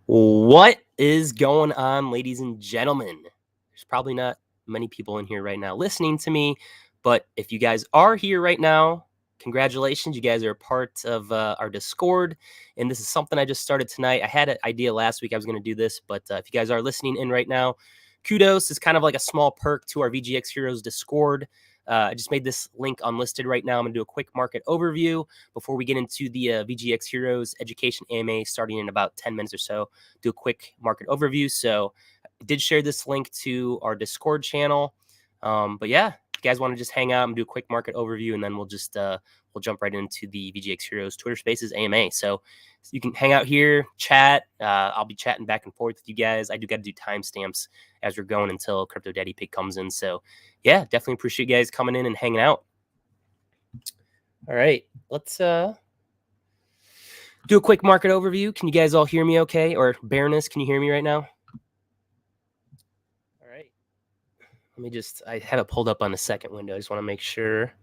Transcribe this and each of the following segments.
What is going on, ladies and gentlemen? There's probably not many people in here right now listening to me, but if you guys are here right now, congratulations. You guys are a part of our Discord, and this is something I just started tonight. I had an idea last week I was going to do this, but if you guys are listening in right now, kudos. It's kind of like a small perk to our VGX Heroes Discord. I just made this link unlisted right now. I'm going to do a quick market overview before we get into the VGX Heroes Education AMA starting in about 10 minutes or so. Do a quick market overview. So I did share this link to our Discord channel. But yeah, if you guys want to just hang out and do a quick market overview, and then we'll just we'll jump right into the VGX Heroes Twitter Spaces AMA. So you can hang out here, chat. I'll be chatting back and forth with you guys. I do got to do timestamps as we're going until Crypto Daddy Pig comes in. So yeah, definitely appreciate you guys coming in and hanging out. All right, let's do a quick market overview. Can you guys all hear me okay? Or Baroness, can you hear me right now? All right. Let me just, I have it pulled up on the second window. I just want to make sure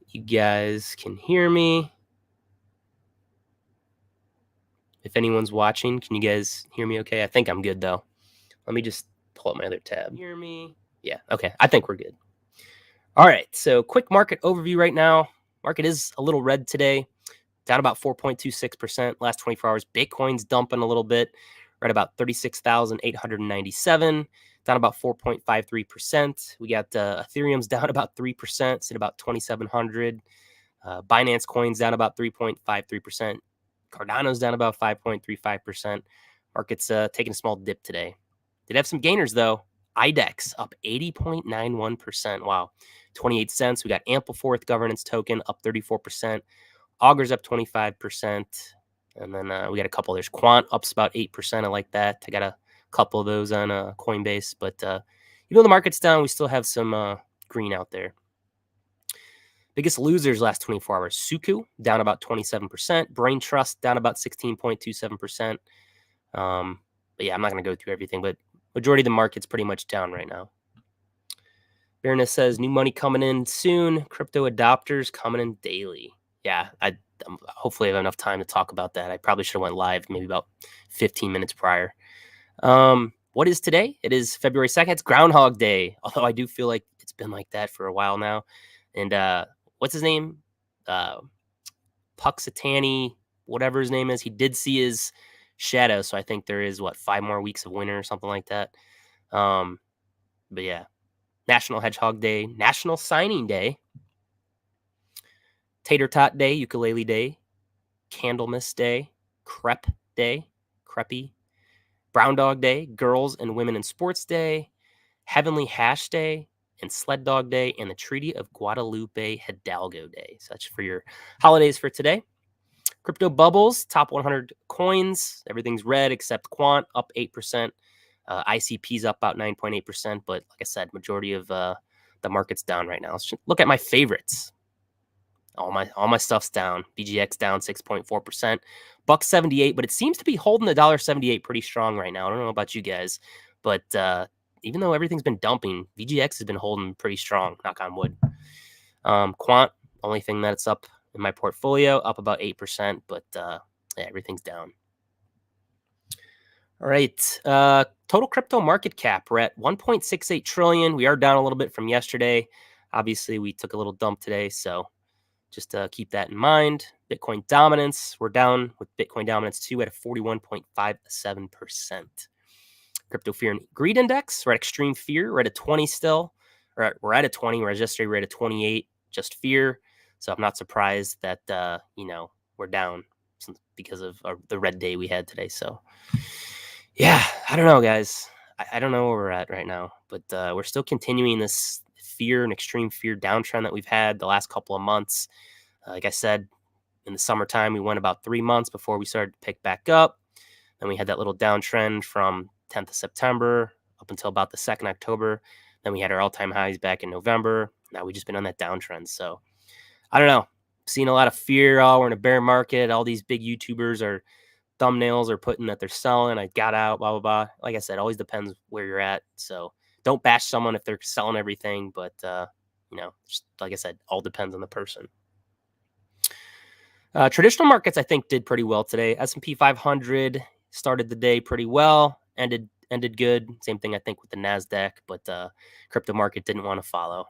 you guys can hear me. If anyone's watching, can you guys hear me okay? I think I'm good though. Let me just pull up my other tab. Hear me? Yeah, okay. I think we're good. All right, so quick market overview right now. Market is a little red today, down about 4.26% last 24 hours. Bitcoin's dumping a little bit, right about 36,897, down about 4.53%. We got Ethereum's down about 3%, it's at about 2,700. Binance Coin's down about 3.53%. Cardano's down about 5.35%. Market's taking a small dip today. Did have some gainers though. IDEX up 80.91%. Wow. 28 cents. We got Ample4th governance token up 34%. Augur's up 25%. And then we got a couple. There's Quant ups about 8%. I like that. I got a couple of those on Coinbase. But even though the market's down, we still have some green out there. Biggest losers last 24 hours. Suku down about 27%. Brain Trust down about 16.27%. But yeah, I'm not going to go through everything, but majority of the market's pretty much down right now. Baroness says new money coming in soon. Crypto adopters coming in daily. Yeah, hopefully I have enough time to talk about that. I probably should have went live maybe about 15 minutes prior. What is today? It is February 2nd. It's Groundhog Day, although I do feel like it's been like that for a while now. And what's his name? Puxatani, whatever his name is. He did see his shadow, so I think there is, 5 more weeks of winter or something like that. But yeah. National Hedgehog Day, National Signing Day, Tater Tot Day, Ukulele Day, Candlemas Day, Crepe Day, Creppy, Brown Dog Day, Girls and Women in Sports Day, Heavenly Hash Day, and Sled Dog Day, and the Treaty of Guadalupe Hidalgo Day. So that's for your holidays for today. Crypto bubbles, top 100 coins. Everything's red except Quant, up 8%. ICP's up about 9.8%, but like I said, majority of the market's down right now. Let's look at my favorites. All my stuff's down. BGX down 6.4%. $1.78, but it seems to be holding the $1.78 pretty strong right now. I don't know about you guys, but even though everything's been dumping, VGX has been holding pretty strong, knock on wood. Quant, only thing that's up in my portfolio, up about 8%, but yeah, everything's down. All right. Total crypto market cap, we're at 1.68 trillion. We are down a little bit from yesterday. Obviously, we took a little dump today, so just keep that in mind. Bitcoin dominance, we're down with Bitcoin dominance 2 at a 41.57%. Crypto fear and greed index, we're at extreme fear. We're at a 20 still. We're at a 20, whereas yesterday we were at a 28, just fear. So I'm not surprised that, we're down because of the red day we had today. So yeah, I don't know, guys. I don't know where we're at right now, but we're still continuing this fear and extreme fear downtrend that we've had the last couple of months. Like I said, in the summertime, we went about 3 months before we started to pick back up. Then we had that little downtrend from 10th of September up until about the 2nd October. Then we had our all-time highs back in November. Now we've just been on that downtrend. So I don't know. Seeing a lot of fear. Oh, we're in a bear market. All these big YouTubers are thumbnails are putting that they're selling. I got out, blah, blah, blah. Like I said, always depends where you're at. So don't bash someone if they're selling everything. But, just like I said, all depends on the person. Traditional markets, I think, did pretty well today. S&P 500 started the day pretty well, ended good. Same thing I think with the NASDAQ, but crypto market didn't want to follow.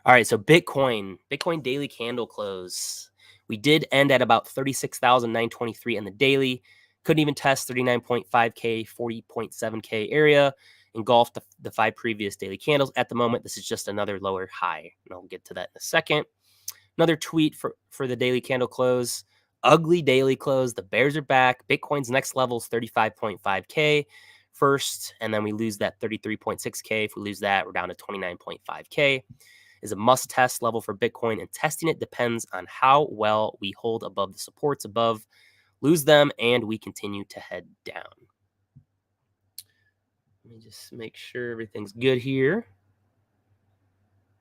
All right, so Bitcoin daily candle close. We did end at about 36,923 in the daily. Couldn't even test 39.5K, 40.7K area. Engulfed the 5 previous daily candles. At the moment, this is just another lower high, and I'll get to that in a second. Another tweet for the daily candle close. Ugly daily close. The bears are back. Bitcoin's next level is 35.5K first, and then we lose that 33.6K. If we lose that, we're down to 29.5K. Is a must test level for Bitcoin, and testing it depends on how well we hold above the supports above, lose them, and we continue to head down. Let me just make sure everything's good here.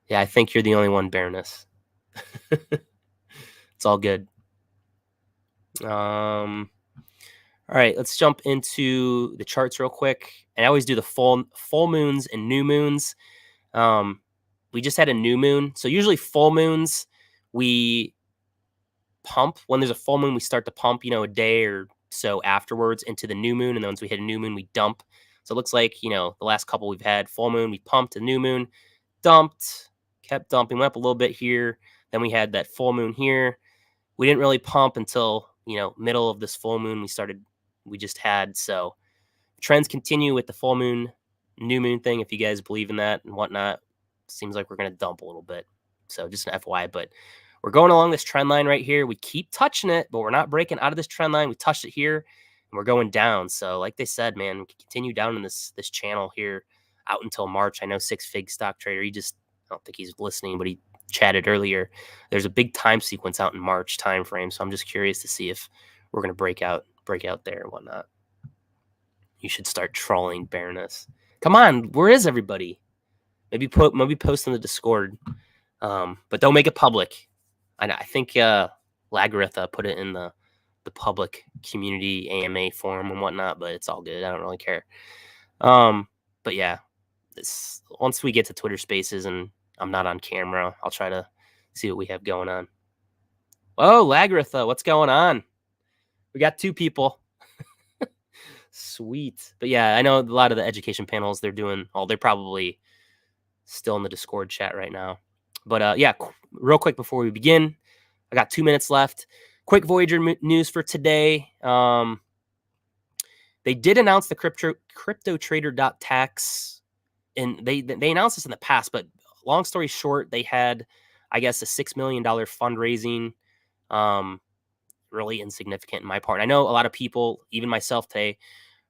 Yeah, I think you're the only one bearing this. It's all good. All right, let's jump into the charts real quick. And I always do the full moons and new moons. We just had a new moon. So usually full moons, we pump. When there's a full moon, we start to pump, a day or so afterwards into the new moon. And then once we hit a new moon, we dump. So it looks like, the last couple we've had full moon, we pumped, a new moon, dumped, kept dumping, went up a little bit here. Then we had that full moon here. We didn't really pump until, middle of this full moon we just had. So trends continue with the full moon, new moon thing. If you guys believe in that and whatnot, seems like we're going to dump a little bit. So just an FYI, but we're going along this trend line right here. We keep touching it, but we're not breaking out of this trend line. We touched it here and we're going down. So like they said, man, we can continue down in this channel here out until March. I know 2FEB stock trader, I don't think he's listening, but he chatted earlier. There's a big time sequence out in March time frame. So I'm just curious to see if we're going to break out there and whatnot. You should start trolling Baroness. Come on, where is everybody? Maybe post in the Discord, but don't make it public. I think Lagaritha put it in the public community AMA forum and whatnot, but it's all good. I don't really care. But yeah, once we get to Twitter Spaces and I'm not on camera, I'll try to see what we have going on. Oh, Lagaritha, what's going on? We got 2 people. Sweet. But yeah, I know a lot of the education panels they're probably still in the Discord chat right now. But yeah, real quick before we begin, I got 2 minutes left. Quick Voyager news for today. They did announce the CryptoTrader.tax, and they announced this in the past, but long story short, they had, I guess, a $6 million fundraising. Really insignificant in my part. I know a lot of people, even myself today,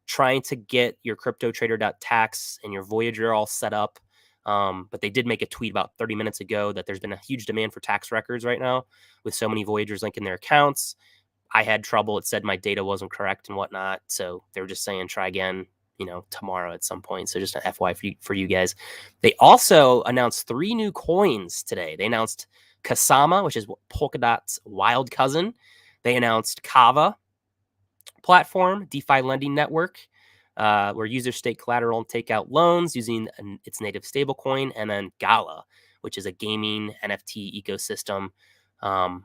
trying to get your CryptoTrader.tax and your Voyager all set up. But they did make a tweet about 30 minutes ago that there's been a huge demand for tax records right now with so many Voyagers linking their accounts. I had trouble. It said my data wasn't correct and whatnot. So they were just saying, try again, tomorrow at some point. So just an FYI for you guys. They also announced 3 new coins today. They announced Kasama, which is Polkadot's wild cousin. They announced Kava platform, DeFi lending network, where users stake collateral and take out loans using its native stablecoin, and then Gala, which is a gaming NFT ecosystem. I'm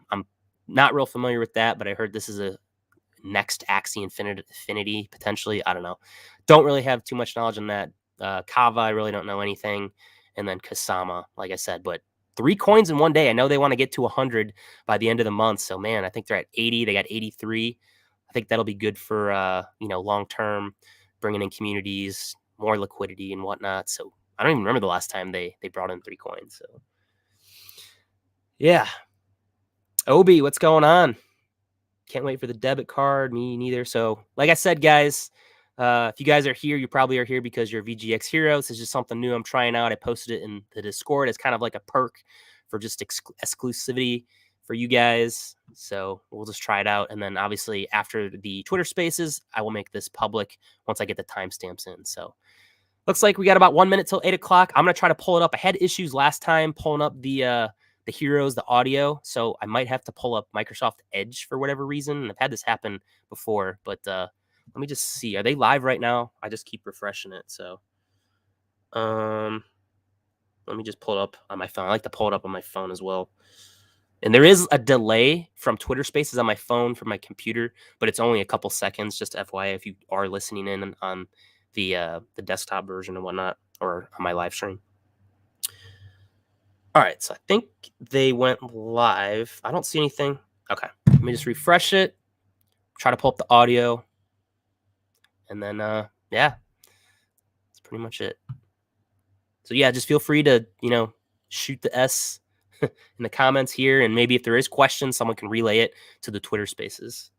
not real familiar with that, but I heard this is a next Axie Infinity potentially. I don't know. Don't really have too much knowledge on that. Kava, I really don't know anything. And then Kasama, like I said, but 3 coins in one day. I know they want to get to 100 by the end of the month. So man, I think they're at 80. They got 83. I think that'll be good for long term, bringing in communities, more liquidity and whatnot. So I don't even remember the last time they brought in 3 coins. So yeah, Obi, what's going on? Can't wait for the debit card. Me neither. So like I said, guys, if you guys are here, you probably are here because you're VGX heroes. This is just something new I'm trying out. I posted it in the Discord. It's kind of like a perk for just exclusivity for you guys. So we'll just try it out. And then obviously after the Twitter Spaces, I will make this public once I get the timestamps in. So looks like we got about 1 minute till 8 o'clock. I'm going to try to pull it up. I had issues last time pulling up the heroes, the audio. So I might have to pull up Microsoft Edge for whatever reason. And I've had this happen before, but let me just see. Are they live right now? I just keep refreshing it. So let me just pull it up on my phone. I like to pull it up on my phone as well. And there is a delay from Twitter Spaces on my phone from my computer, but it's only a couple seconds. Just FYI, if you are listening in on the desktop version and whatnot, or on my live stream. All right, so I think they went live. I don't see anything. Okay, let me just refresh it. Try to pull up the audio, and then yeah, that's pretty much it. So yeah, just feel free to shoot the S in the comments here, and maybe if there is questions, someone can relay it to the Twitter Spaces.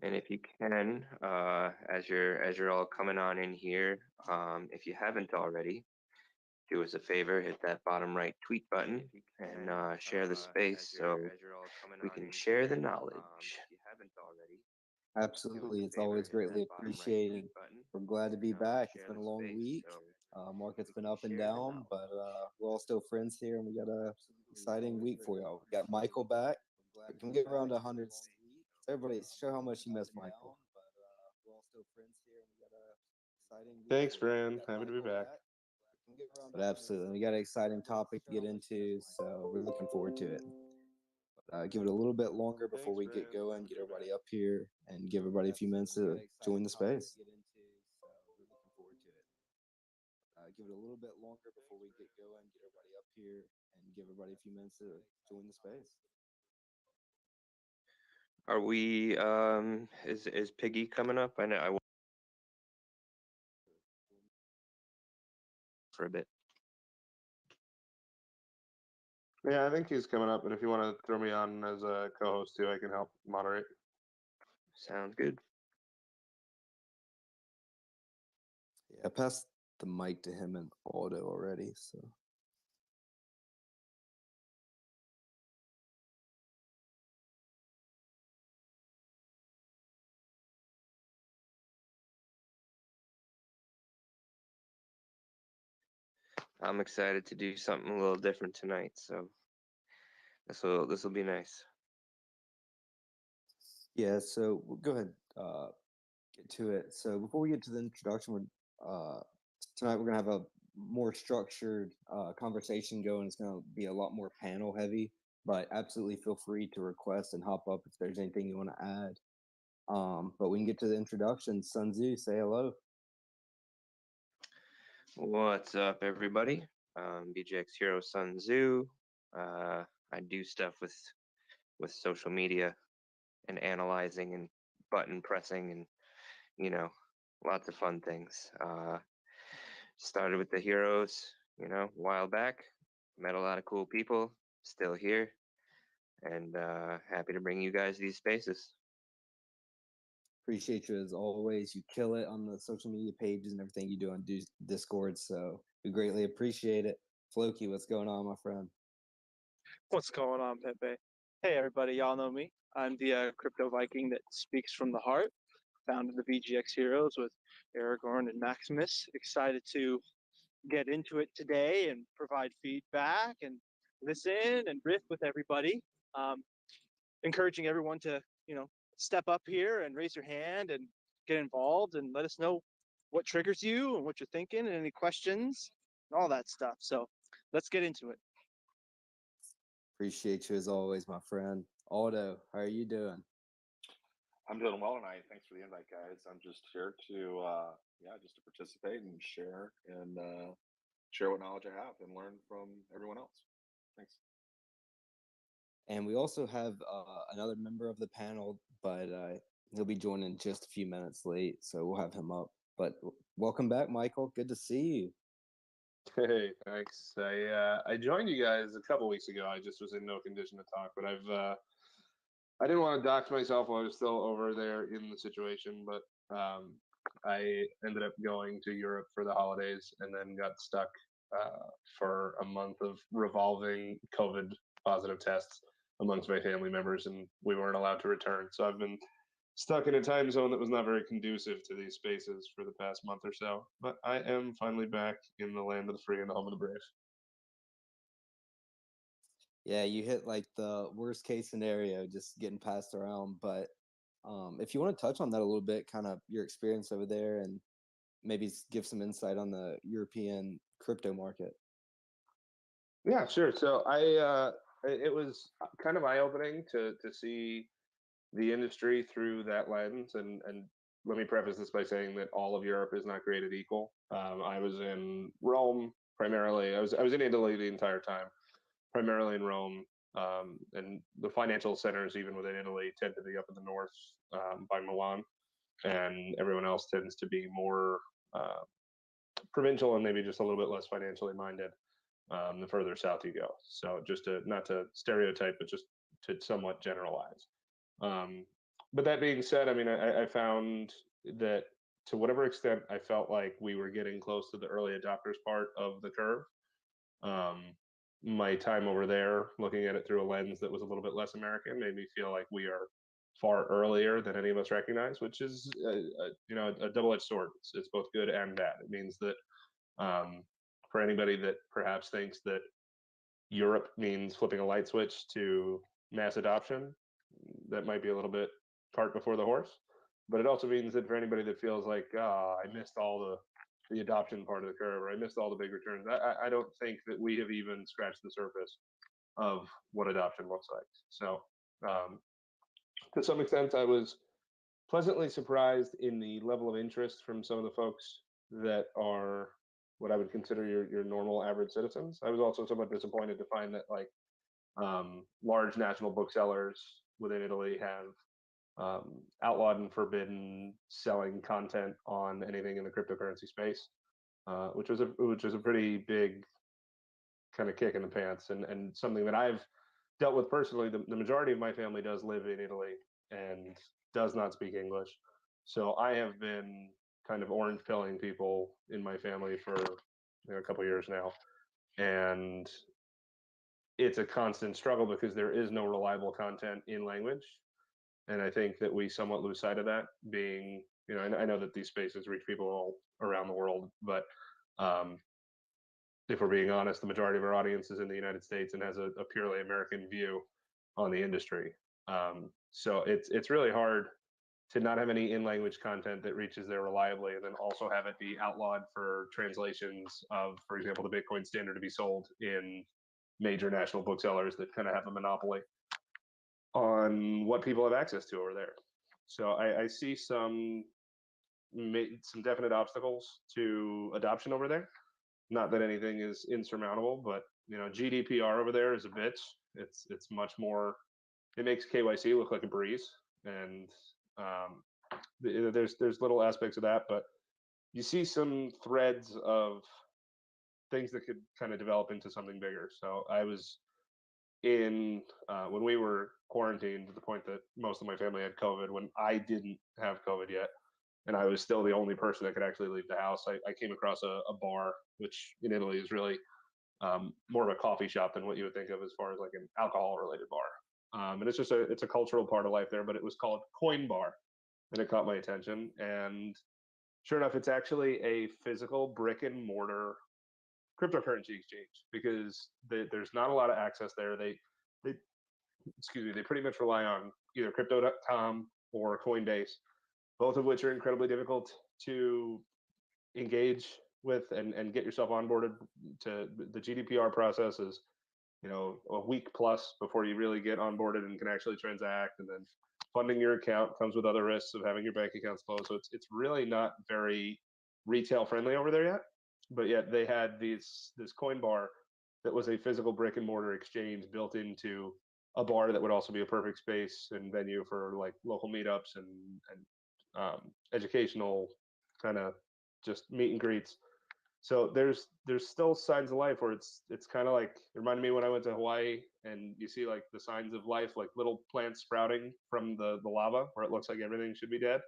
And if you can, as you're all coming on in here, if you haven't already, do us a favor, hit that bottom right tweet button and share the space so we can share the knowledge. Absolutely. It's always greatly appreciated. We're glad to be back. It's been a long week. Market's been up and down, but we're all still friends here, and we got a exciting week for y'all. We got Michael back. Can we get around 100? Everybody, show how much you miss Michael. Thanks, Fran. Happy to be back. But absolutely, we got an exciting topic to get into, so we're looking forward to it. Give it a little bit longer before we get going, get everybody up here, and give everybody a few minutes to join the space. Give it a little bit longer before we get going, get everybody up here, and give everybody a few minutes to join the space. Are we? Is Piggy coming up? I know I for a bit. Yeah, I think he's coming up, but if you want to throw me on as a co-host too, I can help moderate. Sounds good. Yeah, I passed the mic to him and Aldo already, so. I'm excited to do something a little different tonight, so this will be nice. Yeah, so we'll go ahead, get to it. So before we get to the introduction, tonight we're gonna have a more structured conversation going. It's gonna be a lot more panel heavy, but absolutely feel free to request and hop up if there's anything you want to add. But we can get to the introduction. Sun Tzu, say hello. What's up, everybody? BJX Hero Sun Tzu. I do stuff with social media and analyzing and button pressing and lots of fun things. Started with the heroes, a while back. Met a lot of cool people. Still here, and happy to bring you guys these spaces. Appreciate you as always. You kill it on the social media pages and everything you do on Discord. So we greatly appreciate it. Floki, what's going on, my friend? What's going on, Pepe? Hey, everybody, y'all know me. I'm the crypto Viking that speaks from the heart, founded the VGX Heroes with Aragorn and Maximus. Excited to get into it today and provide feedback and listen and riff with everybody. Encouraging everyone to, step up here and raise your hand and get involved and let us know what triggers you and what you're thinking and any questions and all that stuff. So let's get into it. Appreciate you as always, my friend. Aldo, how are you doing? I'm doing well tonight. Thanks for the invite, guys. I'm just here to, just to participate and share what knowledge I have and learn from everyone else. Thanks. And we also have another member of the panel, but he'll be joining just a few minutes late, so we'll have him up. But Welcome back, Michael. Good to see you. Hey, thanks. I joined you guys a couple weeks ago. I just was in no condition to talk, but I didn't want to dox myself while I was still over there in the situation, but I ended up going to Europe for the holidays and then got stuck for a month of revolving COVID positive tests amongst my family members, and we weren't allowed to return. So I've been stuck in a time zone that was not very conducive to these spaces for the past month or so. But I am finally back in the land of the free and the home of the brave. Yeah, you hit like the worst case scenario, just getting passed around. But if you want to touch on that a little bit, kind of your experience over there, and maybe give some insight on the European crypto market. Yeah, sure. So it was kind of eye opening to see the industry through that lens, and let me preface this by saying that all of Europe is not created equal. I was in Rome primarily. I was in Italy the entire time, primarily in Rome, and the financial centers even within Italy tend to be up in the north by Milan, and everyone else tends to be more provincial and maybe just a little bit less financially minded the further south you go. So just to not to stereotype, but just to somewhat generalize. But that being said, I mean, I found that to whatever extent I felt like we were getting close to the early adopters part of the curve, my time over there, looking at it through a lens that was a little bit less American, made me feel like we are far earlier than any of us recognize, which is a double-edged sword. It's both good and bad. It means that for anybody that perhaps thinks that Europe means flipping a light switch to mass adoption, that might be a little bit cart before the horse. But it also means that for anybody that feels like, I missed all the adoption part of the curve, or I missed all the big returns, I don't think that we have even scratched the surface of what adoption looks like. So to some extent, I was pleasantly surprised in the level of interest from some of the folks that are what I would consider your normal average citizens. I was also somewhat disappointed to find that like large national booksellers within Italy have outlawed and forbidden selling content on anything in the cryptocurrency space, which was a pretty big kind of kick in the pants, and something that I've dealt with personally. The majority of my family does live in Italy and does not speak English, so I have been kind of orange pilling people in my family for a couple of years now, and it's a constant struggle because there is no reliable content in language. And I think that we somewhat lose sight of that, being, I know that these spaces reach people all around the world, but if we're being honest, the majority of our audience is in the United States and has a purely American view on the industry. So it's really hard to not have any in-language content that reaches there reliably, and then also have it be outlawed for translations of, for example, the Bitcoin standard to be sold in major national booksellers that kind of have a monopoly on what people have access to over there. So I see some definite obstacles to adoption over there. Not that anything is insurmountable, but GDPR over there is a bitch. It's much more. It makes KYC look like a breeze, and there's little aspects of that, but you see some threads of things that could kind of develop into something bigger. So I was in when we were quarantined, to the point that most of my family had COVID when I didn't have COVID yet, and I was still the only person that could actually leave the house. I came across a bar, which in Italy is really more of a coffee shop than what you would think of as far as like an alcohol related bar. And it's just it's a cultural part of life there, but it was called Coin Bar, and it caught my attention. And sure enough, it's actually a physical brick and mortar cryptocurrency exchange, because there's not a lot of access there. They pretty much rely on either crypto.com or Coinbase, both of which are incredibly difficult to engage with and get yourself onboarded to. The GDPR process is a week plus before you really get onboarded and can actually transact, and then funding your account comes with other risks of having your bank accounts closed. So it's really not very retail friendly over there yet. But yet they had this coin bar that was a physical brick and mortar exchange built into a bar that would also be a perfect space and venue for like local meetups and educational kind of just meet and greets. So there's still signs of life where it's kind of like, it reminded me when I went to Hawaii and you see like the signs of life, like little plants sprouting from the lava where it looks like everything should be dead.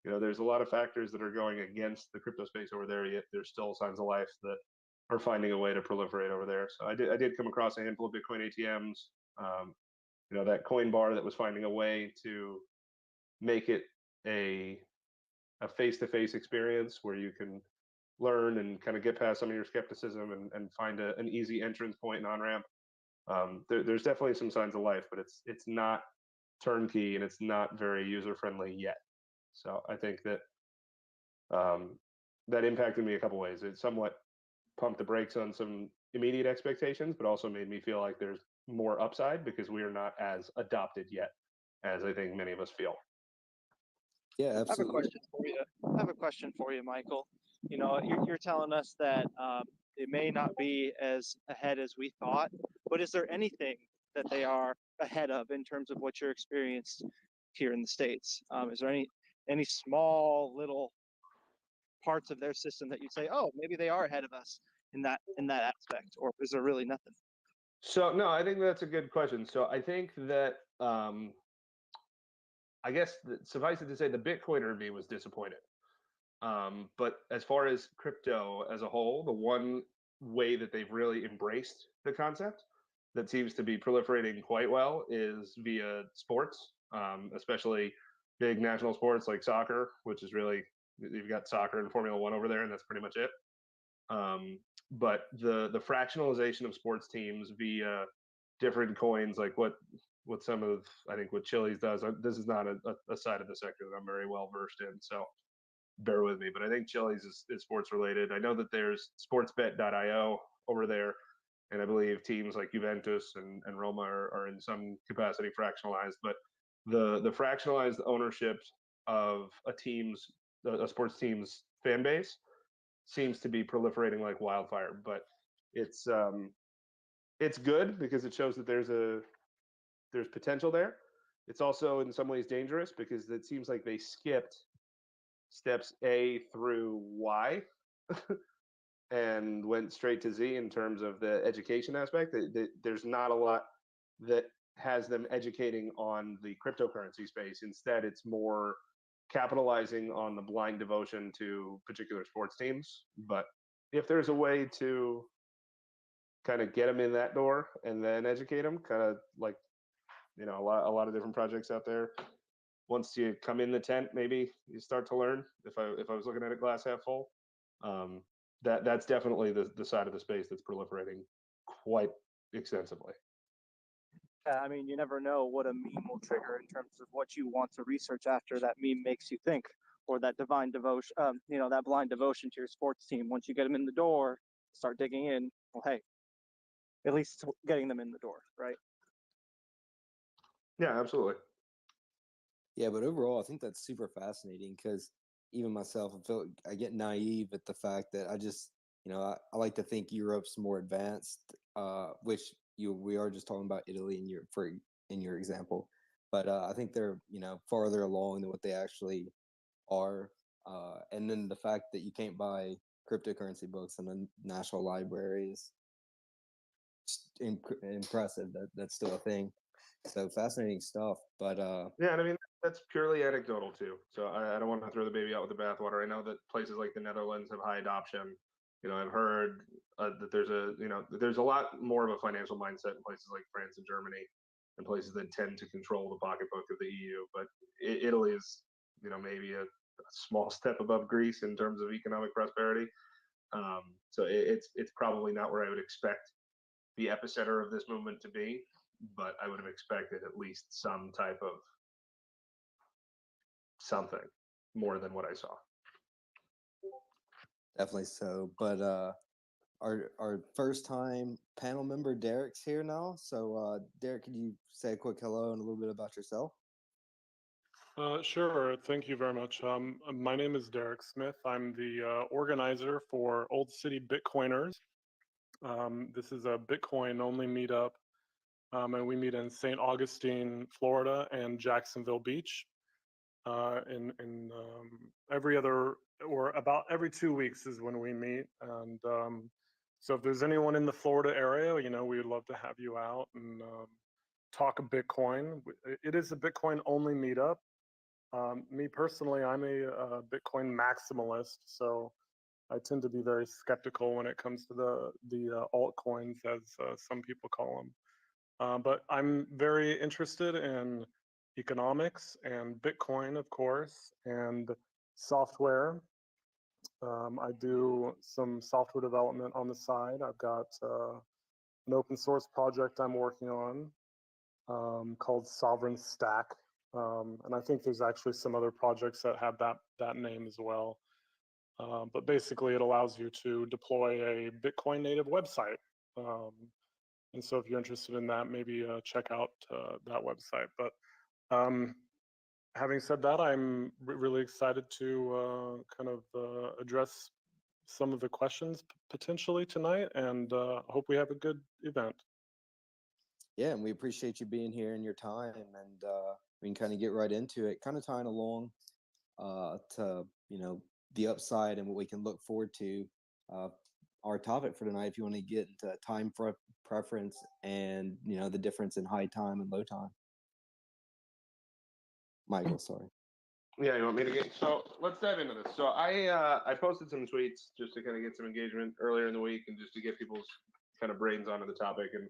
You know, there's a lot of factors that are going against the crypto space over there, yet there's still signs of life that are finding a way to proliferate over there. So I did come across a handful of Bitcoin ATMs. You know, that coin bar that was finding a way to make it a face-to-face experience where you can learn and kind of get past some of your skepticism and find an easy entrance point and on-ramp. There's definitely some signs of life, but it's not turnkey and it's not very user-friendly yet. So I think that that impacted me a couple ways. It somewhat pumped the brakes on some immediate expectations, but also made me feel like there's more upside because we are not as adopted yet as I think many of us feel. Yeah, I have a absolutely. question for you. I have a question for you, Michael. You know, you're telling us that it may not be as ahead as we thought, but is there anything that they are ahead of in terms of what you're experienced here in the States? Is there any small little parts of their system that you'd say, oh, maybe they are ahead of us in that aspect, or is there really nothing? So no, I think that's a good question. So I think that I guess suffice it to say, the Bitcoiner in me was disappointed. But as far as crypto as a whole, the one way that they've really embraced the concept that seems to be proliferating quite well is via sports, especially big national sports like soccer, which is really, you've got soccer and Formula One over there, and that's pretty much it. But the fractionalization of sports teams via different coins, like what some of, I think what Chili's does. This is not a side of the sector that I'm very well versed in, so bear with me. But I think Chili's is sports related. I know that there's sportsbet.io over there, and I believe teams like Juventus and Roma are in some capacity fractionalized. But the fractionalized ownership of a sports team's fan base seems to be proliferating like wildfire. But it's good because it shows that there's potential there. It's also in some ways dangerous because it seems like they skipped steps A through Y and went straight to Z in terms of the education aspect. There's not a lot that has them educating on the cryptocurrency space. Instead, it's more capitalizing on the blind devotion to particular sports teams. But if there's a way to kind of get them in that door and then educate them, kind of like, you know, a lot of different projects out there. Once you come in the tent, maybe you start to learn. If I was looking at it glass half full, that's definitely the side of the space that's proliferating quite extensively. I mean, you never know what a meme will trigger in terms of what you want to research after that meme makes you think, or that divine devotion, you know, that blind devotion to your sports team. Once you get them in the door, start digging in. Well, hey, at least it's getting them in the door, right? Yeah, absolutely. Yeah, but overall, I think that's super fascinating because even myself, I get naive at the fact that I just, you know, I like to think Europe's more advanced, which we are just talking about Italy in your example, but I think they're, you know, farther along than what they actually are, and then the fact that you can't buy cryptocurrency books in the National Library is impressive. That's still a thing. So fascinating stuff, but yeah, and I mean that's purely anecdotal too. So I don't want to throw the baby out with the bathwater. I know that places like the Netherlands have high adoption. You know, I've heard that there's a lot more of a financial mindset in places like France and Germany, and places that tend to control the pocketbook of the EU. But Italy is, you know, maybe a small step above Greece in terms of economic prosperity. So it's probably not where I would expect the epicenter of this movement to be, but I would have expected at least some type of something more than what I saw. definitely so. But our first time panel member Derek's here now. So Derek, could you say a quick hello and a little bit about yourself? Sure. Thank you very much. My name is Derek Smith. I'm the organizer for Old City Bitcoiners. This is a Bitcoin-only meetup, and we meet in St. Augustine, Florida, and Jacksonville Beach. in every other, or about every 2 weeks is when we meet. And so if there's anyone in the Florida area, we would love to have you out and talk Bitcoin. It is a Bitcoin only meetup. Me personally, I'm a Bitcoin maximalist, so I tend to be very skeptical when it comes to the altcoins, as some people call them. But I'm very interested in economics and Bitcoin, of course, and software. I do some software development on the side. I've got an open source project I'm working on called Sovereign Stack. And I think there's actually some other projects that have that name as well. But basically, it allows you to deploy a Bitcoin native website. And so if you're interested in that, maybe check out that website. But having said that, I'm really excited to kind of address some of the questions potentially tonight, and hope we have a good event. Yeah, and we appreciate you being here and your time, and we can kind of get right into it, kind of tying along to the upside and what we can look forward to. Our topic for tonight, if you want to get into time preference and the difference in high time and low time. Michael, sorry. Yeah, you want me to get? So let's dive into this. So I posted some tweets just to kind of get some engagement earlier in the week and just to get people's kind of brains onto the topic. And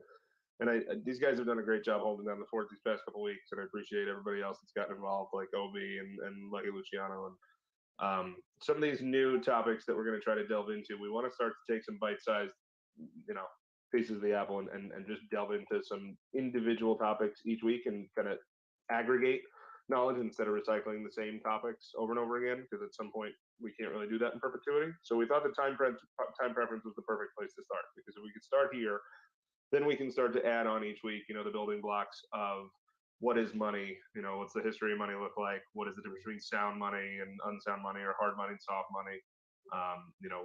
these guys have done a great job holding down the fort these past couple of weeks, and I appreciate everybody else that's gotten involved, like Obi and Lucky Luciano. And some of these new topics that we're going to try to delve into, we want to start to take some bite-sized, pieces of the apple and just delve into some individual topics each week and kind of aggregate knowledge instead of recycling the same topics over and over again, because at some point we can't really do that in perpetuity. So we thought the time preference was the perfect place to start, because if we could start here, then we can start to add on each week, the building blocks of what is money, what's the history of money look like, what is the difference between sound money and unsound money, or hard money and soft money,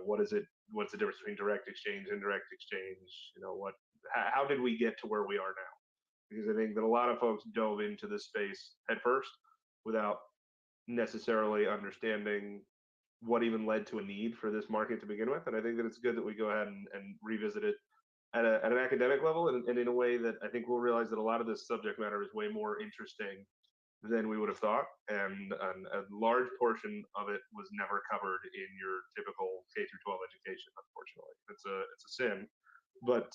what's the difference between direct exchange, indirect exchange, how did we get to where we are now? Because I think that a lot of folks dove into this space at first without necessarily understanding what even led to a need for this market to begin with. And I think that it's good that we go ahead and revisit it at an academic level, and in a way that I think we'll realize that a lot of this subject matter is way more interesting than we would have thought. And a large portion of it was never covered in your typical K through 12 education, unfortunately. It's a sin. But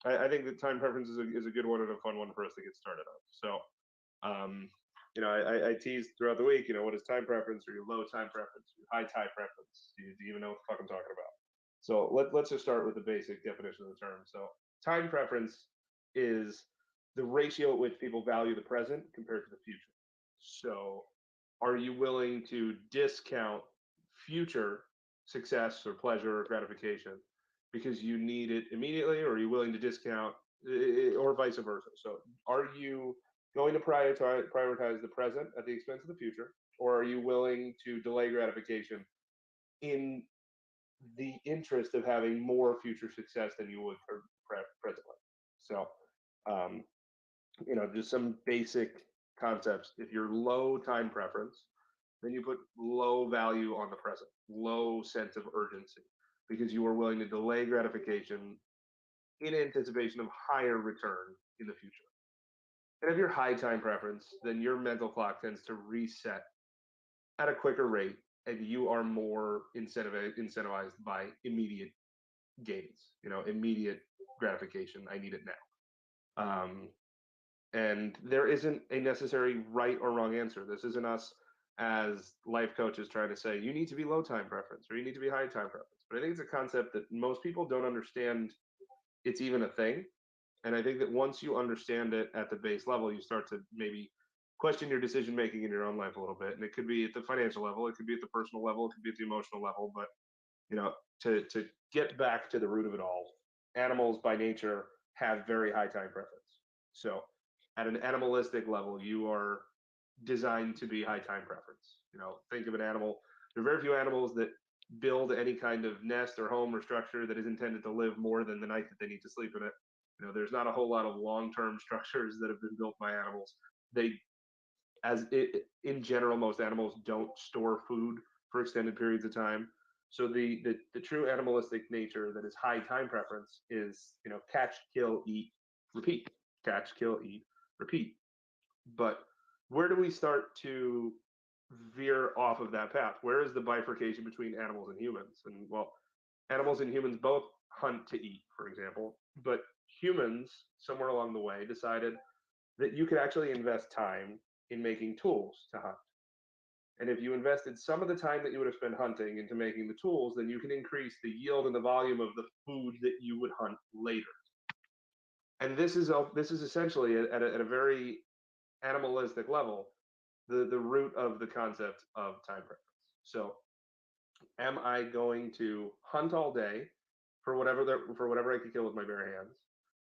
I think that time preference is a good one and a fun one for us to get started on. So, I teased throughout the week, what is time preference? Or your low time preference? Your high time preference? Do you even know what the fuck I'm talking about? So let's just start with the basic definition of the term. So time preference is the ratio at which people value the present compared to the future. So are you willing to discount future success or pleasure or gratification because you need it immediately, or are you willing to discount, or vice versa? So are you going to prioritize the present at the expense of the future, or are you willing to delay gratification in the interest of having more future success than you would presently? So, just some basic concepts. If you're low time preference, then you put low value on the present, low sense of urgency, because you are willing to delay gratification in anticipation of higher return in the future. And if you're high time preference, then your mental clock tends to reset at a quicker rate, and you are more incentivized by immediate gains, immediate gratification. I need it now. And there isn't a necessary right or wrong answer. This isn't us as life coaches trying to say, you need to be low time preference or you need to be high time preference. But I think it's a concept that most people don't understand it's even a thing. And I think that once you understand it at the base level, you start to maybe question your decision making in your own life a little bit. And it could be at the financial level, it could be at the personal level, it could be at the emotional level. But to get back to the root of it all, animals by nature have very high time preference. So at an animalistic level, you are designed to be high time preference. Think of an animal. There are very few animals that build any kind of nest or home or structure that is intended to live more than the night that they need to sleep in it. There's not a whole lot of long-term structures that have been built by animals. They in general, most animals don't store food for extended periods of time. So the true animalistic nature that is high time preference is, catch, kill, eat, repeat. Catch, kill, eat, repeat. But where do we start to veer off of that path? Where is the bifurcation between animals and humans? And well, animals and humans both hunt to eat, for example, but humans somewhere along the way decided that you could actually invest time in making tools to hunt. And if you invested some of the time that you would have spent hunting into making the tools, then you can increase the yield and the volume of the food that you would hunt later. And this is essentially at a very animalistic level, the root of the concept of time preference. So, am I going to hunt all day for whatever I can kill with my bare hands,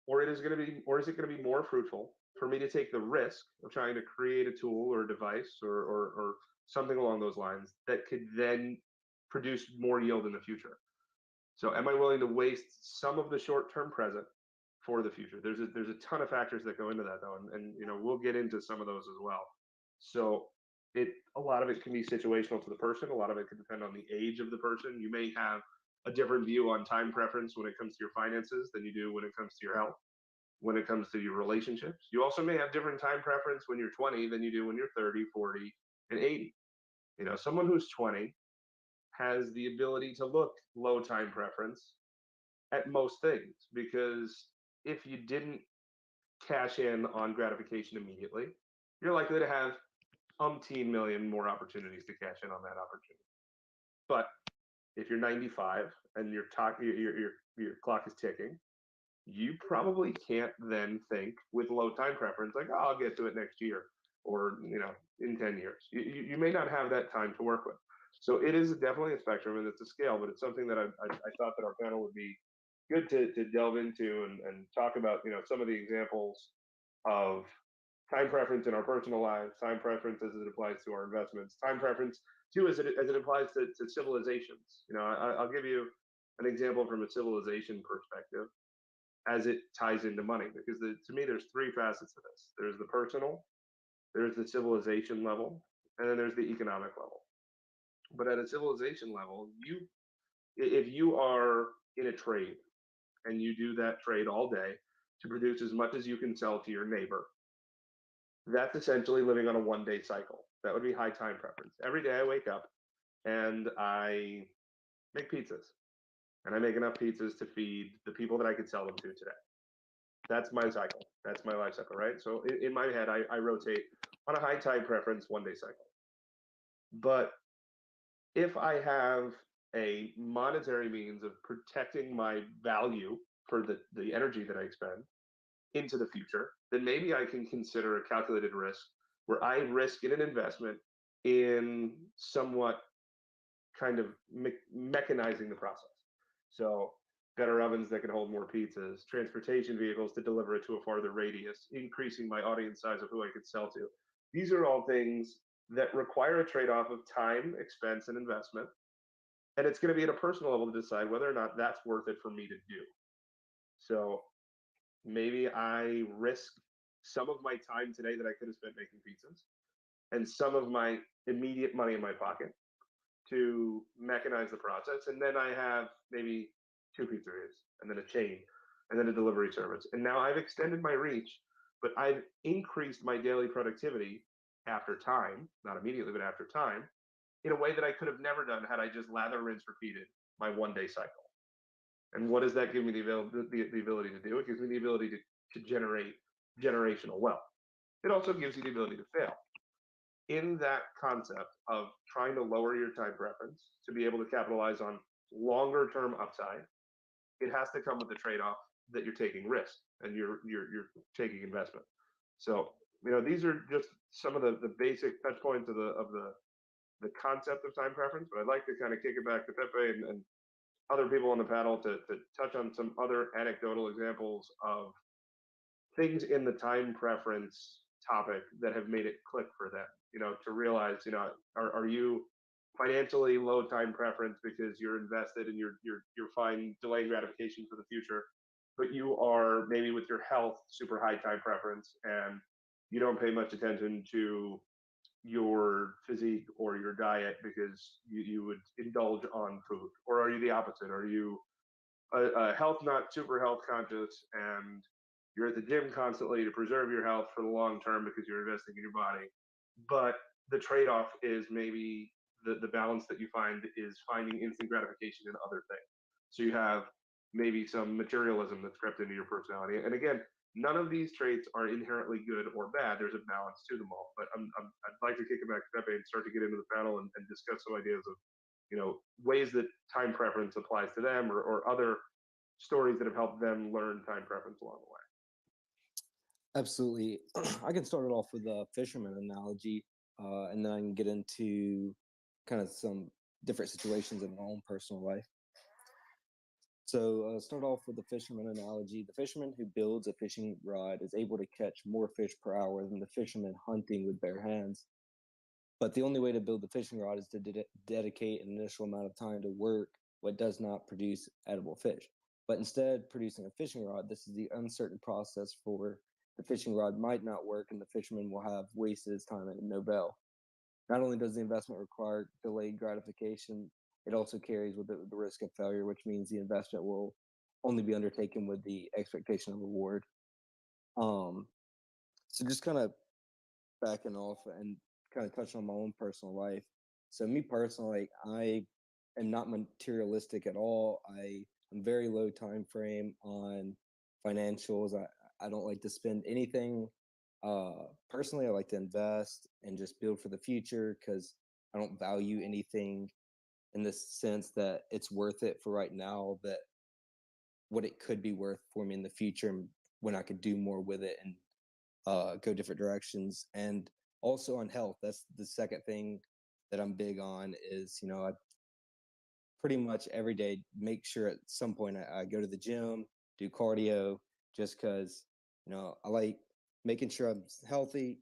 or is it going to be more fruitful for me to take the risk of trying to create a tool or a device or something along those lines that could then produce more yield in the future? So, am I willing to waste some of the short-term present for the future? There's a ton of factors that go into that, though, and we'll get into some of those as well. So a lot of it can be situational to the person. A lot of it can depend on the age of the person. You may have a different view on time preference when it comes to your finances than you do when it comes to your health, when it comes to your relationships. You also may have different time preference when you're 20 than you do when you're 30, 40, and 80. Someone who's 20 has the ability to look low time preference at most things, because if you didn't cash in on gratification immediately, you're likely to have umpteen million more opportunities to cash in on that opportunity. But if you're 95 and your clock is ticking, you probably can't then think with low time preference like, oh, I'll get to it next year or in 10 years. You may not have that time to work with. So it is definitely a spectrum and it's a scale, but it's something that I thought that our panel would be good to delve into and talk about, some of the examples of time preference in our personal lives, time preference as it applies to our investments, time preference too as it applies to civilizations. I'll give you an example from a civilization perspective as it ties into money, because to me there's three facets to this. There's the personal, there's the civilization level, and then there's the economic level. But at a civilization level, if you are in a trade and you do that trade all day to produce as much as you can sell to your neighbor, that's essentially living on a one-day cycle. That would be high time preference. Every day I wake up and I make pizzas, and I make enough pizzas to feed the people that I could sell them to today. That's my cycle. That's my life cycle, right? So in my head, I rotate on a high time preference one-day cycle. But if I have a monetary means of protecting my value for the energy that I expend into the future, then maybe I can consider a calculated risk where I risk in an investment in somewhat kind of mechanizing the process. So better ovens that can hold more pizzas, transportation vehicles to deliver it to a farther radius, increasing my audience size of who I could sell to. These are all things that require a trade-off of time, expense, and investment. And it's going to be at a personal level to decide whether or not that's worth it for me to do. So maybe I risk some of my time today that I could have spent making pizzas and some of my immediate money in my pocket to mechanize the process. And then I have maybe 2 pizzerias and then a chain and then a delivery service. And now I've extended my reach, but I've increased my daily productivity after time, not immediately, but after time, in a way that I could have never done had I just lather, rinse, repeated my one-day cycle. And what does that give me the ability to do? It gives me the ability to generate generational wealth. It also gives you the ability to fail. In that concept of trying to lower your time preference to be able to capitalize on longer term upside, it has to come with the trade-off that you're taking risk and you're taking investment. So these are just some of the basic touch points of the concept of time preference. But I'd like to kind of kick it back to Pepe and other people on the panel to touch on some other anecdotal examples of things in the time preference topic that have made it click for them. To realize, are you financially low time preference because you're invested and you're fine delaying gratification for the future, but you are maybe with your health super high time preference and you don't pay much attention to your physique or your diet because you would indulge on food? Or are you the opposite? Are you a health nut, super health conscious, and you're at the gym constantly to preserve your health for the long term because you're investing in your body? But the trade-off is maybe the balance that you find is finding instant gratification in other things. So you have maybe some materialism that's crept into your personality. And again, none of these traits are inherently good or bad. There's a balance to them all. But I'd like to kick it back to Pepe and start to get into the panel and discuss some ideas of, ways that time preference applies to them, or other stories that have helped them learn time preference along the way. Absolutely. I can start it off with a fisherman analogy, and then I can get into kind of some different situations in my own personal life. So start off with the fisherman analogy. The fisherman who builds a fishing rod is able to catch more fish per hour than the fisherman hunting with bare hands. But the only way to build the fishing rod is to dedicate an initial amount of time to work what does not produce edible fish. But instead, producing a fishing rod, this is the uncertain process for the fishing rod might not work, and the fisherman will have wasted his time and no bail. Not only does the investment require delayed gratification, it also carries with it the risk of failure, which means the investment will only be undertaken with the expectation of reward. So just kind of backing off and kind of touching on my own personal life. So me personally, I am not materialistic at all. I'm very low time frame on financials. I don't like to spend anything. Personally, I like to invest and just build for the future because I don't value anything in the sense that it's worth it for right now, that what it could be worth for me in the future and when I could do more with it and go different directions. And also on health, that's the second thing that I'm big on is, I pretty much every day make sure at some point I go to the gym, do cardio, just because, I like making sure I'm healthy.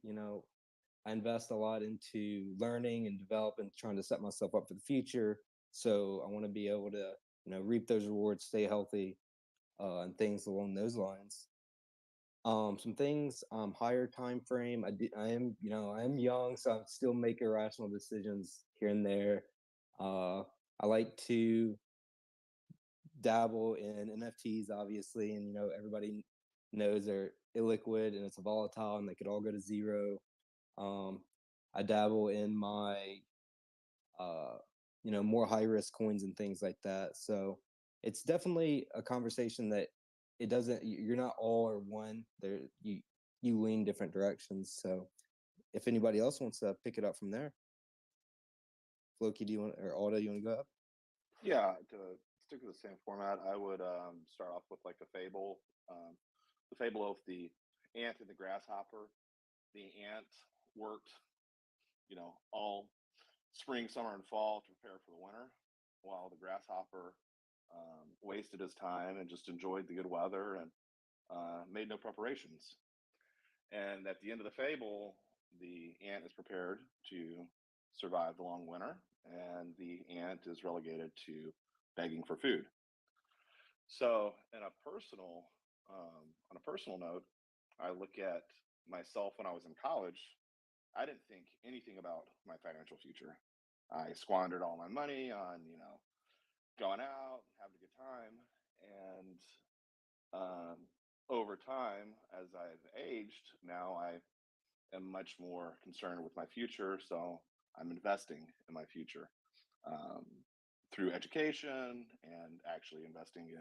I invest a lot into learning and developing, trying to set myself up for the future. So I want to be able to, reap those rewards, stay healthy, and things along those lines. Some things, higher time frame. I am young, so I still make irrational decisions here and there. I like to dabble in NFTs, obviously, and everybody knows they're illiquid and it's a volatile, and they could all go to zero. I dabble in my, more high risk coins and things like that. So it's definitely a conversation that you're not all or one. There, you lean different directions. So if anybody else wants to pick it up from there, Floki, or Aldo, you want to go up? Yeah, to stick with the same format, I would start off with like a fable. The fable of the ant and the grasshopper. The ant worked, all spring, summer, and fall to prepare for the winter, while the grasshopper wasted his time and just enjoyed the good weather and made no preparations. And at the end of the fable, the ant is prepared to survive the long winter, and the ant is relegated to begging for food. So, on a personal note, I look at myself when I was in college. I didn't think anything about my financial future. I squandered all my money on, going out, having a good time, and over time, as I've aged, now I am much more concerned with my future. So I'm investing in my future through education and actually investing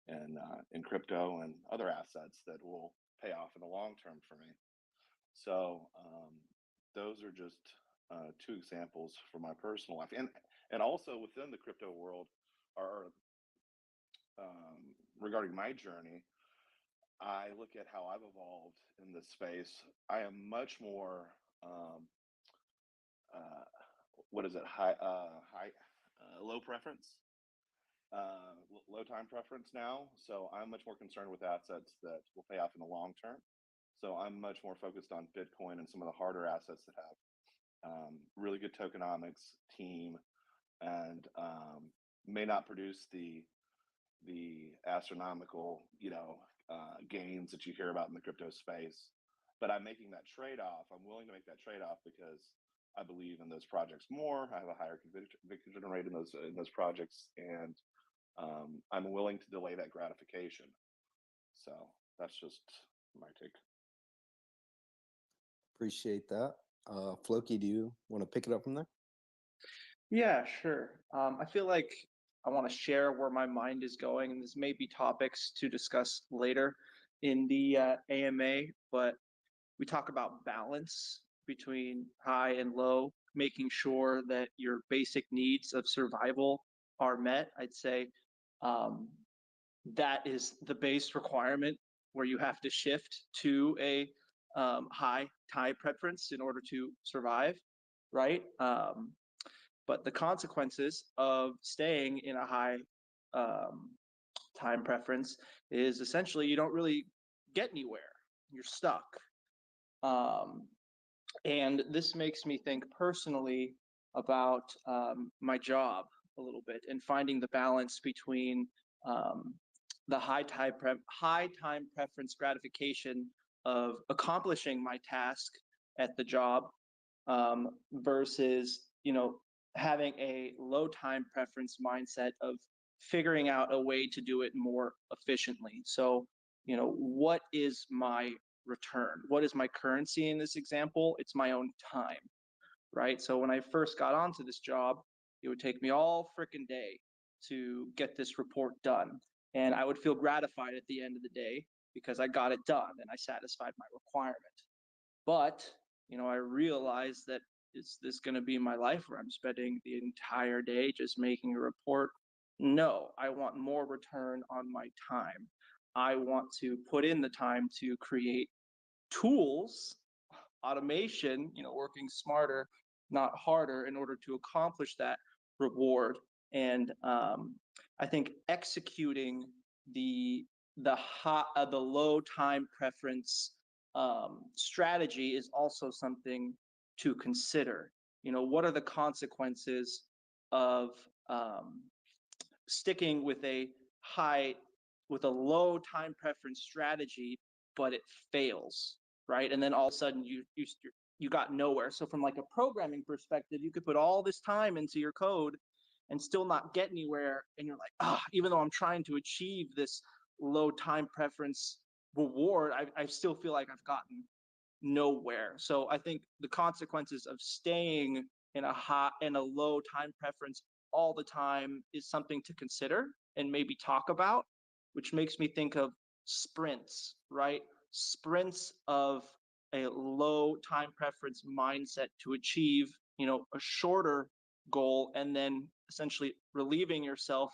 in crypto and other assets that will pay off in the long term for me. So those are just two examples from my personal life, and also within the crypto world are regarding my journey. I look at how I've evolved in this space. I am much more uh, what is it, low preference, low time preference now. So I'm much more concerned with assets that will pay off in the long term. So I'm much more focused on Bitcoin and some of the harder assets that have really good tokenomics, team, and may not produce the astronomical gains that you hear about in the crypto space, but I'm making that trade-off. I'm willing to make that trade-off because I believe in those projects more. I have a higher conviction rate in those projects, and I'm willing to delay that gratification. So that's just my take. Appreciate that. Floki, do you want to pick it up from there? Yeah, sure. I feel like I want to share where my mind is going, and this may be topics to discuss later in the AMA, but we talk about balance between high and low, making sure that your basic needs of survival are met. I'd say that is the base requirement where you have to shift to a high time preference in order to survive, right? But the consequences of staying in a high time preference is essentially you don't really get anywhere. You're stuck. And this makes me think personally about my job a little bit and finding the balance between the high time preference gratification of accomplishing my task at the job versus having a low time preference mindset of figuring out a way to do it more efficiently. So what is my return? What is my currency in this example? It's my own time, right? So when I first got onto this job, it would take me all freaking day to get this report done. And I would feel gratified at the end of the day because I got it done and I satisfied my requirement. But, I realized that is this going to be my life where I'm spending the entire day just making a report? No, I want more return on my time. I want to put in the time to create tools, automation, working smarter, not harder in order to accomplish that reward. And I think executing the low time preference strategy is also something to consider. What are the consequences of sticking with a low time preference strategy, but it fails, right? And then all of a sudden you got nowhere. So from like a programming perspective, you could put all this time into your code and still not get anywhere. And you're like, even though I'm trying to achieve this low time preference reward, I still feel like I've gotten nowhere. So I think the consequences of staying in a low time preference all the time is something to consider and maybe talk about, which makes me think of sprints, right? Sprints of a low time preference mindset to achieve, a shorter goal, and then essentially relieving yourself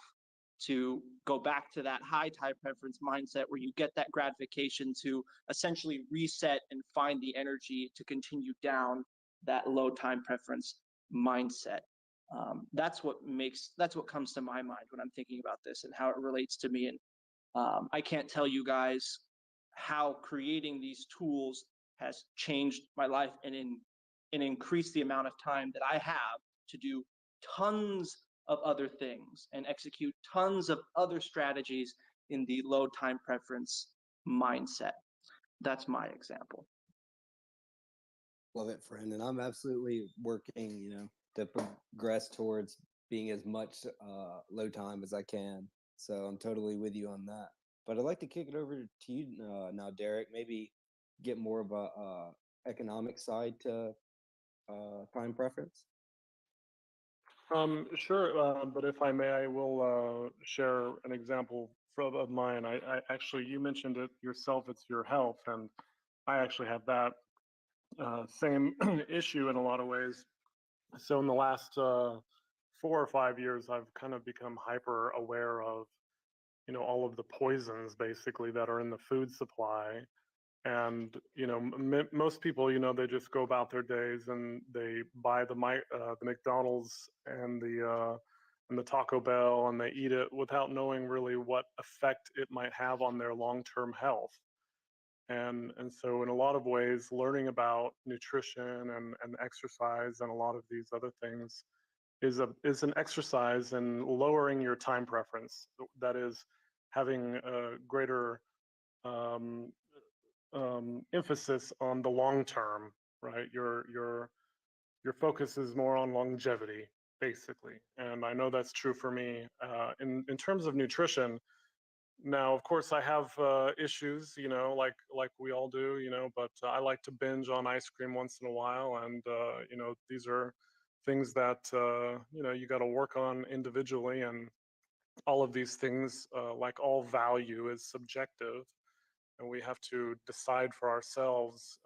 to go back to that high time preference mindset where you get that gratification to essentially reset and find the energy to continue down that low time preference mindset. That's what comes to my mind when I'm thinking about this and how it relates to me. And I can't tell you guys how creating these tools has changed my life and increased the amount of time that I have to do tons of other things and execute tons of other strategies in the low time preference mindset. That's my example. Love it, friend. And I'm absolutely working, to progress towards being as much low time as I can. So I'm totally with you on that. But I'd like to kick it over to you now, Derek. Maybe get more of a economic side to time preference. Sure, but if I may, I will share an example of mine. I actually, you mentioned it yourself, it's your health, and I actually have that same issue in a lot of ways. So in the last 4 or 5 years, I've kind of become hyper aware of, all of the poisons basically that are in the food supply. And most people, they just go about their days and they buy the McDonald's and the Taco Bell, and they eat it without knowing really what effect it might have on their long-term health. And so in a lot of ways, learning about nutrition and exercise and a lot of these other things is an exercise in lowering your time preference. That is, having a greater emphasis on the long term, right? Your focus is more on longevity, basically, and I know that's true for me. In terms of nutrition, now of course I have issues, like we all do, but I like to binge on ice cream once in a while, and these are things that you got to work on individually, and all of these things, like all value, is subjective, and we have to decide for ourselves,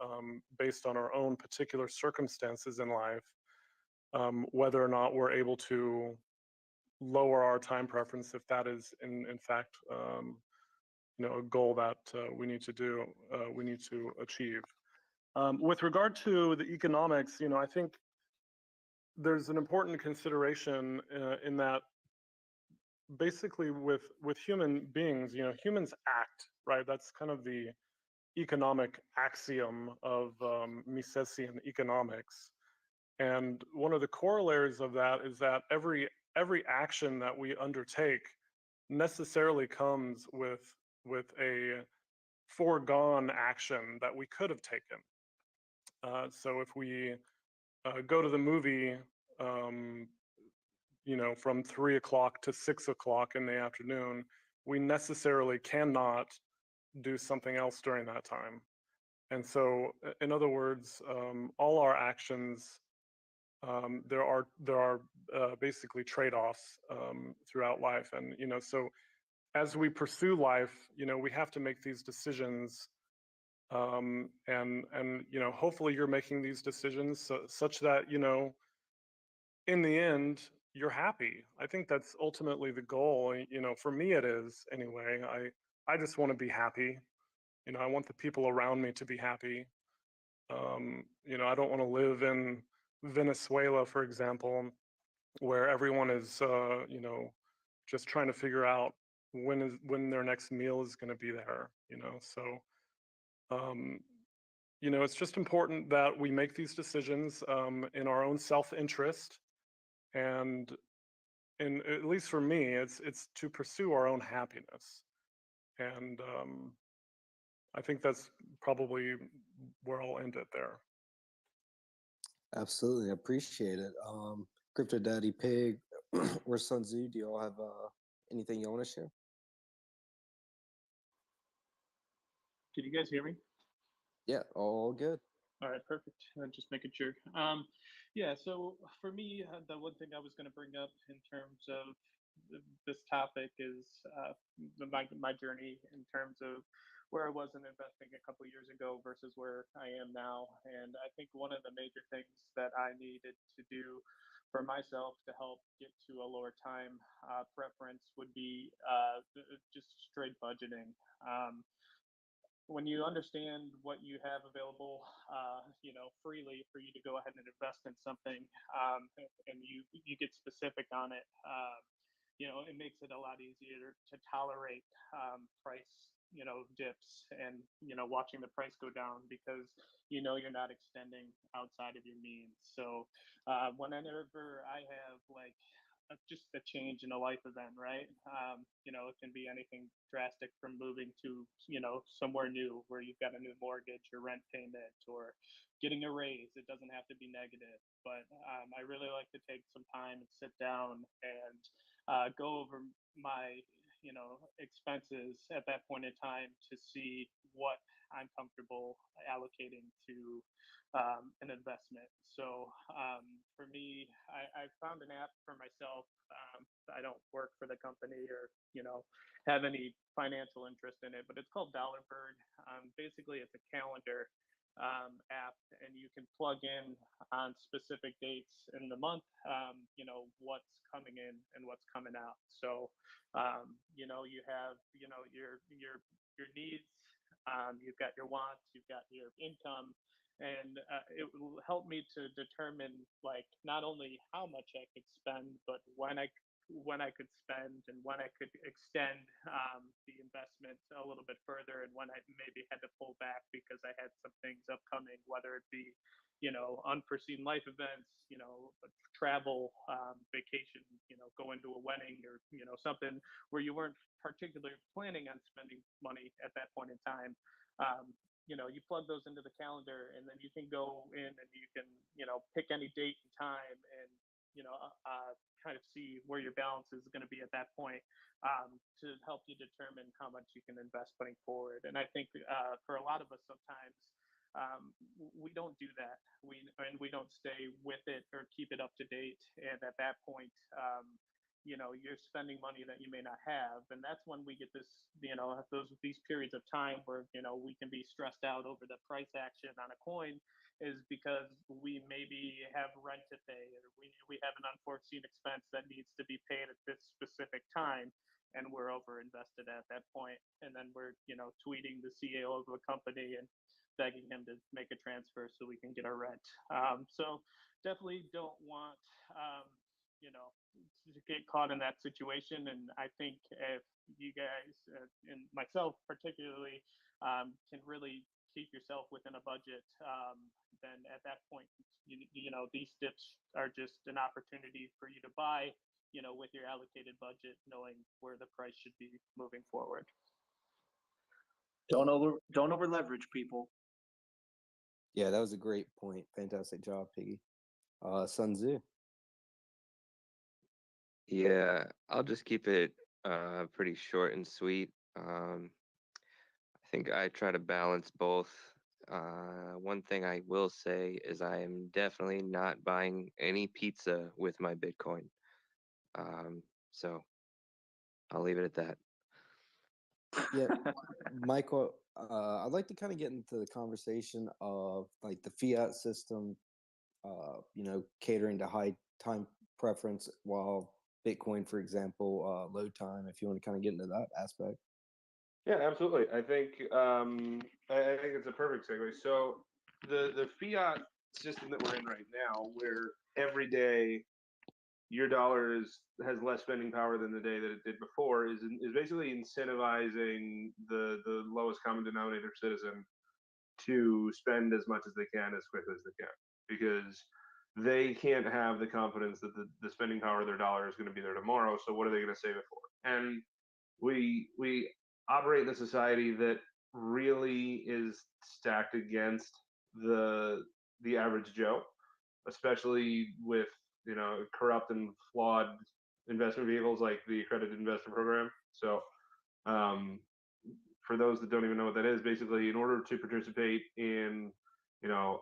based on our own particular circumstances in life, whether or not we're able to lower our time preference, if that is in fact a goal that we need to do, we need to achieve. With regard to the economics, I think there's an important consideration in that basically with human beings, humans act, right? That's kind of the economic axiom of Misesian economics. And one of the corollaries of that is that every action that we undertake necessarily comes with a foregone action that we could have taken. So if we go to the movie, from 3 o'clock to 6 o'clock in the afternoon, we necessarily cannot do something else during that time. And so, in other words, all our actions, there are basically trade-offs throughout life, and so as we pursue life, we have to make these decisions, and hopefully you're making these decisions such that in the end you're happy. I think that's ultimately the goal. For me it is anyway. I just want to be happy. I want the people around me to be happy. I don't want to live in Venezuela, for example, where everyone is, just trying to figure out when their next meal is going to be there. So, it's just important that we make these decisions in our own self-interest, and at least for me, it's to pursue our own happiness. And I think that's probably where I'll end it there. Absolutely, I appreciate it. Crypto Daddy Pig or Sun Tzu, do you all have anything you want to share? Can you guys hear me? Yeah, all good. All right, perfect. Just making sure. Yeah, so for me, the one thing I was going to bring up in terms of this topic is my journey in terms of where I was in investing a couple years ago versus where I am now. And I think one of the major things that I needed to do for myself to help get to a lower time preference would be just straight budgeting. When you understand what you have available, freely for you to go ahead and invest in something, and you get specific on it, it makes it a lot easier to tolerate price, dips, and watching the price go down, because you're not extending outside of your means. So whenever I have like just a change in a life event, right? It can be anything drastic from moving to, somewhere new where you've got a new mortgage or rent payment, or getting a raise. It doesn't have to be negative, but I really like to take some time and sit down and go over my, expenses at that point in time to see what I'm comfortable allocating to an investment. So for me, I found an app for myself. I don't work for the company or have any financial interest in it, but it's called Dollar Bird. Basically, it's a calendar app, and you can plug in on specific dates in the month, what's coming in and what's coming out. So you have your needs, you've got your wants, you've got your income, and it will help me to determine, like, not only how much I could spend, but when I could spend, and when I could extend the investment a little bit further, and when I maybe had to pull back because I had some things upcoming, whether it be unforeseen life events, travel, vacation, going to a wedding, or something where you weren't particularly planning on spending money at that point in time. you plug those into the calendar, and then you can go in and you can, pick any date and time, and kind of see where your balance is going to be at that point, to help you determine how much you can invest putting forward. And I think for a lot of us, sometimes we don't do that. We don't stay with it or keep it up to date. And at that point, you're spending money that you may not have. And that's when we get these periods of time where, we can be stressed out over the price action on a coin, is because we maybe have rent to pay, or we have an unforeseen expense that needs to be paid at this specific time, and we're over invested at that point. And then we're, tweeting the CEO of a company and begging him to make a transfer so we can get our rent. So definitely don't want, to get caught in that situation. And I think if you guys, and myself particularly, can really keep yourself within a budget, then at that point, these dips are just an opportunity for you to buy, with your allocated budget, knowing where the price should be moving forward. Don't over leverage, people. Yeah, that was a great point. Fantastic job, Piggy. Sun Tzu. Yeah, I'll just keep it pretty short and sweet. I think I try to balance both. One thing I will say is I am definitely not buying any pizza with my Bitcoin. So I'll leave it at that. Yeah, Michael, I'd like to kind of get into the conversation of like the fiat system, catering to high time preference, while Bitcoin, for example, low time, if you want to kind of get into that aspect. Yeah, absolutely. I think it's a perfect segue. So the fiat system that we're in right now, where every day your dollar has less spending power than the day that it did before, is basically incentivizing the lowest common denominator citizen to spend as much as they can as quickly as they can, because they can't have the confidence that the spending power of their dollar is going to be there tomorrow. So what are they going to save it for? And we operate in a society that really is stacked against the average Joe, especially with corrupt and flawed investment vehicles like the accredited investor program. So for those that don't even know what that is, basically, in order to participate in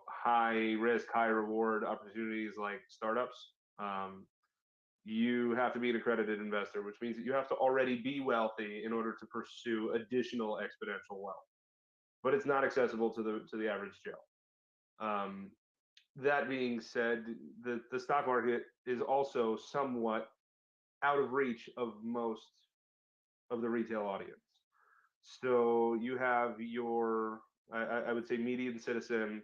high risk, high reward opportunities like startups, you have to be an accredited investor, which means that you have to already be wealthy in order to pursue additional exponential wealth. But it's not accessible to the average Joe. That being said, the stock market is also somewhat out of reach of most of the retail audience. So you have your, I would say, median citizen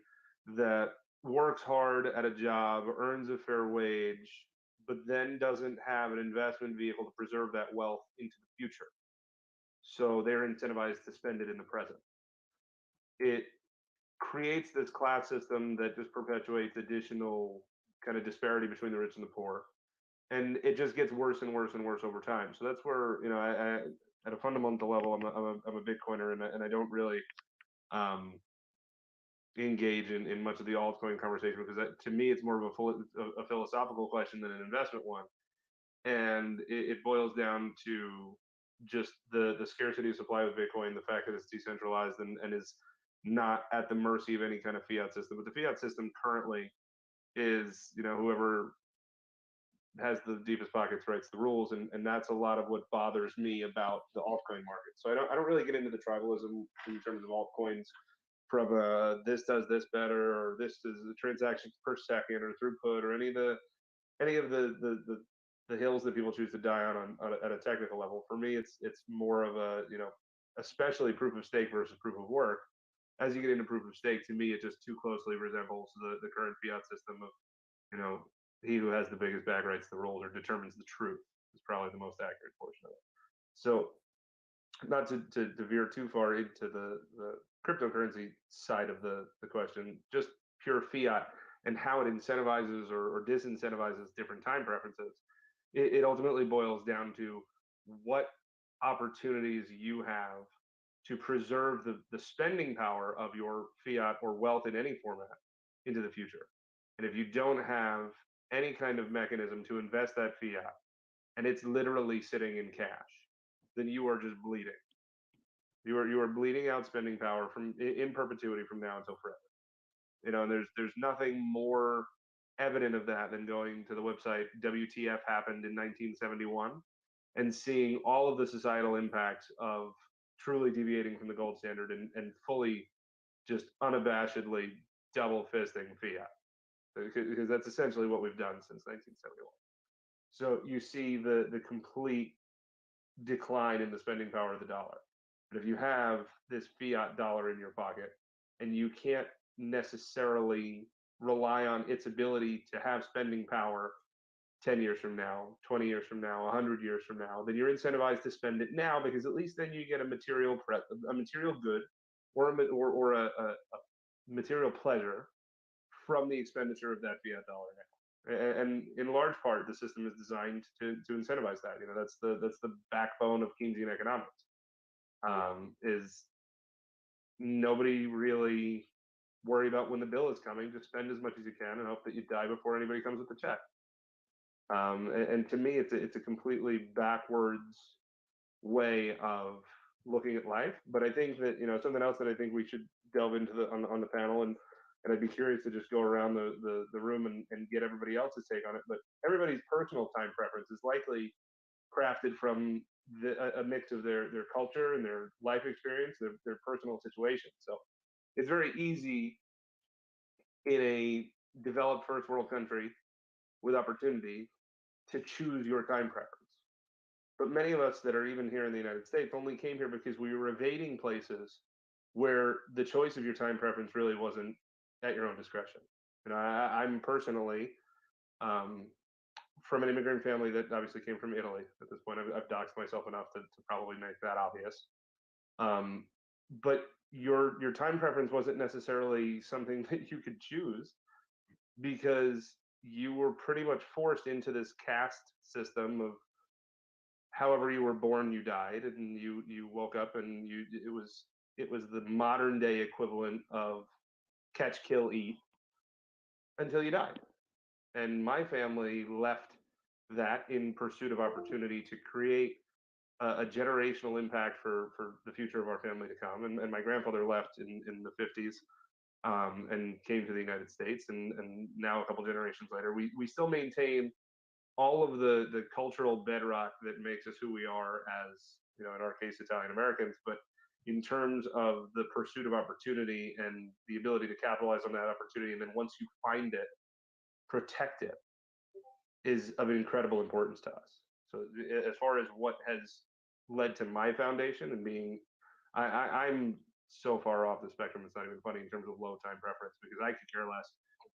that works hard at a job, earns a fair wage, but then doesn't have an investment vehicle to preserve that wealth into the future. So they're incentivized to spend it in the present. It creates this class system that just perpetuates additional kind of disparity between the rich and the poor. And it just gets worse and worse and worse over time. So that's where, I at a fundamental level, I'm a Bitcoiner, and I don't really engage in much of the altcoin conversation, because to me it's more of a philosophical question than an investment one. And it boils down to just the scarcity of supply of Bitcoin, the fact that it's decentralized and is not at the mercy of any kind of fiat system. But the fiat system currently is, whoever has the deepest pockets writes the rules, and that's a lot of what bothers me about the altcoin market. So I don't really get into the tribalism in terms of altcoins from this does this better, or this is the transactions per second or throughput, or any of the hills that people choose to die on at a technical level. For me, it's more of a, especially proof of stake versus proof of work. As you get into proof of stake, to me, it just too closely resembles the current fiat system of, he who has the biggest bag writes the rules, or determines the truth, is probably the most accurate portion of it. So not to veer too far into the cryptocurrency side of the question, just pure fiat and how it incentivizes or disincentivizes different time preferences. It ultimately boils down to what opportunities you have to preserve the spending power of your fiat or wealth in any format into the future. And if you don't have any kind of mechanism to invest that fiat, and it's literally sitting in cash, then you are just bleeding. You are bleeding out spending power from in perpetuity from now until forever. You know, and there's nothing more evident of that than going to the website WTF happened in 1971 and seeing all of the societal impacts of truly deviating from the gold standard and fully just unabashedly double fisting fiat, because that's essentially what we've done since 1971. So you see the complete decline in the spending power of the dollar. But if you have this fiat dollar in your pocket and you can't necessarily rely on its ability to have spending power 10 years from now, 20 years from now, 100 years from now, then you're incentivized to spend it now, because at least then you get a material good or a material pleasure from the expenditure of that fiat dollar now. And in large part, the system is designed to incentivize that. You know, that's the backbone of Keynesian economics. Is nobody really worry about when the bill is coming. Just spend as much as you can and hope that you die before anybody comes with the check. And to me, it's a completely backwards way of looking at life. But I think that, you know, something else that I think we should delve into on the panel, and I'd be curious to just go around the room and get everybody else's take on it. But everybody's personal time preference is likely crafted from a mix of their culture and their life experience, their personal situation. So it's very easy in a developed first world country with opportunity to choose your time preference. But many of us that are even here in the United States only came here because we were evading places where the choice of your time preference really wasn't at your own discretion. You know, I'm personally from an immigrant family that obviously came from Italy. At this point, I've doxed myself enough to probably make that obvious. But your time preference wasn't necessarily something that you could choose, because you were pretty much forced into this caste system of however you were born, you died, and you woke up, and it was the modern day equivalent of catch, kill, eat until you died. And my family left that in pursuit of opportunity to create a generational impact for the future of our family to come. And my grandfather left in the 50s and came to the United States. And now a couple generations later, we still maintain all of the cultural bedrock that makes us who we are as, you know, in our case, Italian Americans. But in terms of the pursuit of opportunity and the ability to capitalize on that opportunity, and then once you find it, protect it, is of incredible importance to us. So as far as what has led to my foundation and being, I'm so far off the spectrum, it's not even funny in terms of low time preference, because I could care less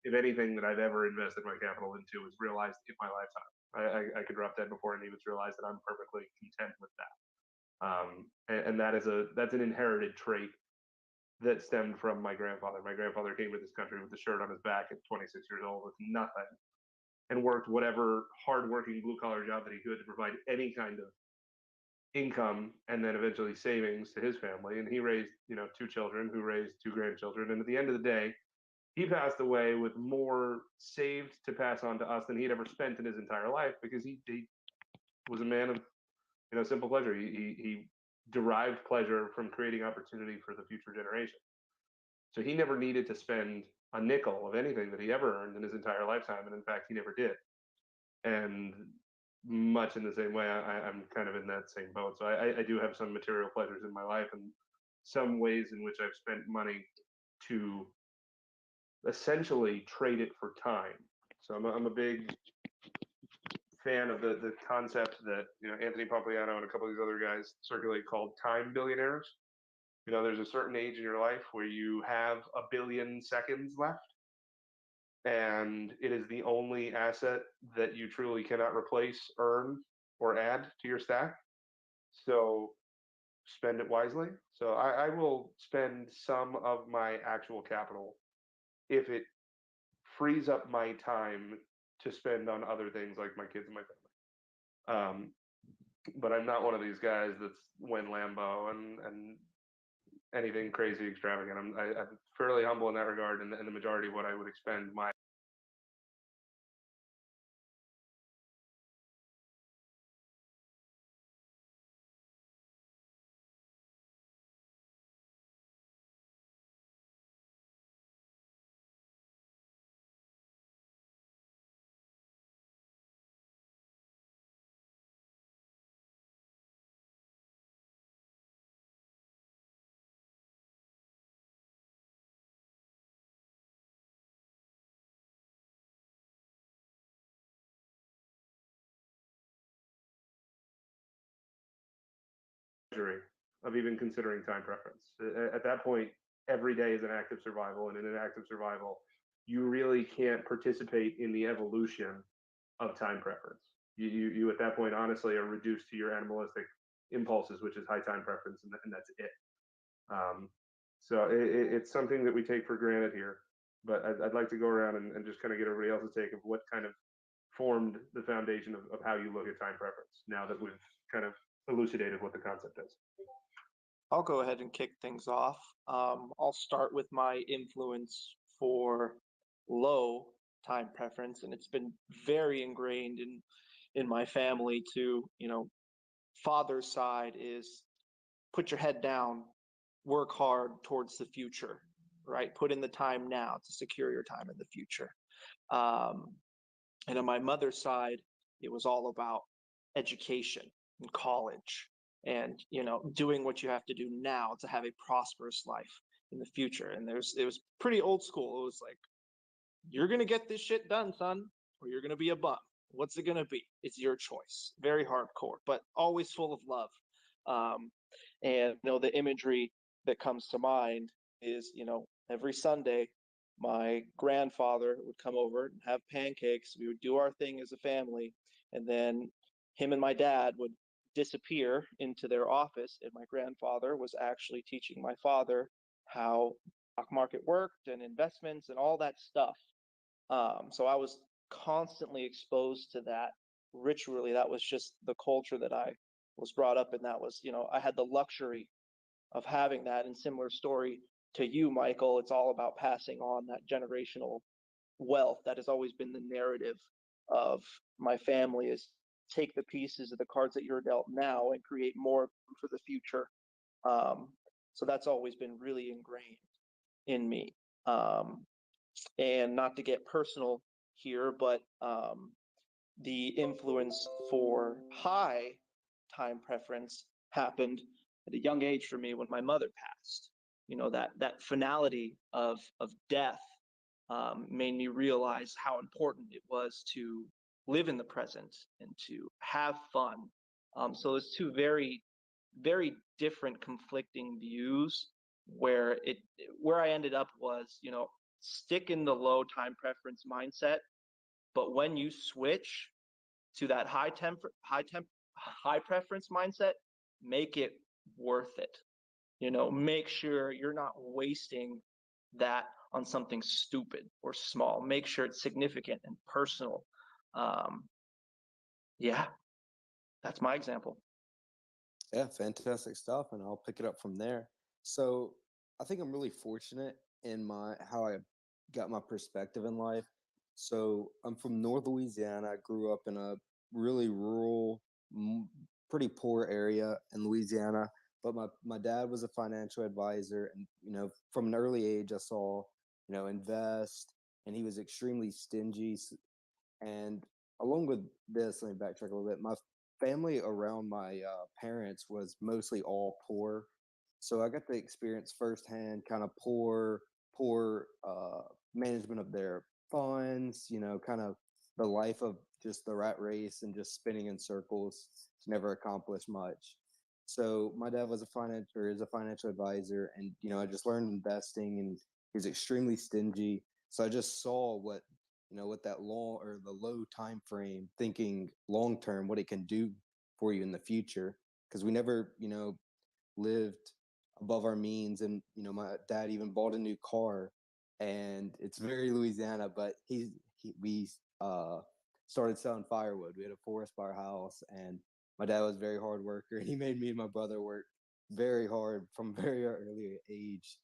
if anything that I've ever invested my capital into is realized in my lifetime. I could drop dead before any of it's realized, and I'm perfectly content with that. And that's an inherited trait that stemmed from my grandfather. My grandfather came to this country with the shirt on his back at 26 years old with nothing, and worked whatever hardworking blue collar job that he could to provide any kind of income, and then eventually savings to his family. And he raised, you know, 2 children who raised 2 grandchildren. And at the end of the day, he passed away with more saved to pass on to us than he'd ever spent in his entire life, because he was a man of, you know, simple pleasure. He derived pleasure from creating opportunity for the future generation. So he never needed to spend a nickel of anything that he ever earned in his entire lifetime. And in fact, he never did. And much in the same way, I'm kind of in that same boat. So I do have some material pleasures in my life, and some ways in which I've spent money to essentially trade it for time. So I'm a big fan of the concept that, you know, Anthony Pompliano and a couple of these other guys circulate, called time billionaires. You know, there's a certain age in your life where you have 1 billion seconds left, and it is the only asset that you truly cannot replace, earn, or add to your stack. So spend it wisely. So I will spend some of my actual capital if it frees up my time to spend on other things like my kids and my family. But I'm not one of these guys that's Win Lambo and anything crazy extravagant. I'm fairly humble in that regard, and the majority of what I would expend my luxury of even considering time preference. At that point, every day is an act of survival, and in an act of survival, you really can't participate in the evolution of time preference. You at that point honestly are reduced to your animalistic impulses, which is high time preference, and that's it. Um, so it's something that we take for granted here. But I'd like to go around and just kind of get everybody else's take of what kind of formed the foundation of how you look at time preference now that we've kind of elucidated what the concept is. I'll go ahead and kick things off. I'll start with my influence for low time preference, and it's been very ingrained in my family to, father's side is put your head down, work hard towards the future, right? Put in the time now to secure your time in the future. Um, and on my mother's side, it was all about education and college and, doing what you have to do now to have a prosperous life in the future. And it was pretty old school. It was like, you're going to get this shit done, son, or you're going to be a bum. What's it going to be? It's your choice. Very hardcore, but always full of love. And the imagery that comes to mind is, every Sunday, my grandfather would come over and have pancakes. We would do our thing as a family, and then him and my dad would disappear into their office, and my grandfather was actually teaching my father how stock market worked and investments and all that stuff. So I was constantly exposed to that ritually. That was just the culture that I was brought up in. That was, I had the luxury of having that. And similar story to you, Michael, it's all about passing on that generational wealth. That has always been the narrative of my family, is take the pieces of the cards that you're dealt now and create more for the future. So that's always been really ingrained in me. And not to get personal here, but the influence for high time preference happened at a young age for me when my mother passed. That finality of death made me realize how important it was to live in the present and to have fun. So it's two very, very different conflicting views where I ended up was, stick in the low time preference mindset, but when you switch to that high preference mindset, make it worth it. Make sure you're not wasting that on something stupid or small. Make sure it's significant and personal. Yeah, that's my example. Yeah, fantastic stuff, and I'll pick it up from there. So I think I'm really fortunate in how I got my perspective in life. So I'm from North Louisiana. I grew up in a really rural, pretty poor area in Louisiana. But my dad was a financial advisor, and from an early age, I saw invest, and he was extremely stingy. And along with this, let me backtrack a little bit. My family around my parents was mostly all poor, so I got to experience firsthand kind of poor management of their funds. Kind of the life of just the rat race and just spinning in circles to never accomplish much. So my dad was is a financial advisor, and I just learned investing, and he was extremely stingy. So I just saw what that long or the low time frame, thinking long term, what it can do for you in the future, because we never lived above our means. And my dad even bought a new car, and it's very Louisiana, but we started selling firewood. We had a forest fire house, and my dad was a very hard worker, and he made me and my brother work very hard from very early age,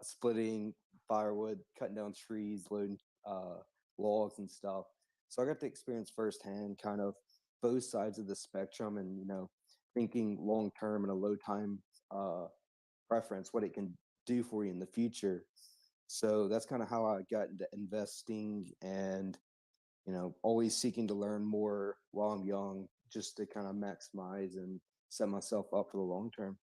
splitting firewood, cutting down trees, loading logs and stuff. So I got to experience firsthand kind of both sides of the spectrum, and thinking long term and a low time preference, what it can do for you in the future. So that's kind of how I got into investing, and always seeking to learn more while I'm young, just to kind of maximize and set myself up for the long term.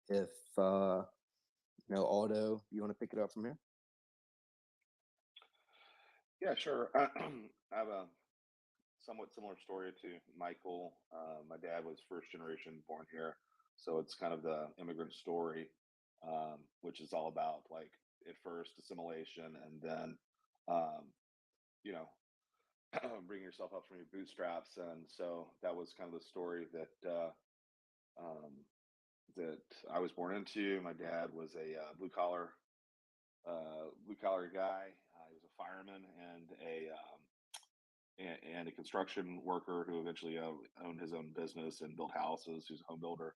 If Aldo, you want to pick it up from here? Yeah, sure. I have a somewhat similar story to Michael. My dad was first generation born here, so it's kind of the immigrant story, which is all about like at first assimilation and then, um, you know, bringing yourself up from your bootstraps. And so that was kind of the story um, that I was born into. My dad was a blue collar guy. He was a fireman and a construction worker who eventually owned his own business and built houses. He was a home builder.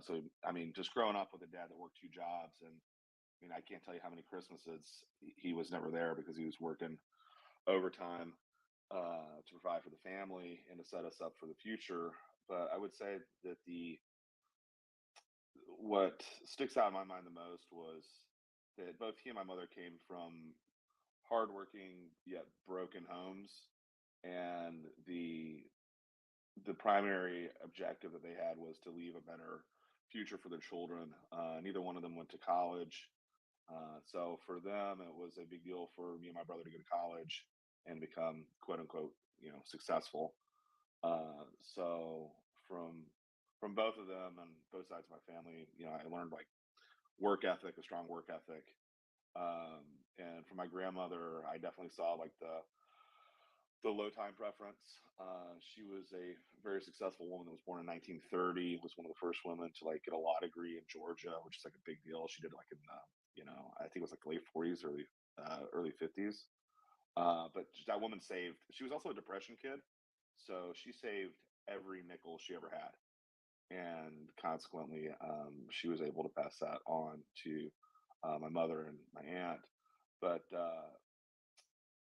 So I mean, just growing up with a dad that worked two jobs, and I mean, I can't tell you how many Christmases he was never there because he was working overtime to provide for the family and to set us up for the future. But I would say that the what sticks out in my mind the most was that both he and my mother came from hardworking yet broken homes, and the primary objective that they had was to leave a better future for their children. Neither one of them went to college, so for them it was a big deal for me and my brother to go to college and become quote unquote successful. So from both of them and both sides of my family, I learned like work ethic, a strong work ethic. And from my grandmother, I definitely saw like the low time preference. She was a very successful woman that was born in 1930. Was one of the first women to like get a law degree in Georgia, which is like a big deal. She did like in I think it was like the late 40s, early 50s. But that woman saved. She was also a depression kid, so she saved every nickel she ever had, and consequently, she was able to pass that on to my mother and my aunt. But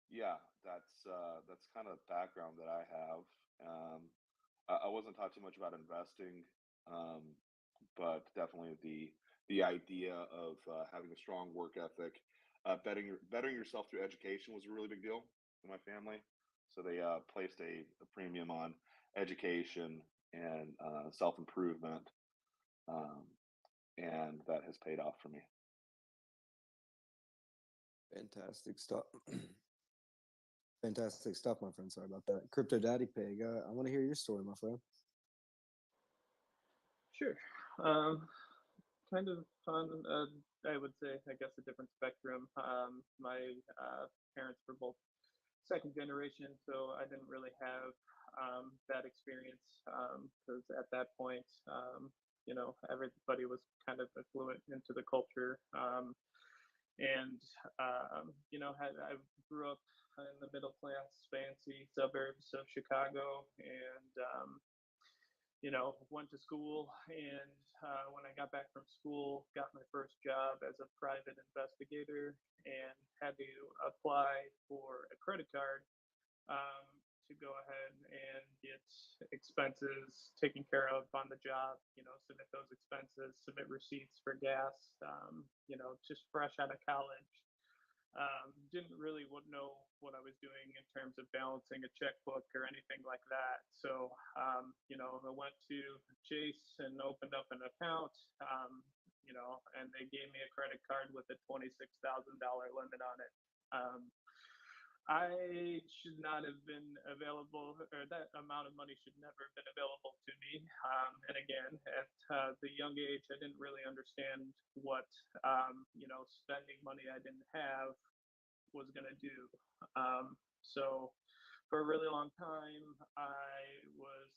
yeah, that's kind of background that I have. I wasn't taught too much about investing, um, but definitely the idea of having a strong work ethic, bettering yourself through education was a really big deal in my family. So they placed a premium on education and self improvement, um, and that has paid off for me. Fantastic stuff. Fantastic stuff, my friend. Sorry about that. Crypto Daddy Pig, I want to hear your story, my friend. Sure. Kind of on, I would say, I guess, a different spectrum. My parents were both second generation, so I didn't really have that experience because at that point, everybody was kind of affluent into the culture. And I grew up in the middle class, fancy suburbs of Chicago, and went to school. And when I got back from school, got my first job as a private investigator, and had to apply for a credit card um, to go ahead and get expenses taken care of on the job. Submit those expenses, submit receipts for gas. Just fresh out of college. Didn't really know what I was doing in terms of balancing a checkbook or anything like that. So, I went to Chase and opened up an account, and they gave me a credit card with a $26,000 limit on it. I should not have been available, or that amount of money should never have been available to me. And again, at the young age, I didn't really understand what, spending money I didn't have was going to do. So for a really long time, I was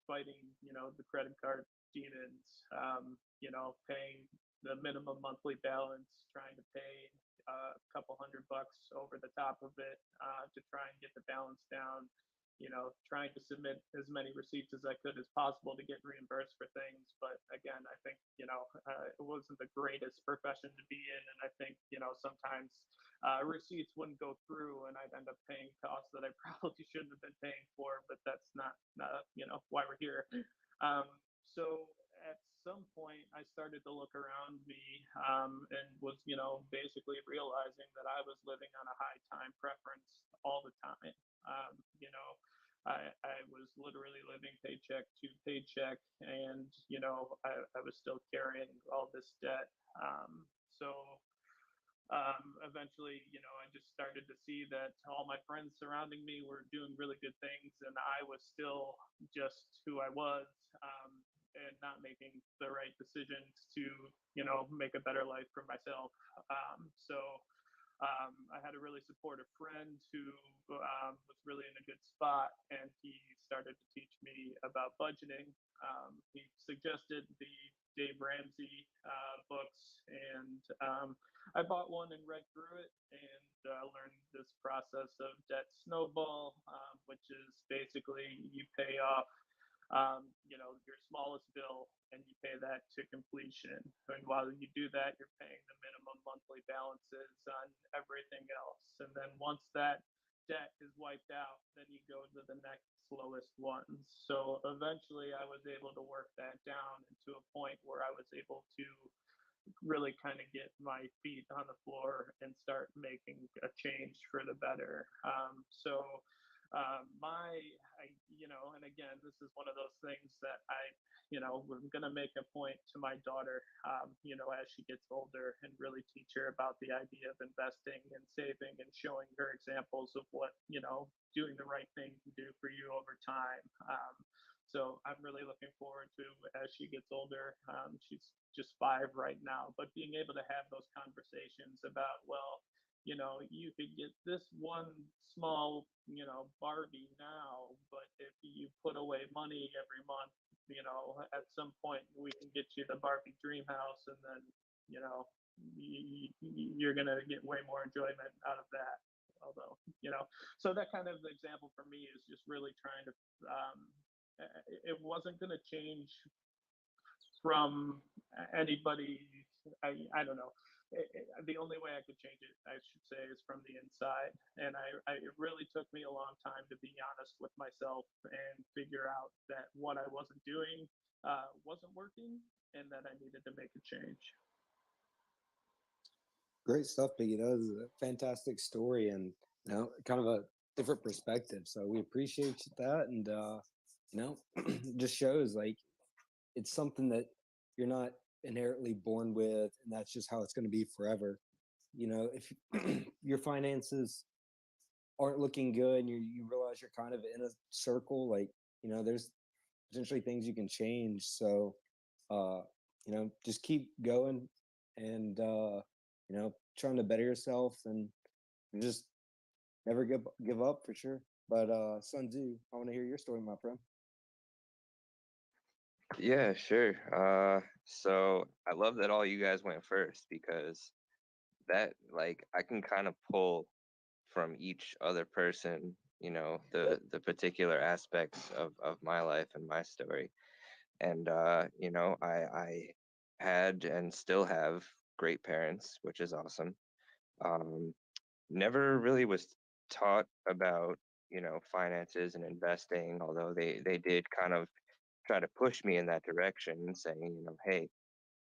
fighting, the credit card demons, paying the minimum monthly balance, trying to pay a couple $100 over the top of it to try and get the balance down. trying to submit as many receipts as I could as possible to get reimbursed for things. But again, I think, it wasn't the greatest profession to be in. And I think, sometimes receipts wouldn't go through and I'd end up paying costs that I probably shouldn't have been paying for, but that's not why we're here. So at some point I started to look around me, and was, basically realizing that I was living on a high time preference all the time. Um, you know, I was literally living paycheck to paycheck, and I was still carrying all this debt. So eventually, I just started to see that all my friends surrounding me were doing really good things, and I was still just who I was, and not making the right decisions to, make a better life for myself. So I had a really supportive friend who was really in a good spot, and he started to teach me about budgeting. He suggested the Dave Ramsey books, and I bought one and read through it, and learned this process of debt snowball, which is basically you pay off your smallest bill, and you pay that to completion. And while you do that, you're paying the minimum monthly balances on everything else. And then once that debt is wiped out, then you go to the next lowest ones. So eventually I was able to work that down into a point where I was able to really kind of get my feet on the floor and start making a change for the better. And again, this is one of those things that I'm going to make a point to my daughter, as she gets older, and really teach her about the idea of investing and saving, and showing her examples of what, doing the right thing can do for you over time. So I'm really looking forward to, as she gets older, she's just 5 right now, but being able to have those conversations about, well, you could get this one small, Barbie now, but if you put away money every month, at some point we can get you the Barbie dream house, and then, you're going to get way more enjoyment out of that. Although, so that kind of example for me is just really trying to, it wasn't going to change from anybody. I don't know. The only way I could change it, I should say, is from the inside. And it really took me a long time to be honest with myself and figure out that what I wasn't doing wasn't working, and that I needed to make a change. Great stuff, Piggy. That was a fantastic story, and kind of a different perspective. So we appreciate that, and just shows like it's something that you're not inherently born with, and that's just how it's going to be forever. If your finances aren't looking good, and you realize you're kind of in a circle, like there's potentially things you can change. So just keep going, and trying to better yourself, and just never give up, for sure. But Sun Tzu, I want to hear your story, my friend. Yeah, sure. So I love that all you guys went first, because that, like, I can kind of pull from each other person, the particular aspects of my life and my story. And I had and still have great parents, which is awesome. Um, Never really was taught about, finances and investing, although they did kind of try to push me in that direction, saying, hey,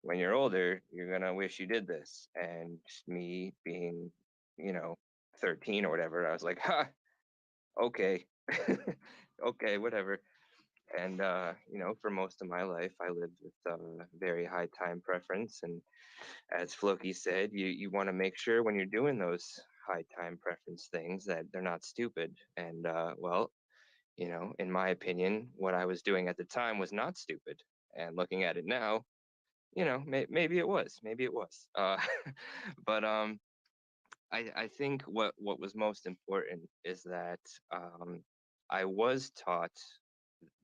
when you're older, you're gonna wish you did this. And me being, you know, 13 or whatever, I was like, ha, okay, okay, whatever. And for most of my life, I lived with very high time preference. And as Floki said, you want to make sure when you're doing those high time preference things that they're not stupid. And well, in my opinion, what I was doing at the time was not stupid. And looking at it now, maybe it was, maybe it was. But I think what was most important is that I was taught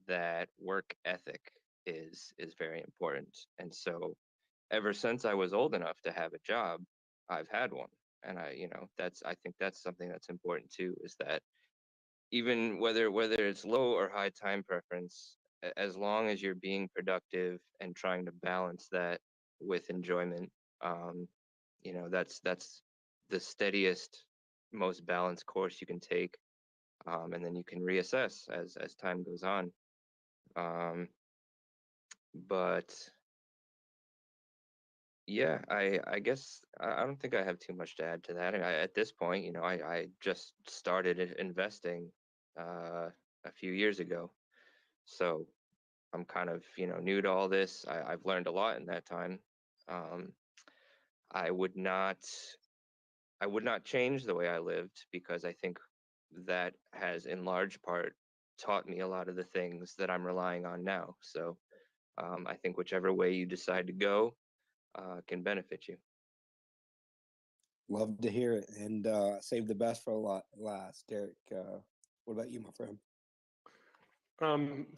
that work ethic is very important. And so ever since I was old enough to have a job, I've had one. And I think that's something that's important too, is that even whether it's low or high time preference, as long as you're being productive and trying to balance that with enjoyment, that's the steadiest, most balanced course you can take, and then you can reassess as time goes on. But yeah, I guess I don't think I have too much to add to that. And at this point, I just started investing a few years ago, so I'm kind of new to all this. I've learned a lot in that time. Um, I would not change the way I lived, because I think that has in large part taught me a lot of the things that I'm relying on now. So I think whichever way you decide to go can benefit you. Love to hear it, and save the best for a lot last. Derek, what about you, my friend?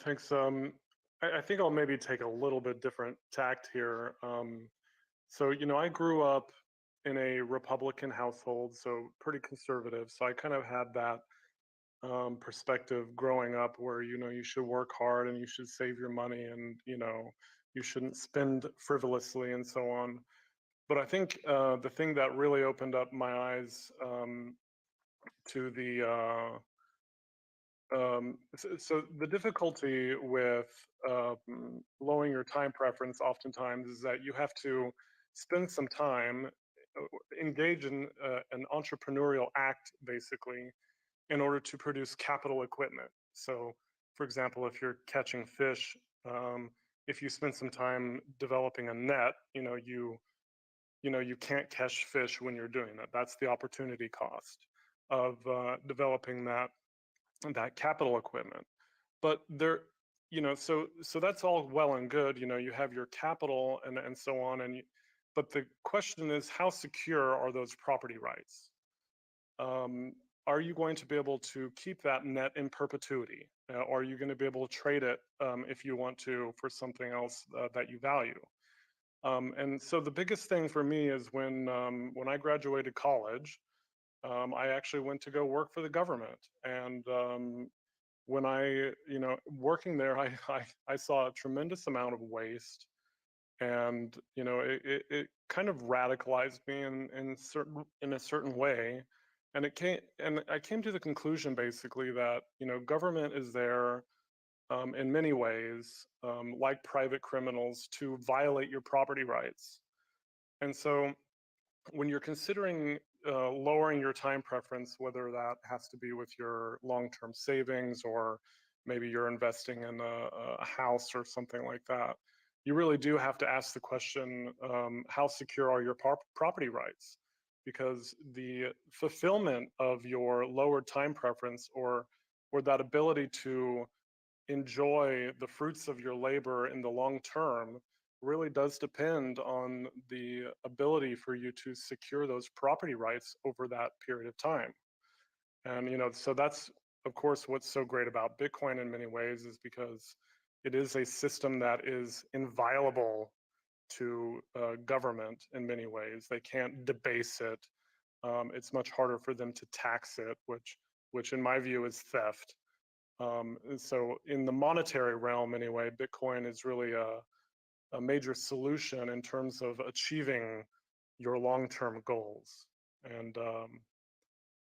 Thanks. I think I'll maybe take a little bit different tact here. So, I grew up in a Republican household, so pretty conservative. So I kind of had that perspective growing up where, you should work hard and you should save your money and, you shouldn't spend frivolously and so on. But I think the thing that really opened up my eyes to the so the difficulty with lowering your time preference oftentimes is that you have to spend some time, engage in an entrepreneurial act, basically, in order to produce capital equipment. So, for example, if you're catching fish, if you spend some time developing a net, you can't catch fish when you're doing that. That's the opportunity cost of developing that capital equipment. But there, so that's all well and good. You have your capital and so on, but the question is, how secure are those property rights? Are you going to be able to keep that net in perpetuity? Or are you going to be able to trade it if you want to for something else that you value? And so the biggest thing for me is when I graduated college, I actually went to go work for the government. And when I, working there, I saw a tremendous amount of waste. And, it kind of radicalized me in a certain way. And I came to the conclusion basically that, government is there in many ways, like private criminals, to violate your property rights. And so when you're considering lowering your time preference, whether that has to be with your long-term savings or maybe you're investing in a house or something like that, you really do have to ask the question, how secure are your property rights? Because the fulfillment of your lowered time preference or that ability to enjoy the fruits of your labor in the long term really does depend on the ability for you to secure those property rights over that period of time. And so that's of course what's so great about Bitcoin in many ways, is because it is a system that is inviolable to government in many ways. They can't debase it. It's much harder for them to tax it, which in my view is theft. So in the monetary realm anyway, Bitcoin is really a major solution in terms of achieving your long-term goals. And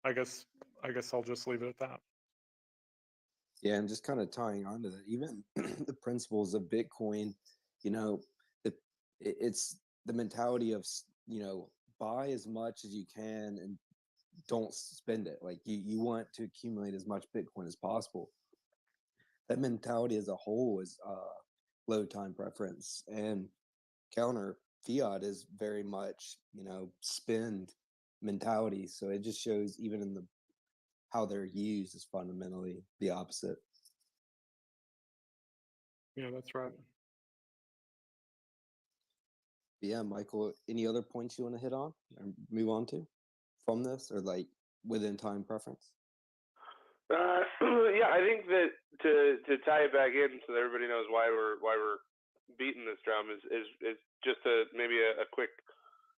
I guess I'll just leave it at that. Yeah, and just kind of tying on to that, even the principles of Bitcoin, it's the mentality of, buy as much as you can and don't spend it. Like you want to accumulate as much Bitcoin as possible. That mentality as a whole is low time preference, and counter Fiat is very much, spend mentality. So it just shows even in how they're used is fundamentally the opposite. Yeah, that's right. Yeah, Michael, any other points you want to hit on or move on to from this, or like within time preference? Yeah, I think that to tie it back in so that everybody knows why we're beating this drum is just maybe a quick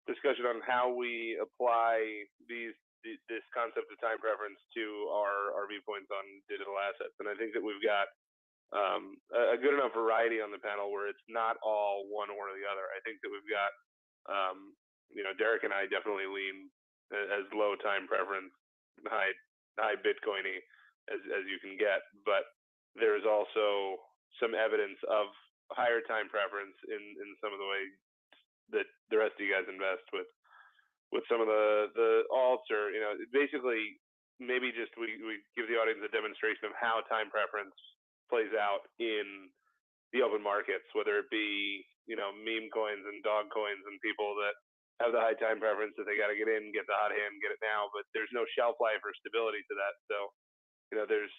discussion on how we apply these this concept of time preference to our viewpoints on digital assets. And I think that we've got a good enough variety on the panel where it's not all one or the other. I think that we've got, Derek and I definitely lean as low time preference, high Bitcoiny as you can get, but there's also some evidence of higher time preference in some of the way that the rest of you guys invest with some of the alts, or basically maybe just we give the audience a demonstration of how time preference plays out in the open markets, whether it be meme coins and dog coins and people that have the high time preference that they got to get in, get the hot hand, get it now, but there's no shelf life or stability to that. So there's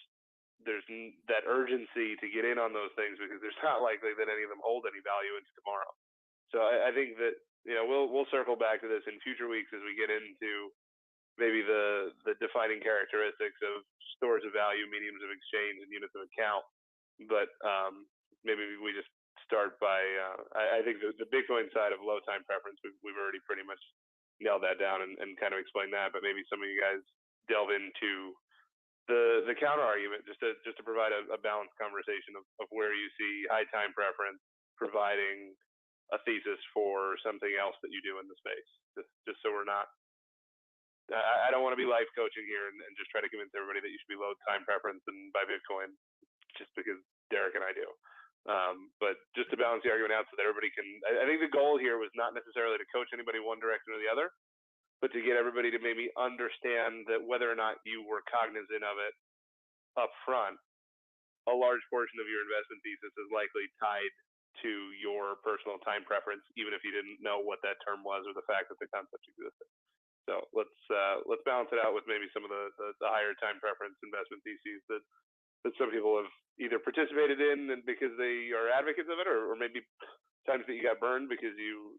that urgency to get in on those things because there's not likely that any of them hold any value into tomorrow. So I think that we'll circle back to this in future weeks as we get into maybe the defining characteristics of stores of value, mediums of exchange, and units of account. But maybe we just start by I think the Bitcoin side of low time preference, we've already pretty much nailed that down and kind of explained that. But maybe some of you guys delve into the counter argument just to provide a balanced conversation of where you see high time preference providing a thesis for something else that you do in the space. Just so we're not. I don't want to be life coaching here and just try to convince everybody that you should be low time preference and buy Bitcoin just because Derek and I do. But just to balance the argument out so that everybody can. I think the goal here was not necessarily to coach anybody one direction or the other, but to get everybody to maybe understand that whether or not you were cognizant of it up front, a large portion of your investment thesis is likely tied to your personal time preference, even if you didn't know what that term was or the fact that the concept existed. So let's balance it out with maybe some of the higher time preference investment theses that some people have either participated in and because they are advocates of it, or maybe times that you got burned because you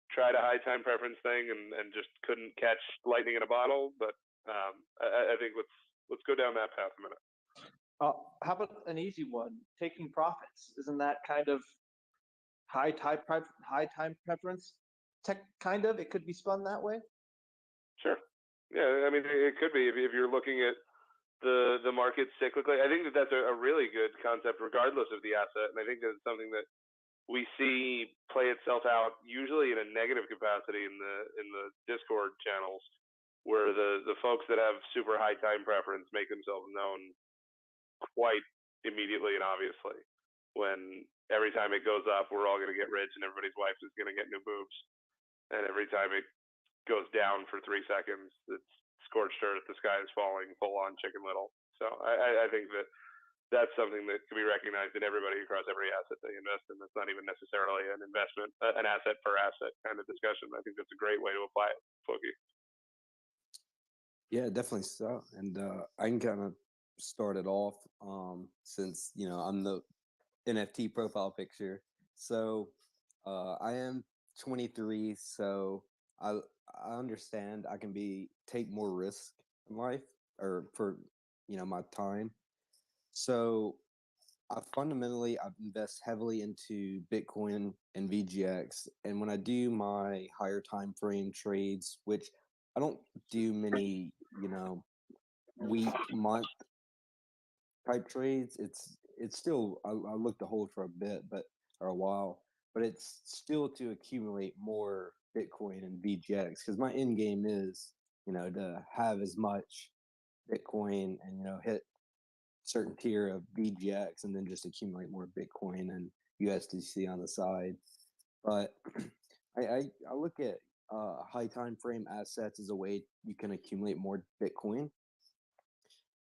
tried a high time preference thing and just couldn't catch lightning in a bottle. But I think let's go down that path a minute. How about an easy one? Taking profits. Isn't that kind of high time preference? Kind of. It could be spun that way. Sure. Yeah, I mean, it could be if you're looking at the market cyclically. I think that's a really good concept, regardless of the asset, and I think that's something that we see play itself out usually in a negative capacity in the Discord channels, where the folks that have super high time preference make themselves known quite immediately and obviously. When every time it goes up, we're all going to get rich and everybody's wife is going to get new boobs, and every time it goes down for 3 seconds, it's scorched earth, the sky is falling, full on Chicken Little. So I think that's something that can be recognized in everybody across every asset they invest in. That's not even necessarily an investment, an asset per asset kind of discussion. I think that's a great way to apply it, Floki. Yeah, definitely so. And I can kind of start it off since I'm the NFT profile picture. So I am 23, so I understand I can take more risk in life or for my time. So I invest heavily into Bitcoin and VGX, and when I do my higher time frame trades, which I don't do many week, month type trades, it's still I look to hold for a bit, or a while, but it's still to accumulate more Bitcoin and VGX because my end game is to have as much Bitcoin and hit certain tier of VGX and then just accumulate more Bitcoin and USDC on the side. But I look at high time frame assets as a way you can accumulate more Bitcoin.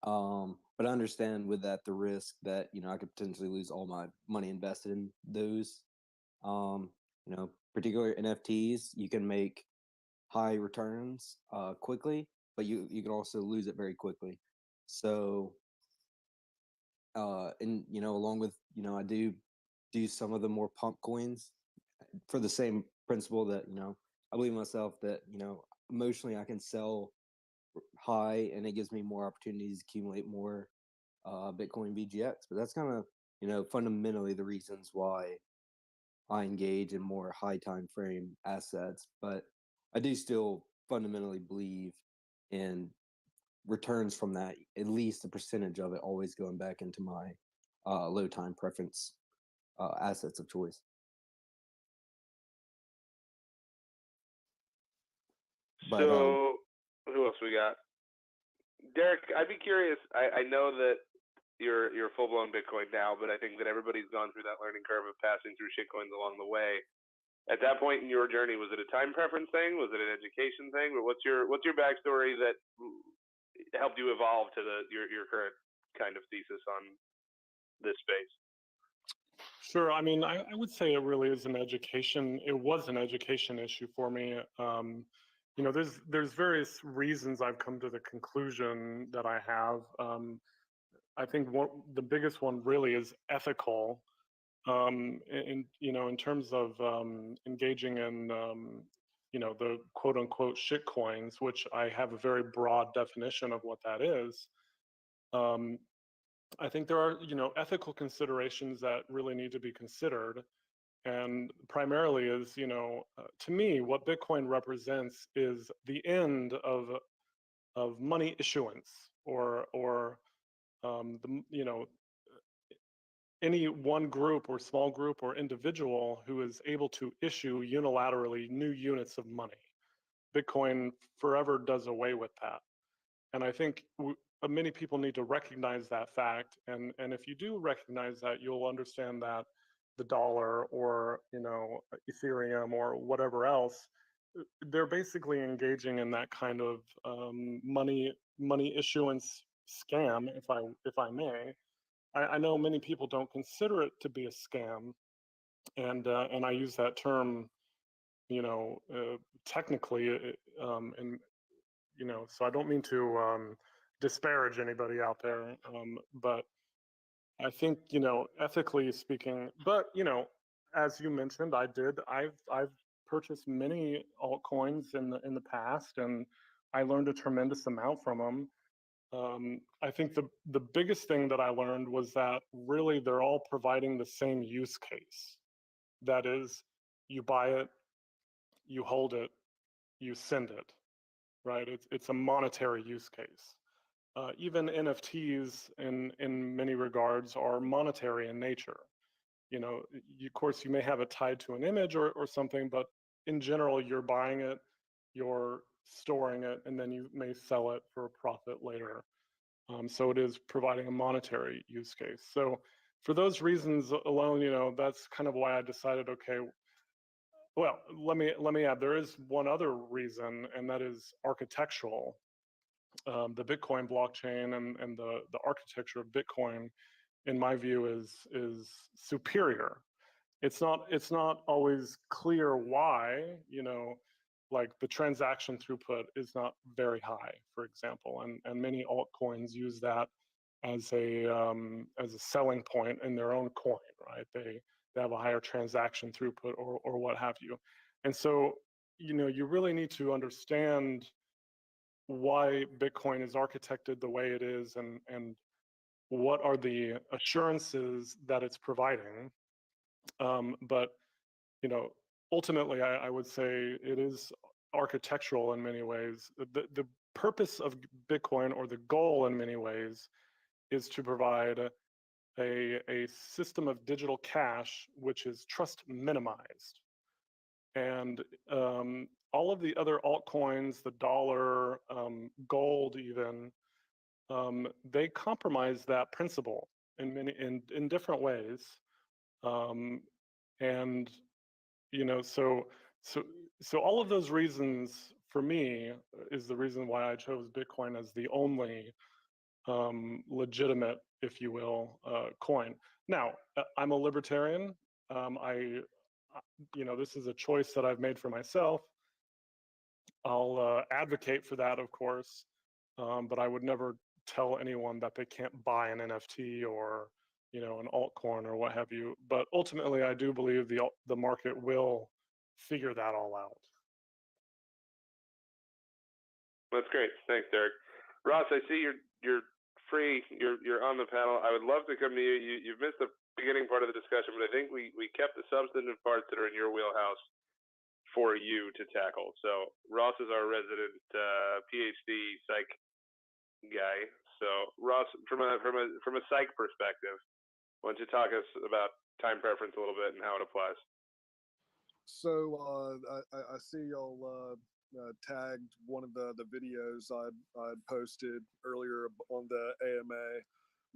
But I understand with that the risk that I could potentially lose all my money invested in those. Particular NFTs, you can make high returns quickly, but you can also lose it very quickly. So and along with I do some of the more pump coins for the same principle that I believe myself that emotionally I can sell high and it gives me more opportunities to accumulate more Bitcoin VGX. But that's kind of fundamentally the reasons why I engage in more high time frame assets. But I do still fundamentally believe and returns from that, at least a percentage of it, always going back into my low time preference assets of choice. But, so who else we got? Derek, I'd be curious. I know that you're full blown Bitcoin now, but I think that everybody's gone through that learning curve of passing through shitcoins along the way. At that point in your journey, was it a time preference thing? Was it an education thing? But what's your backstory that helped you evolve to your current kind of thesis on this space? Sure. I mean, I would say it really is an education. It was an education issue for me. You know, there's various reasons I've come to the conclusion that I have. I think the biggest one really is ethical. In you know, in terms of engaging in you know, the quote unquote shit coins, which I have a very broad definition of what that is. I think there are, you know, ethical considerations that really need to be considered. And primarily is, you know, to me, what Bitcoin represents is the end of money issuance or you know, any one group or small group or individual who is able to issue unilaterally new units of money. Bitcoin forever does away with that. And I think many people need to recognize that fact. And if you do recognize that, you'll understand that the dollar or, you know, Ethereum or whatever else, they're basically engaging in that kind of money issuance scam, if I may. I know many people don't consider it to be a scam, and I use that term, you know, technically, and you know, so I don't mean to disparage anybody out there, but I think, you know, ethically speaking, but you know, as you mentioned, I've purchased many altcoins in the past, and I learned a tremendous amount from them. I think the biggest thing that I learned was that really they're all providing the same use case. That is, you buy it, you hold it, you send it, right? It's a monetary use case. Even NFTs in many regards are monetary in nature. You know, of course, you may have it tied to an image or something, but in general, you're buying it, you're storing it, and then you may sell it for a profit later. So it is providing a monetary use case. So for those reasons alone, you know, that's kind of why I decided, okay, well, let me add, there is one other reason, and that is architectural. The Bitcoin blockchain and the architecture of Bitcoin, in my view, is superior. It's not always clear why, you know, like the transaction throughput is not very high, for example, and many altcoins use that as a selling point in their own coin, right? They have a higher transaction throughput or what have you. And so, you know, you really need to understand why Bitcoin is architected the way it is and what are the assurances that it's providing. But, you know, ultimately, I would say it is architectural in many ways. The purpose of Bitcoin, or the goal in many ways, is to provide a system of digital cash which is trust minimized. And all of the other altcoins, the dollar, gold even, they compromise that principle in different ways. And you know, so all of those reasons for me is the reason why I chose Bitcoin as the only legitimate, if you will, coin. Now, I'm a libertarian. You know, this is a choice that I've made for myself. I'll advocate for that, of course, but I would never tell anyone that they can't buy an NFT or, you know, an altcoin or what have you. But ultimately, I do believe the market will figure that all out. That's great. Thanks, Derek. Ross, I see you're free. You're on the panel. I would love to come to you. You've missed the beginning part of the discussion, but I think we kept the substantive parts that are in your wheelhouse for you to tackle. So Ross is our resident PhD psych guy. So Ross, from a psych perspective, why don't you talk us about time preference a little bit and how it applies? So I see y'all tagged one of the videos I'd posted earlier on the AMA,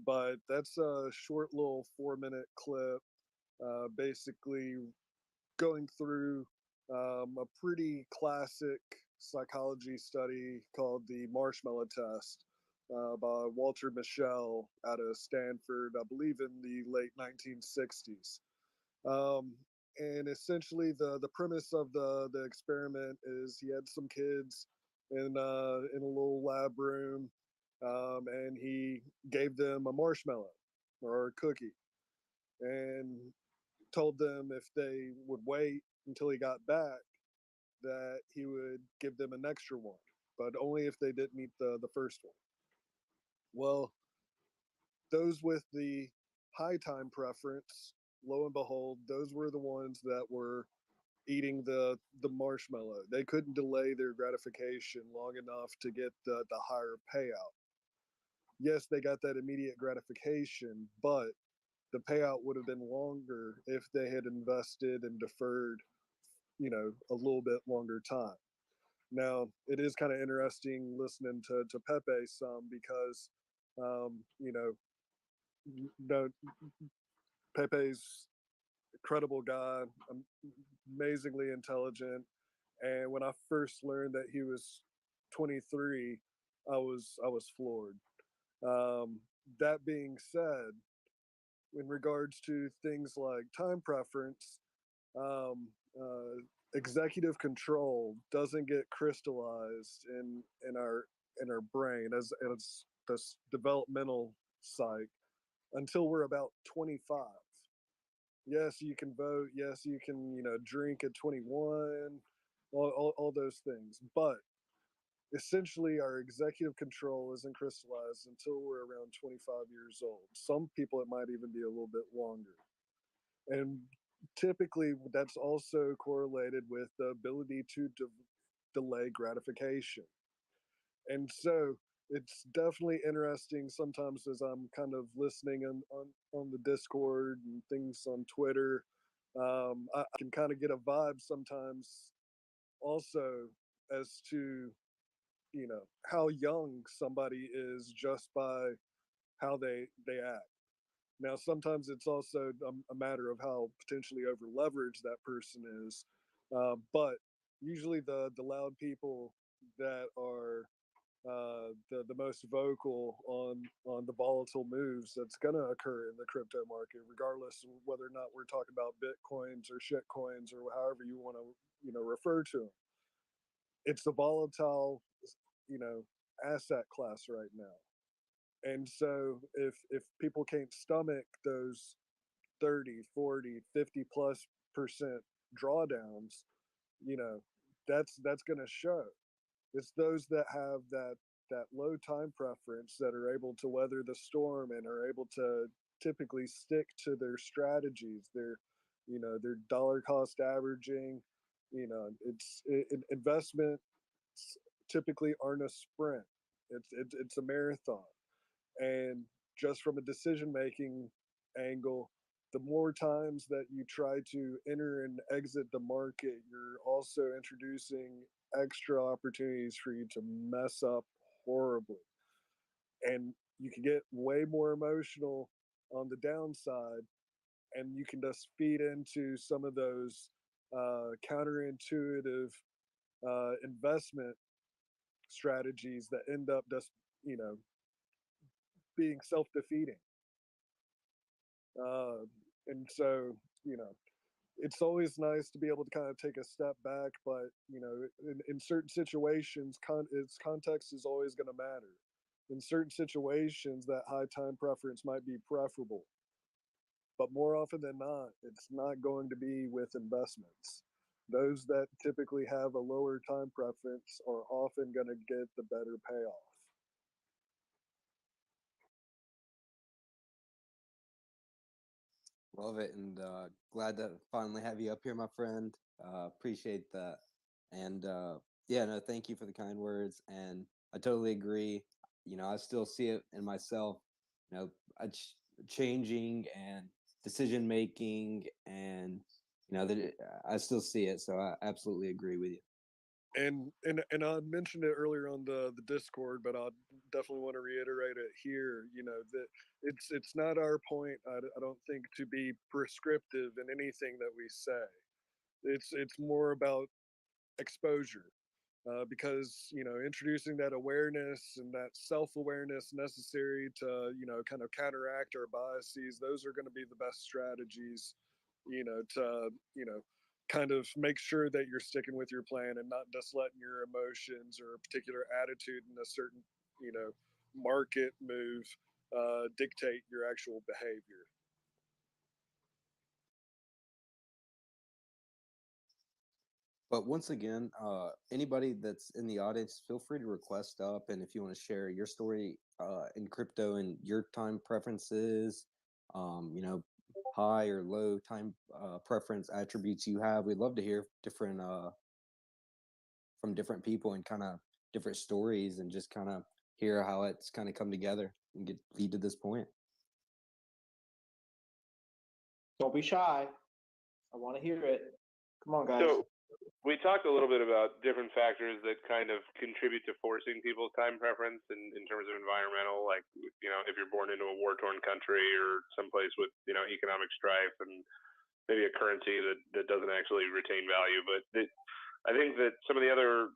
but that's a short little 4-minute clip, basically going through a pretty classic psychology study called the Marshmallow test by Walter Mischel out of Stanford, I believe in the late 1960s. And essentially the premise of the experiment is he had some kids in a little lab room, and he gave them a marshmallow or a cookie and told them if they would wait until he got back that he would give them an extra one, but only if they didn't eat the first one. Well, those with the high time preference, lo and behold, those were the ones that were eating the marshmallow. They couldn't delay their gratification long enough to get the higher payout. Yes, they got that immediate gratification, but the payout would have been longer if they had invested and deferred, a little bit longer time. Now, it is kind of interesting listening to Pepe some because, Pepe's incredible guy, amazingly intelligent, and when I first learned that he was 23, I was floored. That being said, in regards to things like time preference, executive control doesn't get crystallized in our brain as this developmental psych until we're about 25. Yes, you can vote. Yes, you can drink at 21. All those things, but essentially our executive control isn't crystallized until we're around 25 years old. Some people it might even be a little bit longer, and typically that's also correlated with the ability to delay gratification. And so it's definitely interesting sometimes as I'm kind of listening on the Discord and things on Twitter. I can kind of get a vibe sometimes also as to how young somebody is just by how they act. Now, sometimes it's also a matter of how potentially over leveraged that person is, but usually the loud people that are the most vocal on the volatile moves that's going to occur in the crypto market, regardless of whether or not we're talking about bitcoins or shit coins or however you want to refer to them. It's a volatile asset class right now. And so if people can't stomach those 30, 40, 50 plus percent drawdowns, that's going to show. It's those that have that low time preference that are able to weather the storm and are able to typically stick to their strategies, their dollar cost averaging. Investments typically aren't a sprint. It's a marathon. And just from a decision making angle, the more times that you try to enter and exit the market, you're also introducing extra opportunities for you to mess up horribly. And you can get way more emotional on the downside, and you can just feed into some of those counterintuitive investment strategies that end up just, being self-defeating. And so, it's always nice to be able to kind of take a step back, but in certain situations, its context is always going to matter. In certain situations, that high time preference might be preferable, but more often than not, it's not going to be with investments. Those that typically have a lower time preference are often going to get the better payoff. Love it, and glad to finally have you up here, my friend. Appreciate that, and yeah, no, thank you for the kind words, and I totally agree. You know, I still see it in myself. You know, changing and decision making, and you know that I still see it. So I absolutely agree with you. And I mentioned it earlier on the Discord, but I definitely want to reiterate it here. You know that it's not our point. I don't think to be prescriptive in anything that we say. It's more about exposure, because you know introducing that awareness and that self-awareness necessary to kind of counteract our biases. Those are going to be the best strategies, to kind of make sure that you're sticking with your plan and not just letting your emotions or a particular attitude in a certain market move dictate your actual behavior. But once again, anybody that's in the audience, feel free to request up. And if you want to share your story in crypto and your time preferences, high or low time preference attributes you have, we'd love to hear different from different people and kind of different stories, and just kind of hear how it's kind of come together and lead to this point. Don't be shy. I want to hear it. Come on, guys. So we talked a little bit about different factors that kind of contribute to forcing people's time preference in terms of environmental, like, if you're born into a war-torn country or someplace with, economic strife and maybe a currency that doesn't actually retain value. But I think that some of the other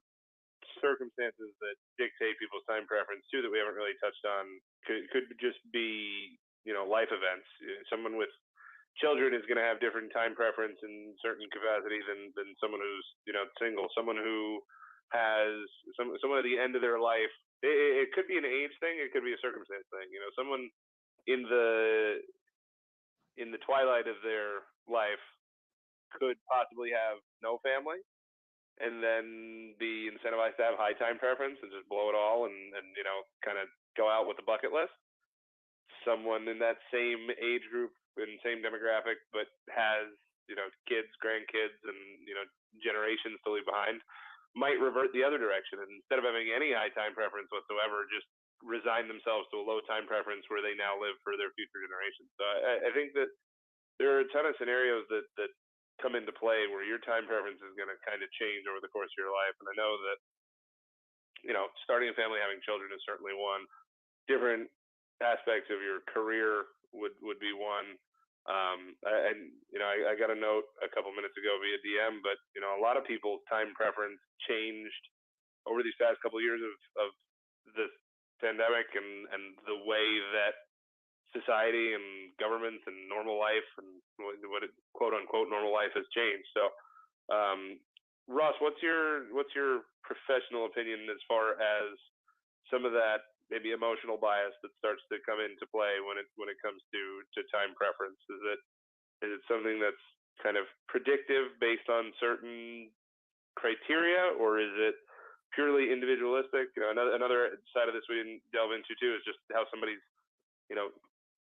circumstances that dictate people's time preference too that we haven't really touched on could just be, life events. Someone with children is going to have different time preference in certain capacity than someone who's single. Someone who has someone at the end of their life. It could be an age thing. It could be a circumstance thing. Someone in the twilight of their life could possibly have no family and then be incentivized to have high time preference and just blow it all and kind of go out with a bucket list. Someone in that same age group and same demographic, but has kids, grandkids, and generations to leave behind, might revert the other direction, and instead of having any high time preference whatsoever, just resign themselves to a low time preference where they now live for their future generations. So I think that there are a ton of scenarios that come into play where your time preference is going to kind of change over the course of your life. And I know that starting a family, having children is certainly one. Different aspects of your career would be one. I got a note a couple minutes ago via DM, but a lot of people's time preference changed over these past couple of years of this pandemic and the way that society and governments and normal life and what quote unquote normal life has changed. So, Ross, what's your professional opinion as far as some of that maybe emotional bias that starts to come into play when it comes to time preference? Is it something that's kind of predictive based on certain criteria, or is it purely individualistic? Another side of this we didn't delve into too is just how somebody's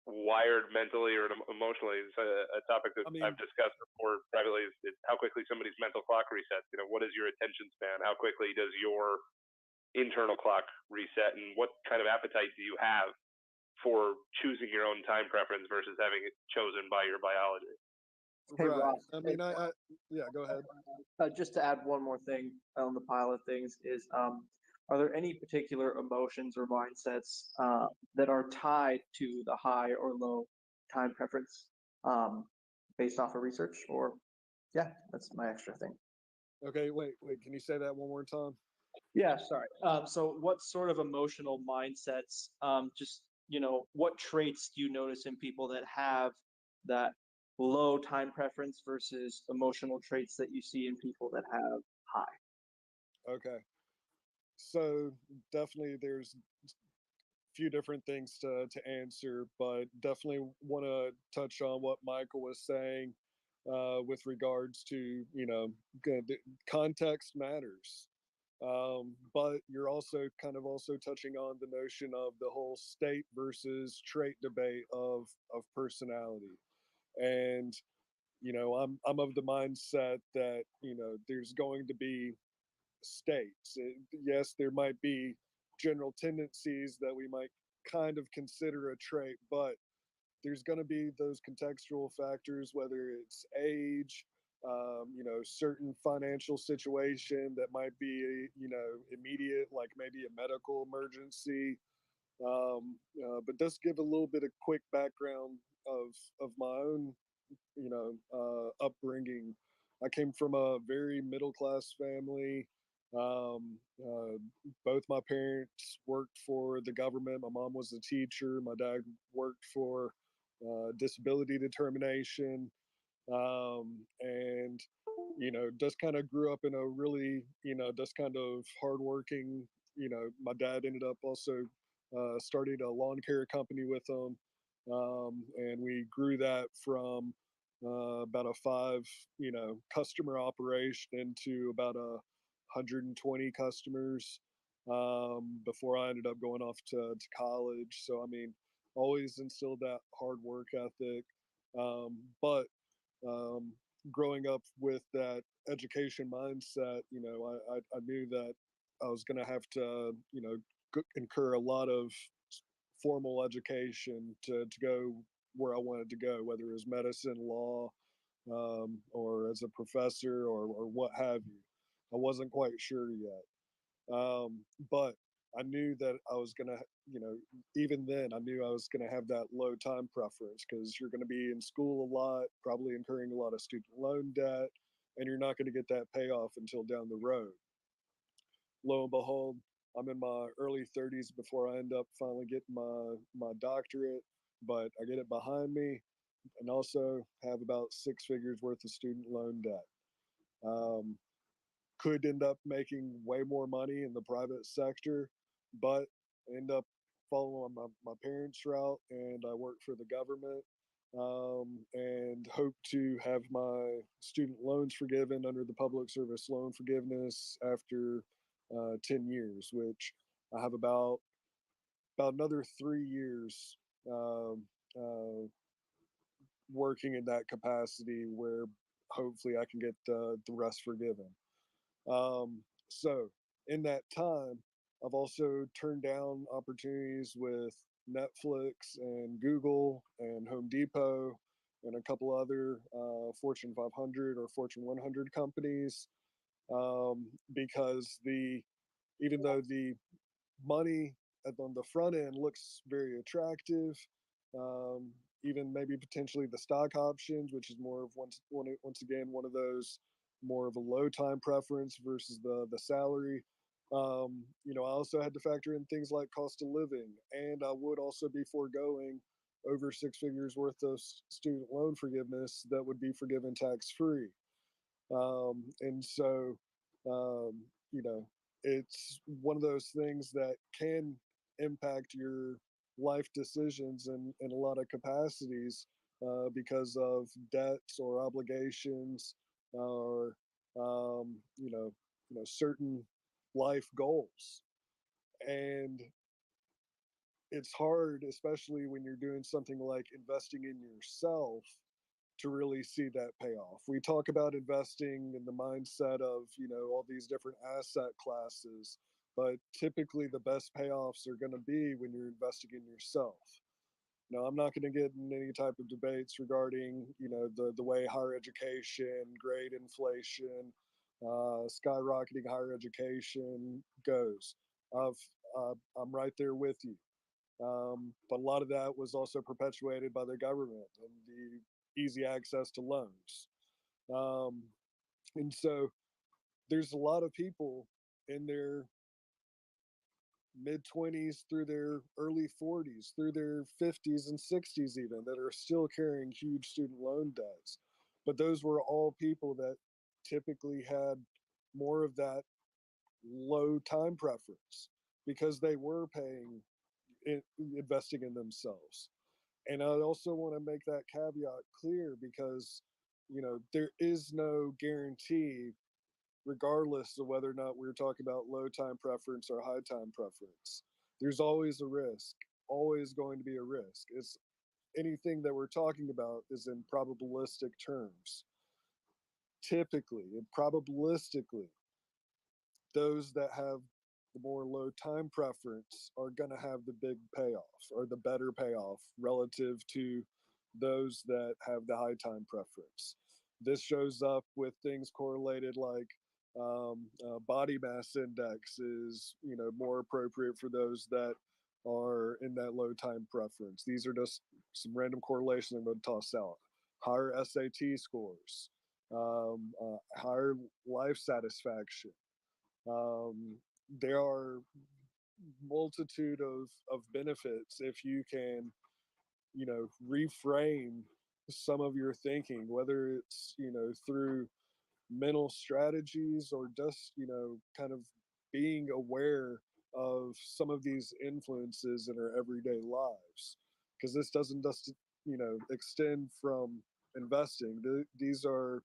wired mentally or emotionally. It's a topic that I've discussed before privately. Is how quickly somebody's mental clock resets. What is your attention span? How quickly does your internal clock reset, and what kind of appetite do you have for choosing your own time preference versus having it chosen by your biology? Hey, Right. Ross, Yeah, go ahead. just to add one more thing on the pile of things is, are there any particular emotions or mindsets that are tied to the high or low time preference based off of research? Or, yeah, that's my extra thing. Okay, wait. Can you say that one more time? Yeah, sorry. So what sort of emotional mindsets, what traits do you notice in people that have that low time preference versus emotional traits that you see in people that have high? Okay. So definitely there's a few different things to answer, but definitely want to touch on what Michael was saying with regards to, context matters. But you're also touching on the notion of the whole state versus trait debate of personality. And I'm of the mindset that there's going to be states. Yes, there might be general tendencies that we might kind of consider a trait, but there's going to be those contextual factors, whether it's age, certain financial situation that might be, immediate, like maybe a medical emergency. But just give a little bit of quick background of my own, upbringing. I came from a very middle class family. Both my parents worked for the government. My mom was a teacher. My dad worked for disability determination. And just kind of grew up in a really, just kind of hardworking. My dad ended up also starting a lawn care company with him, and we grew that from about a 5, customer operation into about 120 customers before I ended up going off to college. So I mean, always instilled that hard work ethic, but um, growing up with that education mindset, I knew that I was going to have to, incur a lot of formal education to go where I wanted to go, whether it was medicine, law, or as a professor or what have you. I wasn't quite sure yet. But I knew that I was going to, even then, I knew I was going to have that low time preference because you're going to be in school a lot, probably incurring a lot of student loan debt, and you're not going to get that payoff until down the road. Lo and behold, I'm in my early 30s before I end up finally getting my doctorate, but I get it behind me and also have about 6 figures worth of student loan debt. Um, could end up making way more money in the private sector, but end up following my parents' route, and I work for the government, and hope to have my student loans forgiven under the public service loan forgiveness after 10 years, which I have about another 3 years working in that capacity where hopefully I can get the rest forgiven. So in that time, I've also turned down opportunities with Netflix and Google and Home Depot and a couple other Fortune 500 or Fortune 100 companies, because even though the money on the front end looks very attractive, um, even maybe potentially the stock options, which is more of once again one of those more of a low time preference versus the salary. I also had to factor in things like cost of living, and I would also be foregoing over 6 figures worth of student loan forgiveness that would be forgiven tax free. And so, um, you know, it's one of those things that can impact your life decisions in a lot of capacities because of debts or obligations or um, you know certain life goals. And it's hard, especially when you're doing something like investing in yourself, to really see that payoff. We talk about investing in the mindset of, all these different asset classes, but typically the best payoffs are going to be when you're investing in yourself. Now, I'm not going to get in any type of debates regarding, the way higher education, grade inflation, skyrocketing higher education goes. I'm right there with you. But a lot of that was also perpetuated by the government and the easy access to loans. Um, and so there's a lot of people in their mid 20s through their early 40s, through their 50s and 60s, even that are still carrying huge student loan debts. But those were all people that typically had more of that low time preference because they were investing in themselves. And I also want to make that caveat clear because, there is no guarantee, regardless of whether or not we're talking about low time preference or high time preference. There's always a risk, always going to be a risk. It's anything that we're talking about is in probabilistic terms. Typically and probabilistically, those that have the more low time preference are going to have the big payoff or the better payoff relative to those that have the high time preference. This shows up with things correlated like body mass index is, you know, more appropriate for those that are in that low time preference. These are just some random correlations I'm going to toss out. Higher SAT scores, higher life satisfaction. There are multitude of benefits if you can, you know, reframe some of your thinking, whether it's, you know, through mental strategies or just, you know, kind of being aware of some of these influences in our everyday lives, because this doesn't just, you know, extend from investing. These are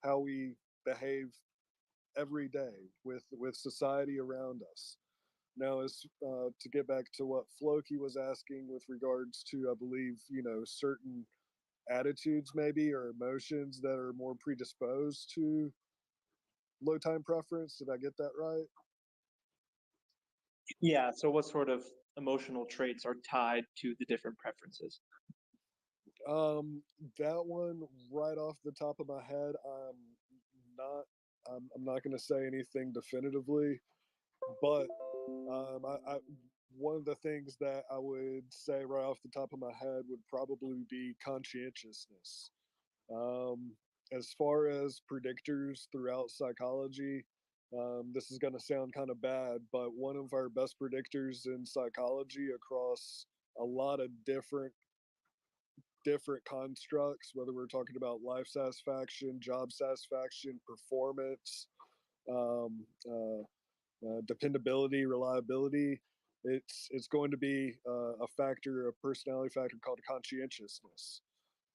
how we behave every day with society around us. Now, as to get back to what Floki was asking with regards to, I believe, you know, certain attitudes maybe or emotions that are more predisposed to low time preference. Did I get that right? Yeah. So what sort of emotional traits are tied to the different preferences? That one right off the top of my head, not. I'm not going to say anything definitively, but one of the things that I would say right off the top of my head would probably be conscientiousness. As far as predictors throughout psychology, this is going to sound kind of bad, but one of our best predictors in psychology across a lot of different constructs, whether we're talking about life satisfaction, job satisfaction, performance, um, dependability, reliability. It's going to be a factor, a personality factor called conscientiousness.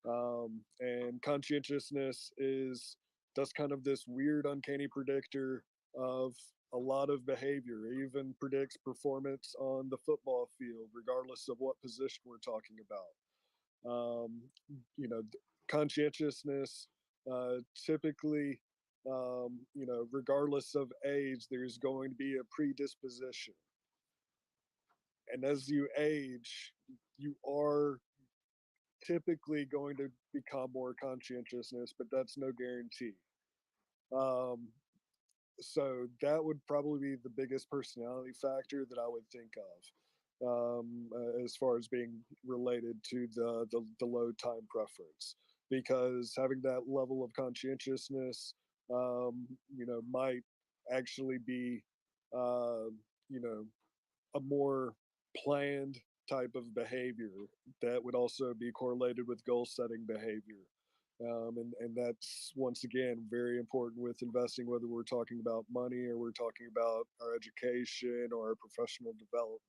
And conscientiousness is just kind of this weird, uncanny predictor of a lot of behavior. It even predicts performance on the football field, regardless of what position we're talking about. You know, conscientiousness typically, you know, regardless of age, there's going to be a predisposition. And as you age, you are typically going to become more conscientiousness, but that's no guarantee. Um, so that would probably be the biggest personality factor that I would think of, as far as being related to the low time preference, because having that level of conscientiousness, you know, might actually be, you know, a more planned type of behavior that would also be correlated with goal setting behavior. And that's once again very important with investing, whether we're talking about money or we're talking about our education or our professional development.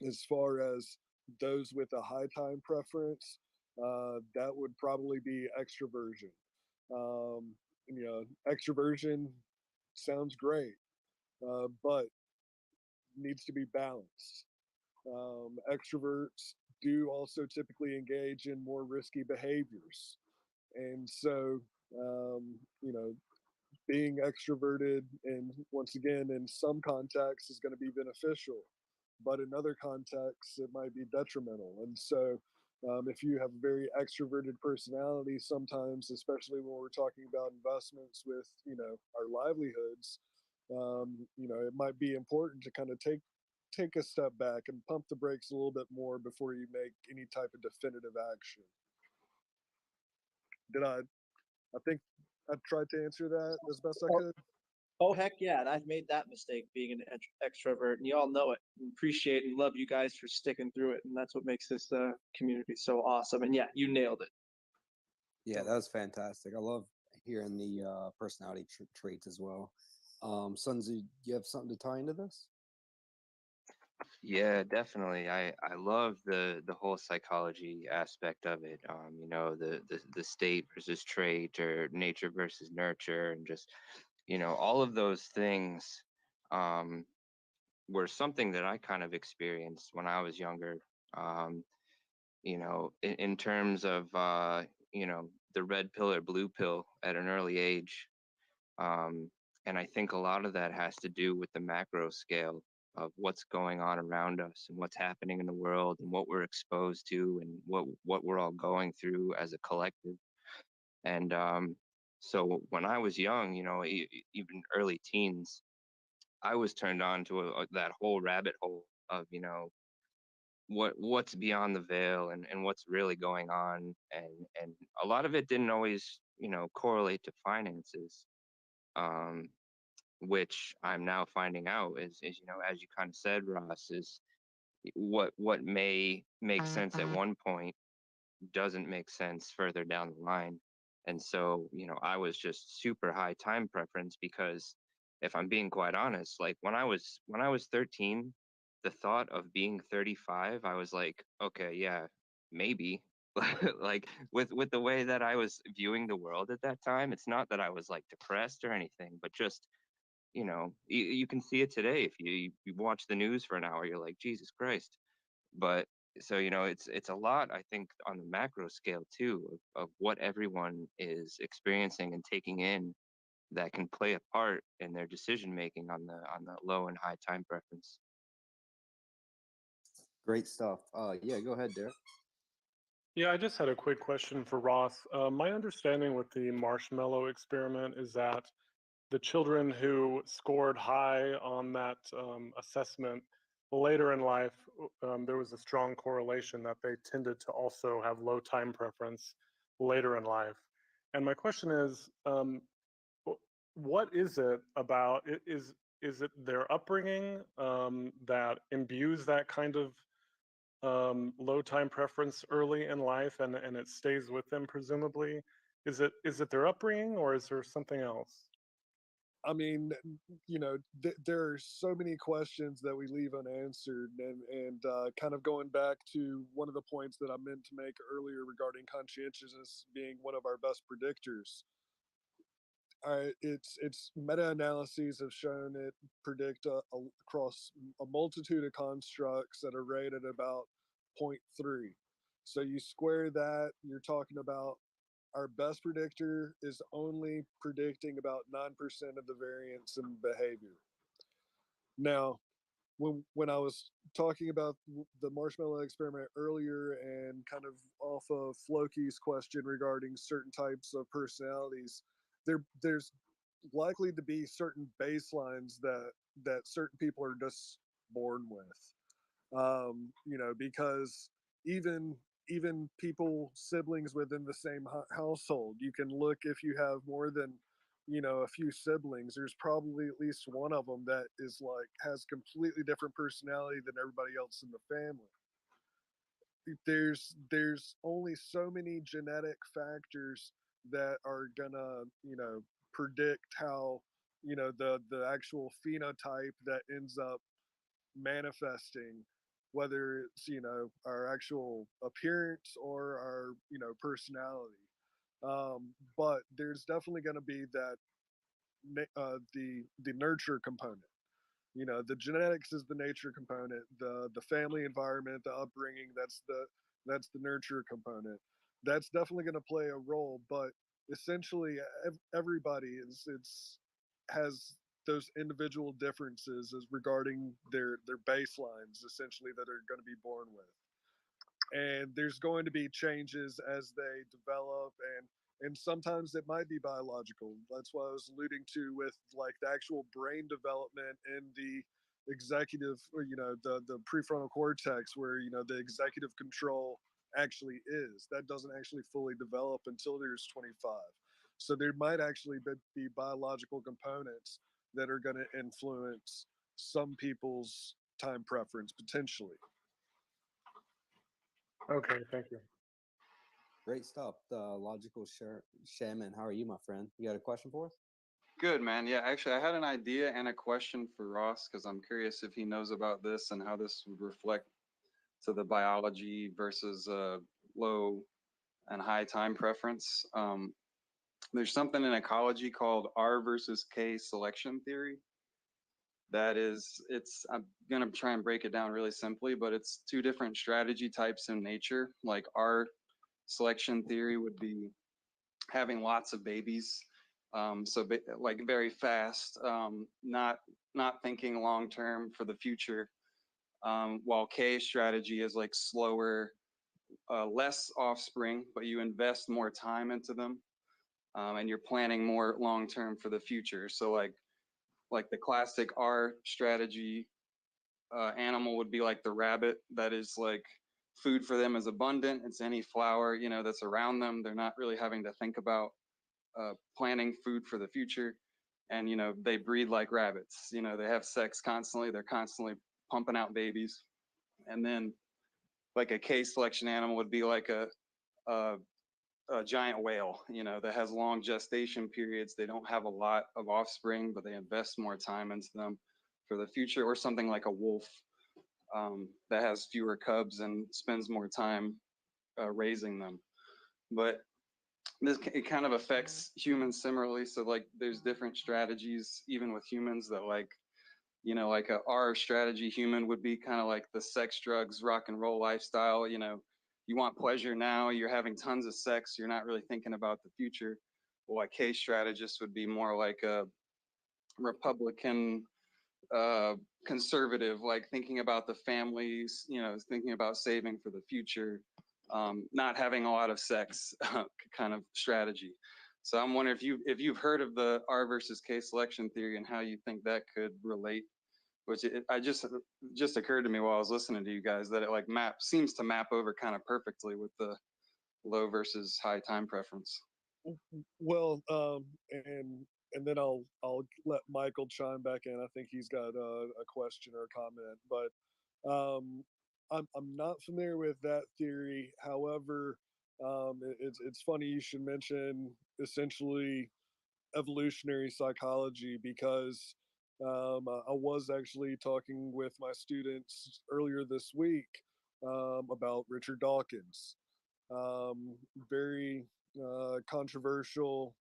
As far as those with a high time preference, that would probably be extroversion. You know, extroversion sounds great, but needs to be balanced. Extroverts do also typically engage in more risky behaviors. And so, you know, being extroverted and once again in some contexts is going to be beneficial, but in other contexts it might be detrimental. And so if you have a very extroverted personality, sometimes, especially when we're talking about investments with, you know, our livelihoods, you know, it might be important to kind of take a step back and pump the brakes a little bit more before you make any type of definitive action. I think I tried to answer that as best I could. Oh, heck yeah. And I've made that mistake being an extrovert, and y'all know it. And appreciate and love you guys for sticking through it. And that's what makes this community so awesome. And yeah, you nailed it. Yeah, that was fantastic. I love hearing the personality traits as well. Sun Tzu, you have something to tie into this? Yeah, definitely. I love the whole psychology aspect of it. You know, the state versus trait, or nature versus nurture, and just, you know, all of those things were something that I kind of experienced when I was younger. Um, in terms of the red pill or blue pill at an early age. And I think a lot of that has to do with the macro scale of what's going on around us and what's happening in the world and what we're exposed to and what we're all going through as a collective. And so when I was young, even early teens, I was turned on to that whole rabbit hole of what's beyond the veil and what's really going on, and a lot of it didn't always correlate to finances, um, which I'm now finding out is as you kind of said, Ross, is what may make sense at one point doesn't make sense further down the line. And so, I was just super high time preference because if I'm being quite honest, like when I was 13, the thought of being 35, I was like, okay, yeah, maybe. Like with the way that I was viewing the world at that time, it's not that I was like depressed or anything, but just, you can see it today. If you watch the news for an hour, you're like, Jesus Christ. But so it's a lot, I think, on the macro scale too, of what everyone is experiencing and taking in that can play a part in their decision making on the low and high time preference. Great stuff. Yeah, go ahead, Derek. Yeah, I just had a quick question for Ross. My understanding with the marshmallow experiment is that the children who scored high on that assessment later in life, there was a strong correlation that they tended to also have low time preference later in life. And my question is, what is it about? Is it their upbringing that imbues that kind of low time preference early in life, and it stays with them presumably? Is it their upbringing, or is there something else? I mean, there are so many questions that we leave unanswered, and kind of going back to one of the points that I meant to make earlier regarding conscientiousness being one of our best predictors. It's meta-analyses have shown it predict across a multitude of constructs at a rate at about 0.3. So you square that, you're talking about our best predictor is only predicting about 9% of the variance in behavior. Now, when I was talking about the marshmallow experiment earlier and kind of off of Floki's question regarding certain types of personalities, there's likely to be certain baselines that certain people are just born with. Because even people, siblings within the same household, you can look, if you have more than a few siblings, there's probably at least one of them that is like has completely different personality than everybody else in the family. There's only so many genetic factors that are gonna predict how the actual phenotype that ends up manifesting, whether it's our actual appearance or our personality. But there's definitely going to be that the nurture component. The genetics is the nature component. The family environment, the upbringing, that's the nurture component. That's definitely going to play a role. But essentially, everybody has those individual differences as regarding their baselines, essentially, that are going to be born with. And there's going to be changes as they develop, and sometimes it might be biological. That's what I was alluding to with like the actual brain development and the executive, the prefrontal cortex, where the executive control actually is. That doesn't actually fully develop until there's 25. So there might actually be biological components that are going to influence some people's time preference potentially. Okay, thank you. Great stuff. The logical shaman. How are you, my friend? You got a question for us? Good, man. Yeah, actually, I had an idea and a question for Ross because I'm curious if he knows about this and how this would reflect to the biology versus low and high time preference. There's something in ecology called R versus K selection theory. That is, I'm going to try and break it down really simply, but it's two different strategy types in nature. Like our selection theory would be having lots of babies. Like very fast, not thinking long term for the future. While K strategy is like slower, less offspring, but you invest more time into them, and you're planning more long term for the future. So like the classic R strategy animal would be like the rabbit. That is like food for them is abundant. It's any flower, you know, that's around them. They're not really having to think about planning food for the future. And, you know, they breed like rabbits. You know, they have sex constantly. They're constantly pumping out babies. And then like a K selection animal would be like a giant whale, you know, that has long gestation periods. They don't have a lot of offspring, but they invest more time into them for the future. Or something like a wolf that has fewer cubs and spends more time raising them. But it kind of affects humans similarly. So like there's different strategies even with humans that like, you know, like our strategy human would be kind of like the sex, drugs, rock and roll lifestyle. You know, you want pleasure now, you're having tons of sex, you're not really thinking about the future. Well, a K strategist would be more like a Republican conservative, like thinking about the families, you know, thinking about saving for the future, not having a lot of sex kind of strategy. So I'm wondering if you've heard of the R versus K selection theory and how you think that could relate. Which I just occurred to me while I was listening to you guys that it like seems to map over kind of perfectly with the low versus high time preference. Well, and then I'll let Michael chime back in. I think he's got a question or a comment, but I'm not familiar with that theory. However, it's funny you should mention essentially evolutionary psychology because I was actually talking with my students earlier this week about Richard Dawkins. Very controversial,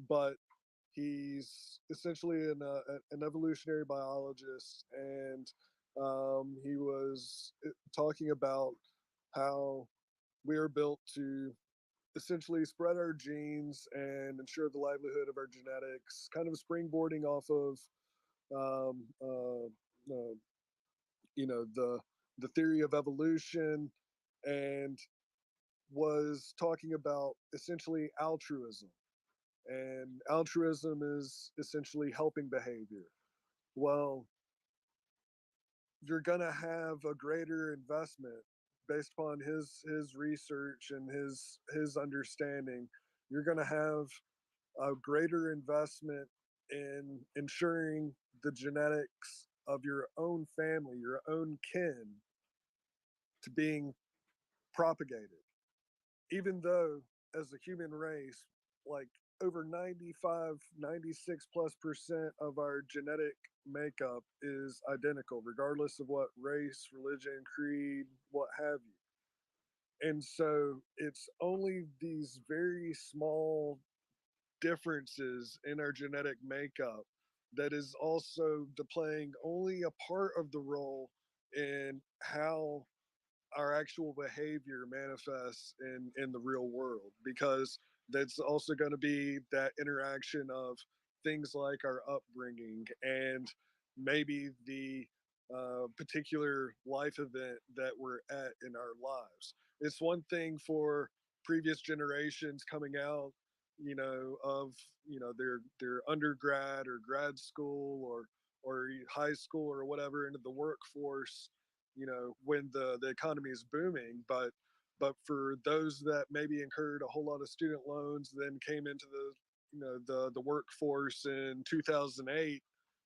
but he's essentially an evolutionary biologist, and he was talking about how we are built to essentially spread our genes and ensure the livelihood of our genetics, kind of springboarding off of um, uh, uh, you know, the theory of evolution, and was talking about essentially altruism. And altruism is essentially helping behavior. Well, you're going to have a greater investment based upon his research and his understanding. You're going to have a greater investment in ensuring the genetics of your own family, your own kin, to being propagated. Even though, as a human race, like over 95, 96+% of our genetic makeup is identical, regardless of what race, religion, creed, what have you. And so it's only these very small differences in our genetic makeup that is also playing only a part of the role in how our actual behavior manifests in the real world, because that's also going to be that interaction of things like our upbringing and maybe the particular life event that we're at in our lives. It's one thing for previous generations coming out, you know, of, you know, their undergrad or grad school or high school or whatever into the workforce, you know, when the economy is booming. But for those that maybe incurred a whole lot of student loans, then came into the, you know, the workforce in 2008,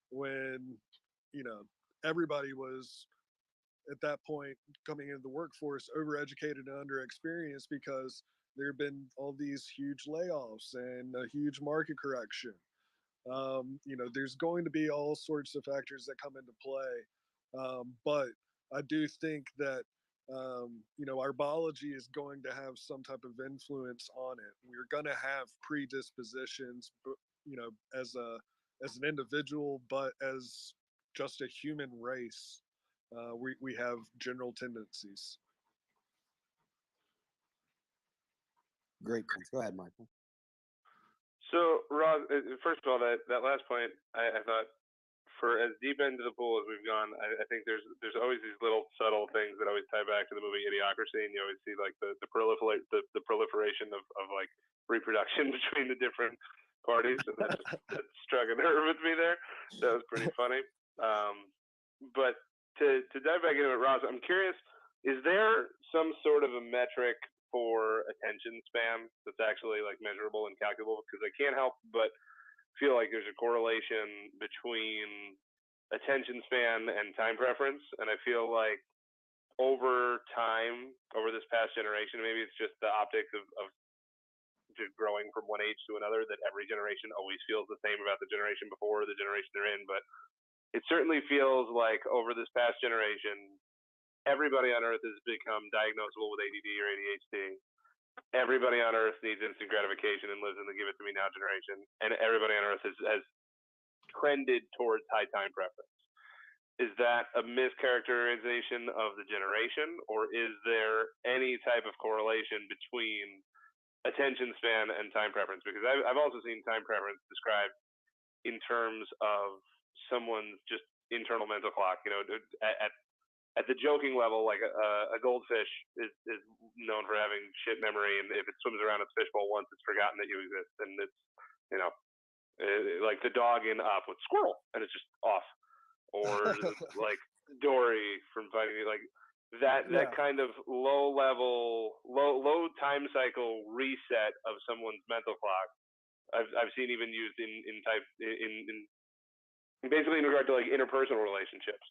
when, you know, everybody was at that point coming into the workforce overeducated and underexperienced, because there have been all these huge layoffs and a huge market correction. You know, there's going to be all sorts of factors that come into play. But I do think that, you know, our biology is going to have some type of influence on it. We're going to have predispositions, you know, as an individual, but as just a human race, we have general tendencies. Great points. Go ahead, Michael. So, Rob, first of all, that last point, I thought, for as deep into the pool as we've gone, I think there's always these little subtle things that always tie back to the movie Idiocracy, and you always see like the proliferation of like reproduction between the different parties, and that struck a nerve with me there. That was pretty funny. But to dive back into it, Ross, I'm curious, is there some sort of a metric for attention span that's actually like measurable and calculable? Because I can't help but feel like there's a correlation between attention span and time preference, and I feel like over time, over this past generation, maybe it's just the optics of just growing from one age to another, that every generation always feels the same about the generation before the generation they're in. But it certainly feels like over this past generation, everybody on Earth has become diagnosable with ADD or ADHD. Everybody on Earth needs instant gratification and lives in the give it to me now generation. And everybody on Earth has trended towards high time preference. Is that a mischaracterization of the generation, or is there any type of correlation between attention span and time preference? Because I've also seen time preference described in terms of someone's just internal mental clock. You know, at the joking level, like a goldfish is known for having shit memory, and if it swims around its fishbowl once, it's forgotten that you exist, and it's, you know, like the dog in Up with squirrel, and it's just off, or like Dory from Finding Me, like that kind of low time cycle reset of someone's mental clock. I've seen even used in basically in regard to like interpersonal relationships,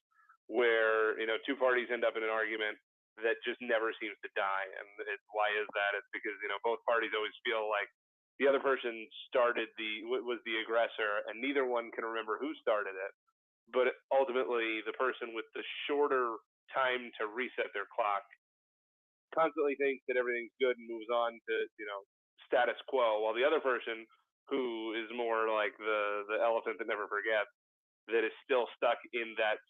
where, you know, two parties end up in an argument that just never seems to die. And why is that? It's because, you know, both parties always feel like the other person was the aggressor, and neither one can remember who started it. But ultimately, the person with the shorter time to reset their clock constantly thinks that everything's good and moves on to, you know, status quo, while the other person, who is more like the elephant that never forgets, that is still stuck in that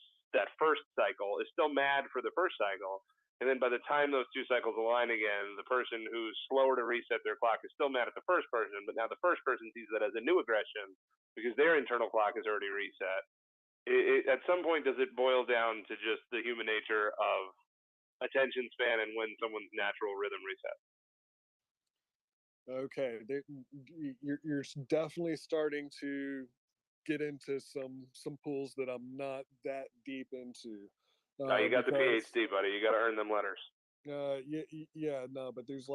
first cycle, is still mad for the first cycle, and then by the time those two cycles align again, the person who's slower to reset their clock is still mad at the first person, but now the first person sees that as a new aggression because their internal clock is already reset. At some point, does it boil down to just the human nature of attention span and when someone's natural rhythm resets? Okay, you're definitely starting to get into some pools that I'm not that deep into. No, you got the PhD, buddy. You got to earn them letters. But there's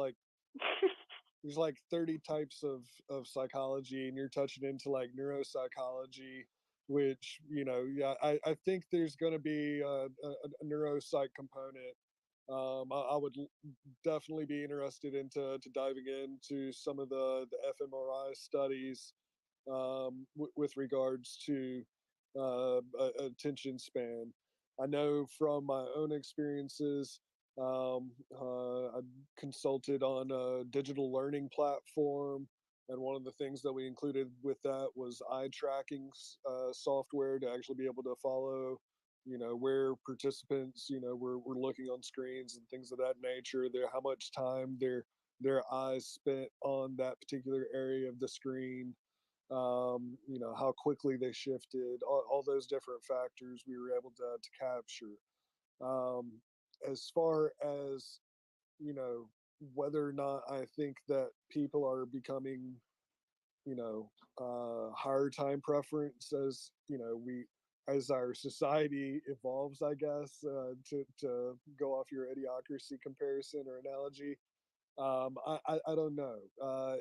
like 30 types of psychology, and you're touching into like neuropsychology, which, you know, I think there's going to be a neuropsych component. I would definitely be interested into diving into some of the fMRI studies with regards to attention span. I know from my own experiences, I consulted on a digital learning platform, and one of the things that we included with that was eye tracking software to actually be able to follow, you know, where participants, you know, were looking on screens and things of that nature, how much time their eyes spent on that particular area of the screen, you know, how quickly they shifted, all those different factors we were able to capture. As far as, you know, whether or not I think that people are becoming, you know, higher time preference as, you know, as our society evolves, I guess, to go off your idiocracy comparison or analogy, I don't know.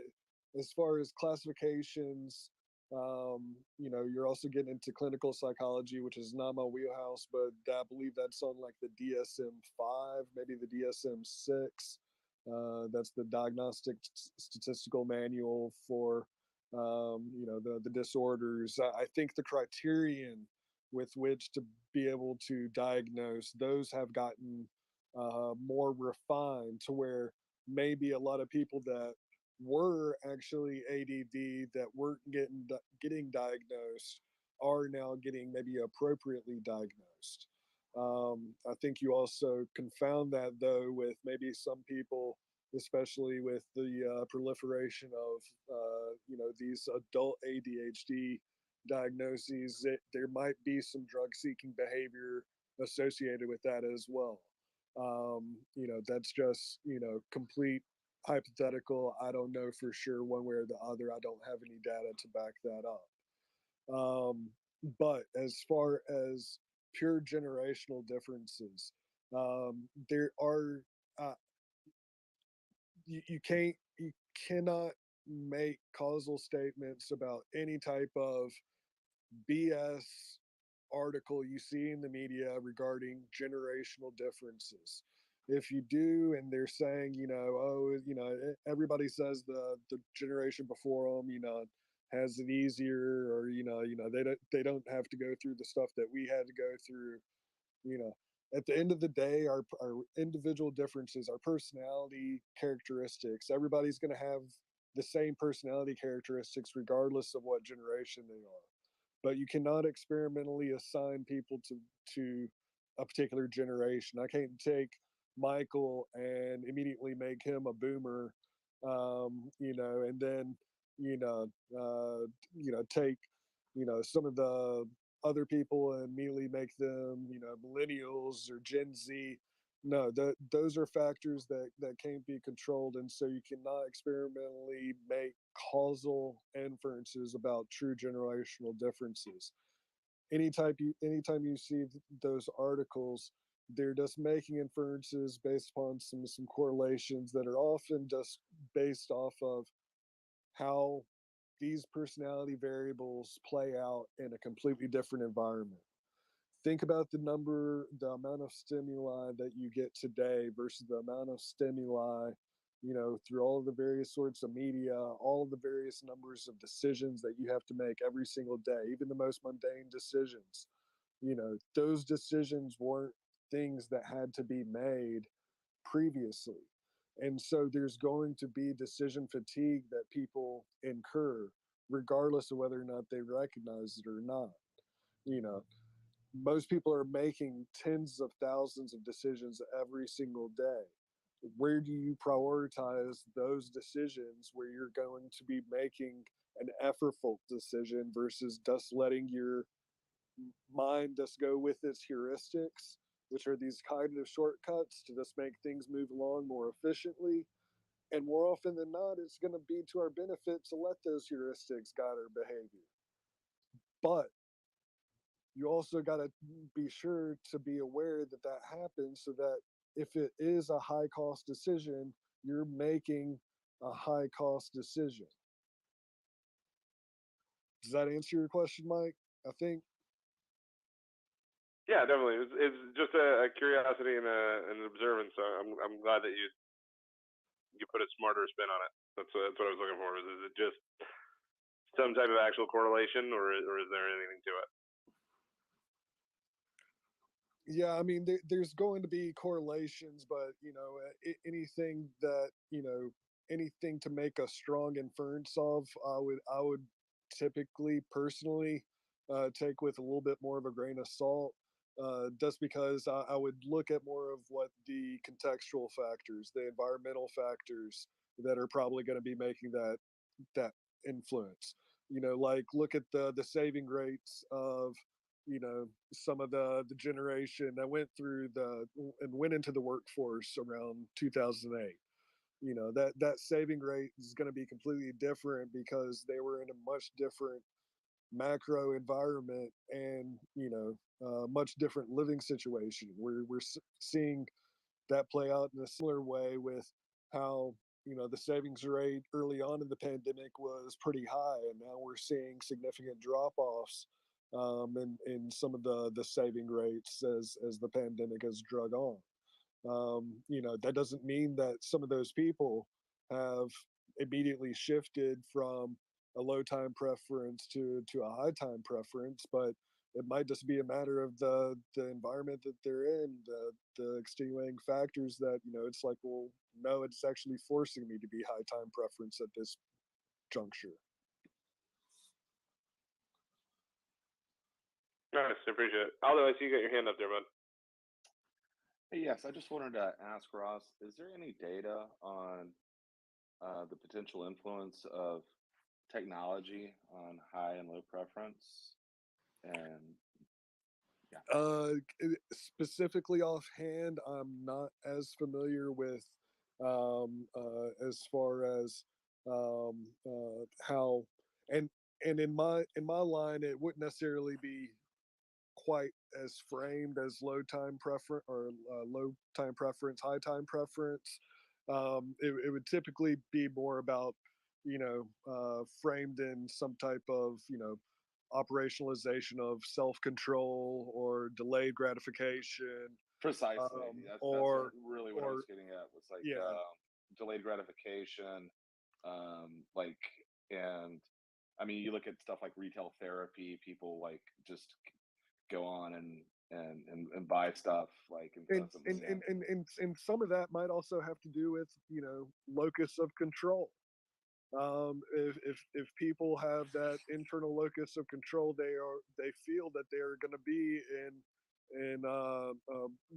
As far as classifications, you know, you're also getting into clinical psychology, which is not my wheelhouse, but I believe that's on like the DSM-5, maybe the DSM-6. That's the Diagnostic Statistical Manual for, you know, the disorders. I think the criterion with which to be able to diagnose those have gotten more refined, to where maybe a lot of people that were actually ADD that weren't getting diagnosed are now getting maybe appropriately diagnosed. I think you also confound that though with maybe some people, especially with the proliferation of these adult ADHD diagnoses, there might be some drug-seeking behavior associated with that as well. That's just complete hypothetical. I don't know for sure one way or the other. I don't have any data to back that up. But as far as pure generational differences, there are you cannot make causal statements about any type of BS article you see in the media regarding generational differences. If you do, and they're saying, everybody says the generation before them, has it easier, or they don't have to go through the stuff that we had to go through. At the end of the day, our individual differences, our personality characteristics, everybody's going to have the same personality characteristics regardless of what generation they are. But you cannot experimentally assign people to a particular generation. I can't take Michael and immediately make him a boomer, and then take some of the other people and immediately make them millennials or Gen Z. No, those are factors that can't be controlled, and so you cannot experimentally make causal inferences about true generational differences. Anytime you see those articles, they're just making inferences based upon some correlations that are often just based off of how these personality variables play out in a completely different environment. Think about the amount of stimuli that you get today versus the amount of stimuli, through all of the various sorts of media, all of the various numbers of decisions that you have to make every single day, even the most mundane decisions. Those decisions weren't things that had to be made previously. And so there's going to be decision fatigue that people incur, regardless of whether or not they recognize it or not. Most people are making tens of thousands of decisions every single day. Where do you prioritize those decisions where you're going to be making an effortful decision versus just letting your mind just go with its heuristics, which are these cognitive shortcuts to just make things move along more efficiently? And more often than not, it's going to be to our benefit to let those heuristics guide our behavior. But you also got to be sure to be aware that that happens, so that if it is a high cost decision, you're making a high cost decision. Does that answer your question, Mike? I think. Yeah, definitely. It's just a curiosity and an observance. So I'm glad that you put a smarter spin on it. That's what I was looking for. Is it just some type of actual correlation, or is there anything to it? Yeah, I mean, there's going to be correlations, but anything that anything to make a strong inference of, I would typically personally take with a little bit more of a grain of salt, just because I would look at more of what the contextual factors, the environmental factors that are probably going to be making that influence. Like look at the saving rates of some of the generation that went through and went into the workforce around 2008. That saving rate is going to be completely different because they were in a much different macro environment and much different living situation. We're seeing that play out in a similar way with how the savings rate early on in the pandemic was pretty high, and now we're seeing significant drop-offs in some of the saving rates as the pandemic has drug on. That doesn't mean that some of those people have immediately shifted from a low time preference to a high time preference, but It might just be a matter of the environment that they're in, the extenuating factors that, it's like, well, no, it's actually forcing me to be high time preference at this juncture. Nice, I appreciate it. Aldo, I see you got your hand up there, bud. Hey, yes, I just wanted to ask Ross, is there any data on the potential influence of technology on high and low preference? And Specifically offhand, I'm not as familiar with as far as how and in my line, it wouldn't necessarily be quite as framed as low time preference or low time preference, high time preference. It would typically be more about, framed in some type of, operationalization of self-control or delayed gratification. precisely, that's or really what I was getting at, was like yeah. Delayed gratification, like, and I mean, you look at stuff like retail therapy, people like just go on and buy stuff like incessantly. And some of that might also have to do with, locus of control. If people have that internal locus of control, they feel that they are going to be in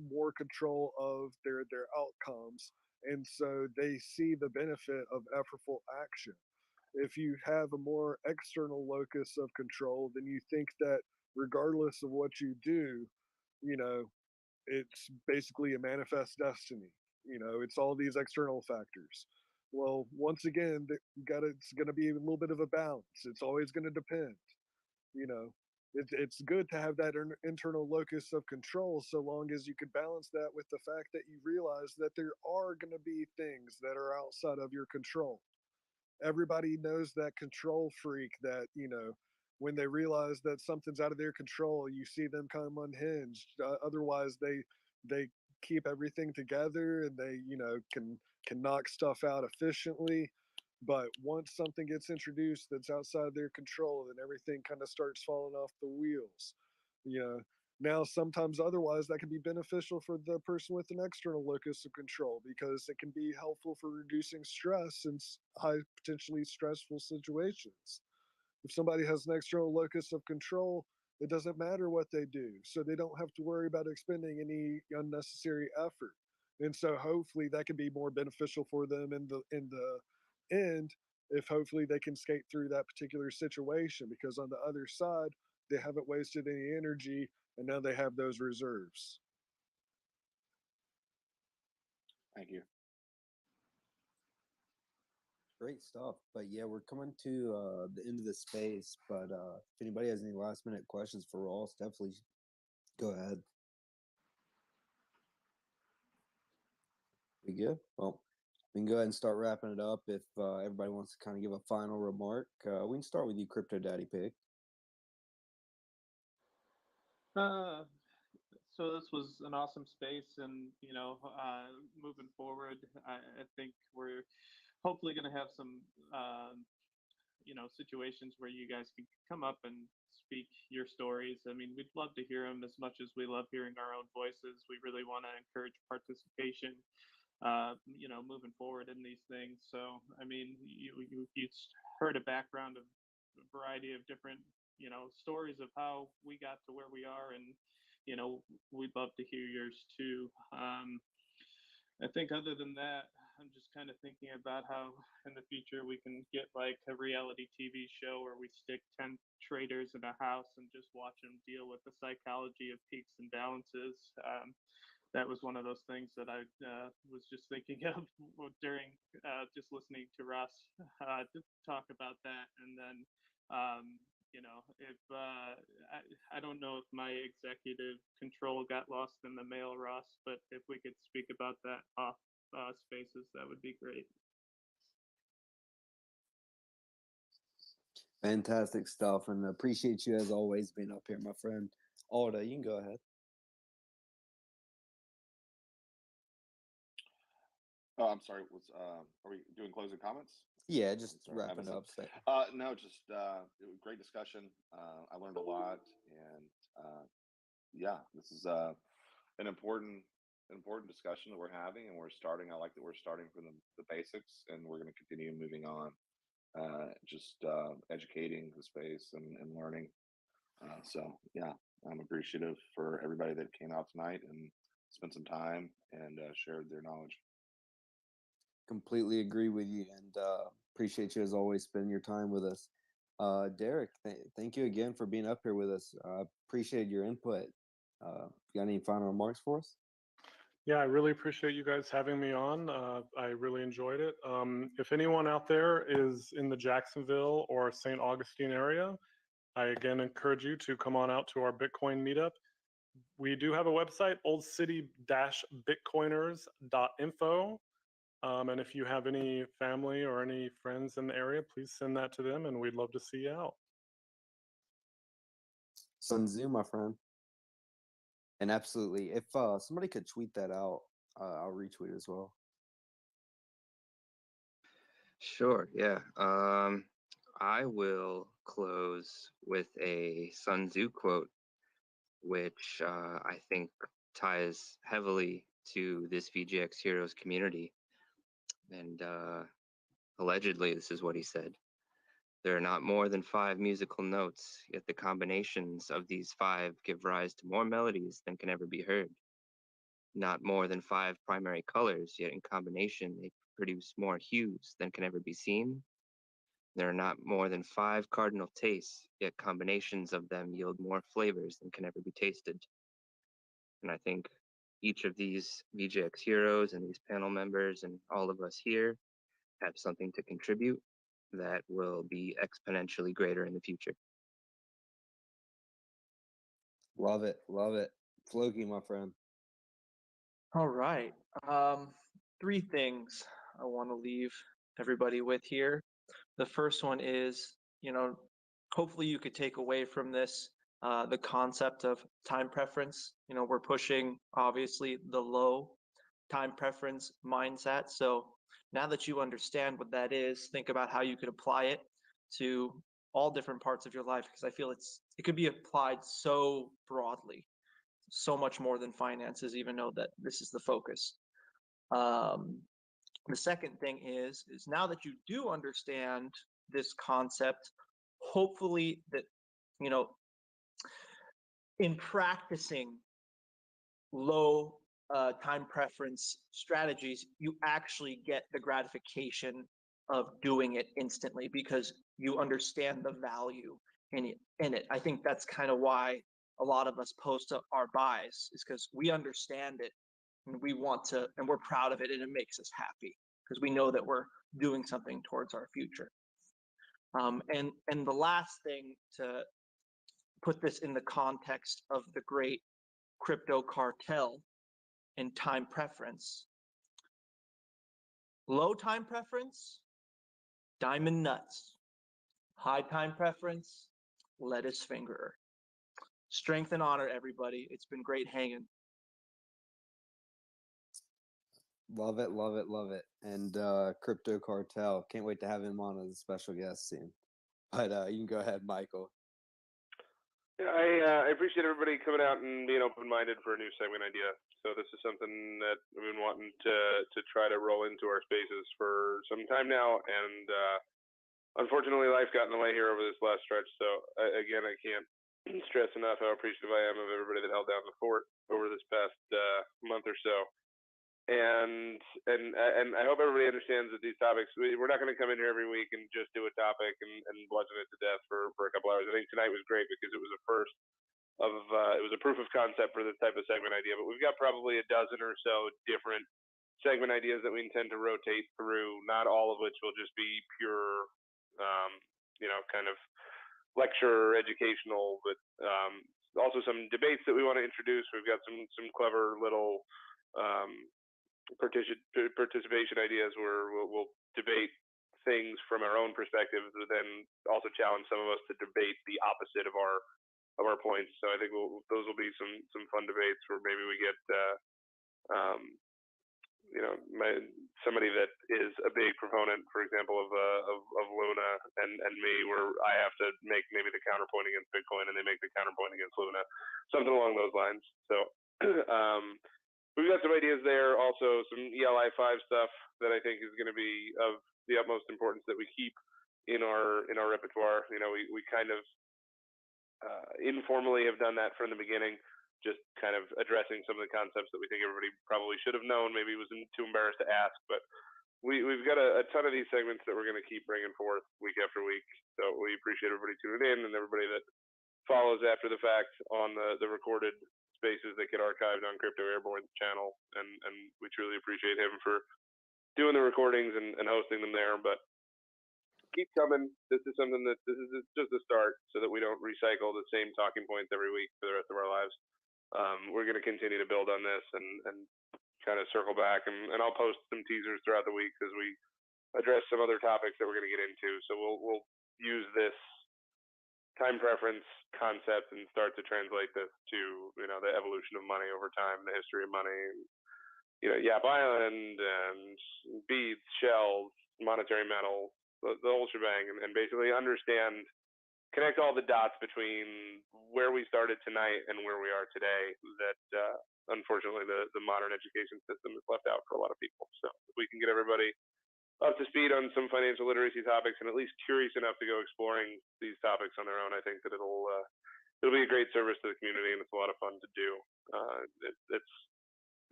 more control of their outcomes, and so they see the benefit of effortful action. If you have a more external locus of control, then you think that regardless of what you do, it's basically a manifest destiny. It's all these external factors. Well, once again, it's going to be a little bit of a balance. It's always going to depend. It's good to have that internal locus of control, so long as you can balance that with the fact that you realize that there are going to be things that are outside of your control. Everybody knows that control freak that, when they realize that something's out of their control, you see them come unhinged. Otherwise, they keep everything together, and they, can knock stuff out efficiently. But once something gets introduced that's outside their control, then everything kind of starts falling off the wheels. Now sometimes otherwise that can be beneficial for the person with an external locus of control, because it can be helpful for reducing stress in high potentially stressful situations. If somebody has an external locus of control, it doesn't matter what they do, so they don't have to worry about expending any unnecessary effort. And so hopefully that can be more beneficial for them in the end, if hopefully they can skate through that particular situation, because on the other side they haven't wasted any energy, and now they have those reserves. Thank you. Great stuff. But yeah, we're coming to the end of the space. But if anybody has any last minute questions for Ross, definitely go ahead. We good? Well, we can go ahead and start wrapping it up. If everybody wants to kind of give a final remark, we can start with you, Crypto Daddy Pig. So this was an awesome space, and moving forward, I think we're hopefully going to have some situations where you guys can come up and speak your stories. I mean, we'd love to hear them as much as we love hearing our own voices. We really want to encourage participation, moving forward in these things. So, I mean, you heard a background of a variety of different, stories of how we got to where we are, and, we'd love to hear yours too. I think other than that, I'm just kind of thinking about how in the future we can get like a reality TV show where we stick 10 traders in a house and just watch them deal with the psychology of peaks and balances. That was one of those things that I was just thinking of during just listening to Ross talk about that. And then, if I don't know if my executive control got lost in the mail, Ross, but if we could speak about that off spaces, that would be great. Fantastic stuff, and appreciate you as always being up here, my friend. Aldo, you can go ahead. Oh, I'm sorry. Are we doing closing comments? Yeah, just Sorry, wrapping Amazon. up. Say. No, just it was great discussion. I learned a lot, and yeah, this is an important discussion that we're having, and we're starting. I like that we're starting from the basics, and we're going to continue moving on. Just educating the space and learning. So yeah, I'm appreciative for everybody that came out tonight and spent some time and shared their knowledge. Completely agree with you, and appreciate you as always spending your time with us. Derek, thank you again for being up here with us. Appreciate your input. You got any final remarks for us? Yeah, I really appreciate you guys having me on. I really enjoyed it. If anyone out there is in the Jacksonville or St. Augustine area, I again encourage you to come on out to our Bitcoin meetup. We do have a website, oldcity-bitcoiners.info. And if you have any family or any friends in the area, please send that to them, and we'd love to see you out. Sun Tzu, my friend. And absolutely, if somebody could tweet that out, I'll retweet as well. Sure, yeah. I will close with a Sun Tzu quote, which I think ties heavily to this VGX Heroes community. And allegedly, this is what he said. There are not more than 5 musical notes, yet the combinations of these 5 give rise to more melodies than can ever be heard. Not more than 5 primary colors, yet in combination they produce more hues than can ever be seen. There are not more than 5 cardinal tastes, yet combinations of them yield more flavors than can ever be tasted. And I think each of these VGX heroes and these panel members and all of us here have something to contribute that will be exponentially greater in the future. Love it, love it. Floki, my friend. All right. 3 things I want to leave everybody with here. The first one is, hopefully you could take away from this the concept of time preference. We're pushing, obviously, the low time preference mindset. So now that you understand what that is, think about how you could apply it to all different parts of your life, because I feel it could be applied so broadly, so much more than finances, even though that this is the focus. The second thing is now that you do understand this concept, hopefully that, in practicing low time preference strategies, you actually get the gratification of doing it instantly because you understand the value in it. I think that's kind of why a lot of us post up our buys, is because we understand it and we want to, and we're proud of it, and it makes us happy because we know that we're doing something towards our future. And the last thing, to put this in the context of the great crypto cartel and time preference. Low time preference, diamond nuts. High time preference, lettuce fingerer. Strength and honor, everybody. It's been great hanging. Love it, love it, love it. And Crypto Cartel, can't wait to have him on as a special guest soon. But you can go ahead, Michael. Yeah, I appreciate everybody coming out and being open-minded for a new segment idea. So this is something that we've been wanting to try to roll into our spaces for some time now, and unfortunately, life got in the way here over this last stretch. So again, I can't stress enough how appreciative I am of everybody that held down the fort over this past month or so. And I hope everybody understands that these topics, we're not going to come in here every week and just do a topic and bludgeon it to death for a couple hours. I think tonight was great because it was a first of, it was a proof of concept for this type of segment idea, but we've got probably a dozen or so different segment ideas that we intend to rotate through, not all of which will just be pure, kind of lecture or educational, but also some debates that we want to introduce. We've got some clever little, participation ideas where we'll debate things from our own perspective, but then also challenge some of us to debate the opposite of our points. So I think those will be some fun debates where maybe we get somebody that is a big proponent, for example, of Luna and me, where I have to make maybe the counterpoint against Bitcoin and they make the counterpoint against Luna, something along those lines. So we've got some ideas there. Also, some ELI 5 stuff that I think is going to be of the utmost importance that we keep in our repertoire. We kind of informally have done that from the beginning, just kind of addressing some of the concepts that we think everybody probably should have known, maybe was too embarrassed to ask. But we've got a ton of these segments that we're going to keep bringing forth week after week. So we appreciate everybody tuning in and everybody that follows after the fact on the recorded spaces that get archived on Crypto Airborne's channel. And we truly appreciate him for doing the recordings and hosting them there. But keep coming. This is just a start, so that we don't recycle the same talking points every week for the rest of our lives. We're going to continue to build on this and kind of circle back, and I'll post some teasers throughout the week as we address some other topics that we're going to get into. So we'll use this time preference concept and start to translate this to the evolution of money over time, the history of money, Yap Island and beads, shells, monetary metals, the whole shebang, and basically connect all the dots between where we started tonight and where we are today, that unfortunately the modern education system is left out for a lot of people. So if we can get everybody up to speed on some financial literacy topics and at least curious enough to go exploring these topics on their own, I think that it'll be a great service to the community, and it's a lot of fun to do. It's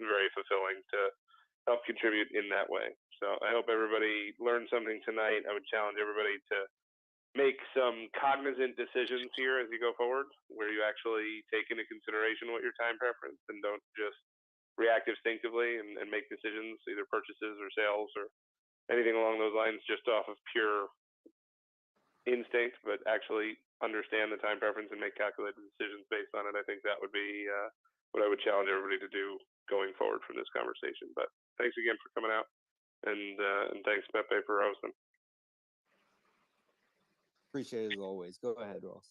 very fulfilling to help contribute in that way. So I hope everybody learned something tonight. I would challenge everybody to make some cognizant decisions here as you go forward, where you actually take into consideration what your time preference, and don't just react instinctively and make decisions, either purchases or sales or anything along those lines, just off of pure instinct, but actually understand the time preference and make calculated decisions based on it. I think that would be what I would challenge everybody to do going forward from this conversation. But thanks again for coming out, and thanks Pepe for hosting. Appreciate it as always. Go ahead, Ross.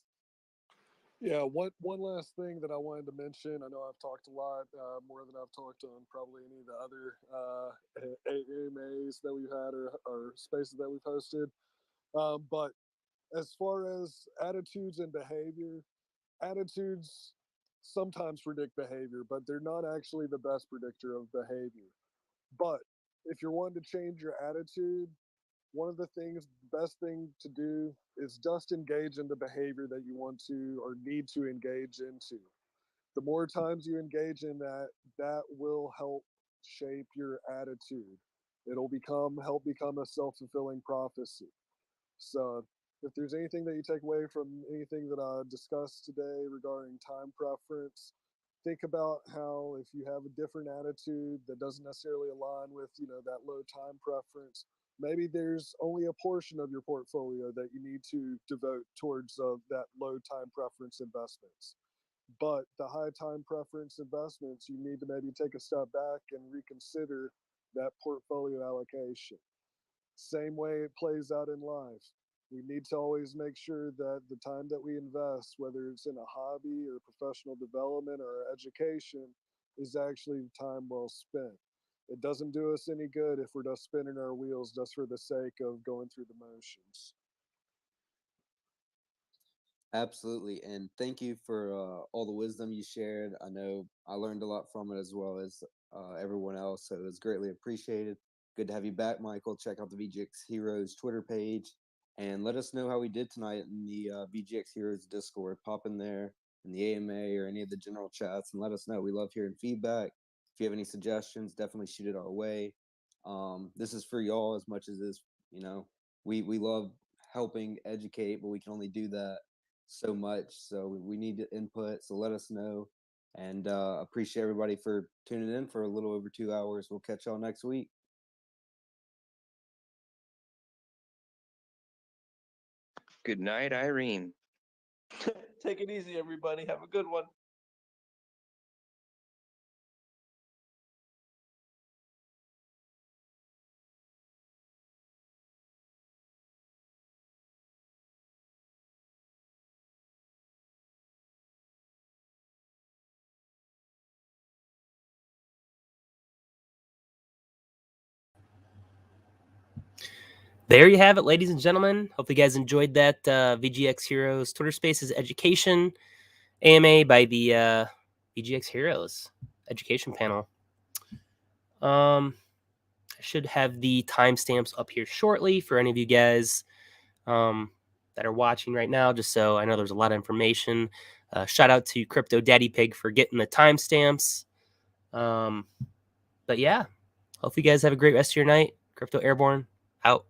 Yeah, one last thing that I wanted to mention. I know I've talked a lot, more than I've talked on probably any of the other AMAs that we've had or spaces that we've hosted. But as far as attitudes and behavior, attitudes sometimes predict behavior, but they're not actually the best predictor of behavior. But if you're wanting to change your attitude, one of the best thing to do is just engage in the behavior that you want to or need to engage into. The more times you engage in that, that will help shape your attitude. It'll help become a self-fulfilling prophecy. So if there's anything that you take away from anything that I discussed today regarding time preference, think about how if you have a different attitude that doesn't necessarily align with that low time preference, maybe there's only a portion of your portfolio that you need to devote towards that low time preference investments. But the high time preference investments, you need to maybe take a step back and reconsider that portfolio allocation. Same way it plays out in life. We need to always make sure that the time that we invest, whether it's in a hobby or professional development or education, is actually time well spent. It doesn't do us any good if we're just spinning our wheels just for the sake of going through the motions. Absolutely. And thank you for all the wisdom you shared. I know I learned a lot from it as well as everyone else. So it was greatly appreciated. Good to have you back, Michael. Check out the VGX Heroes Twitter page and let us know how we did tonight in the VGX Heroes Discord. Pop in there in the AMA or any of the general chats and let us know. We love hearing feedback. If you have any suggestions, definitely shoot it our way. This is for y'all as much as this, we love helping educate, but we can only do that so much. So we need input. So let us know, and appreciate everybody for tuning in for a little over 2 hours. We'll catch y'all next week. Good night, Irene. Take it easy, everybody. Have a good one. there you have it, ladies and gentlemen. Hope you guys enjoyed that VGX Heroes Twitter Spaces Education AMA by the VGX Heroes Education Panel. I should have the timestamps up here shortly for any of you guys that are watching right now, just so I know there's a lot of information. Shout out to Crypto Daddy Pig for getting the timestamps. But yeah, hope you guys have a great rest of your night. Crypto Airborne out.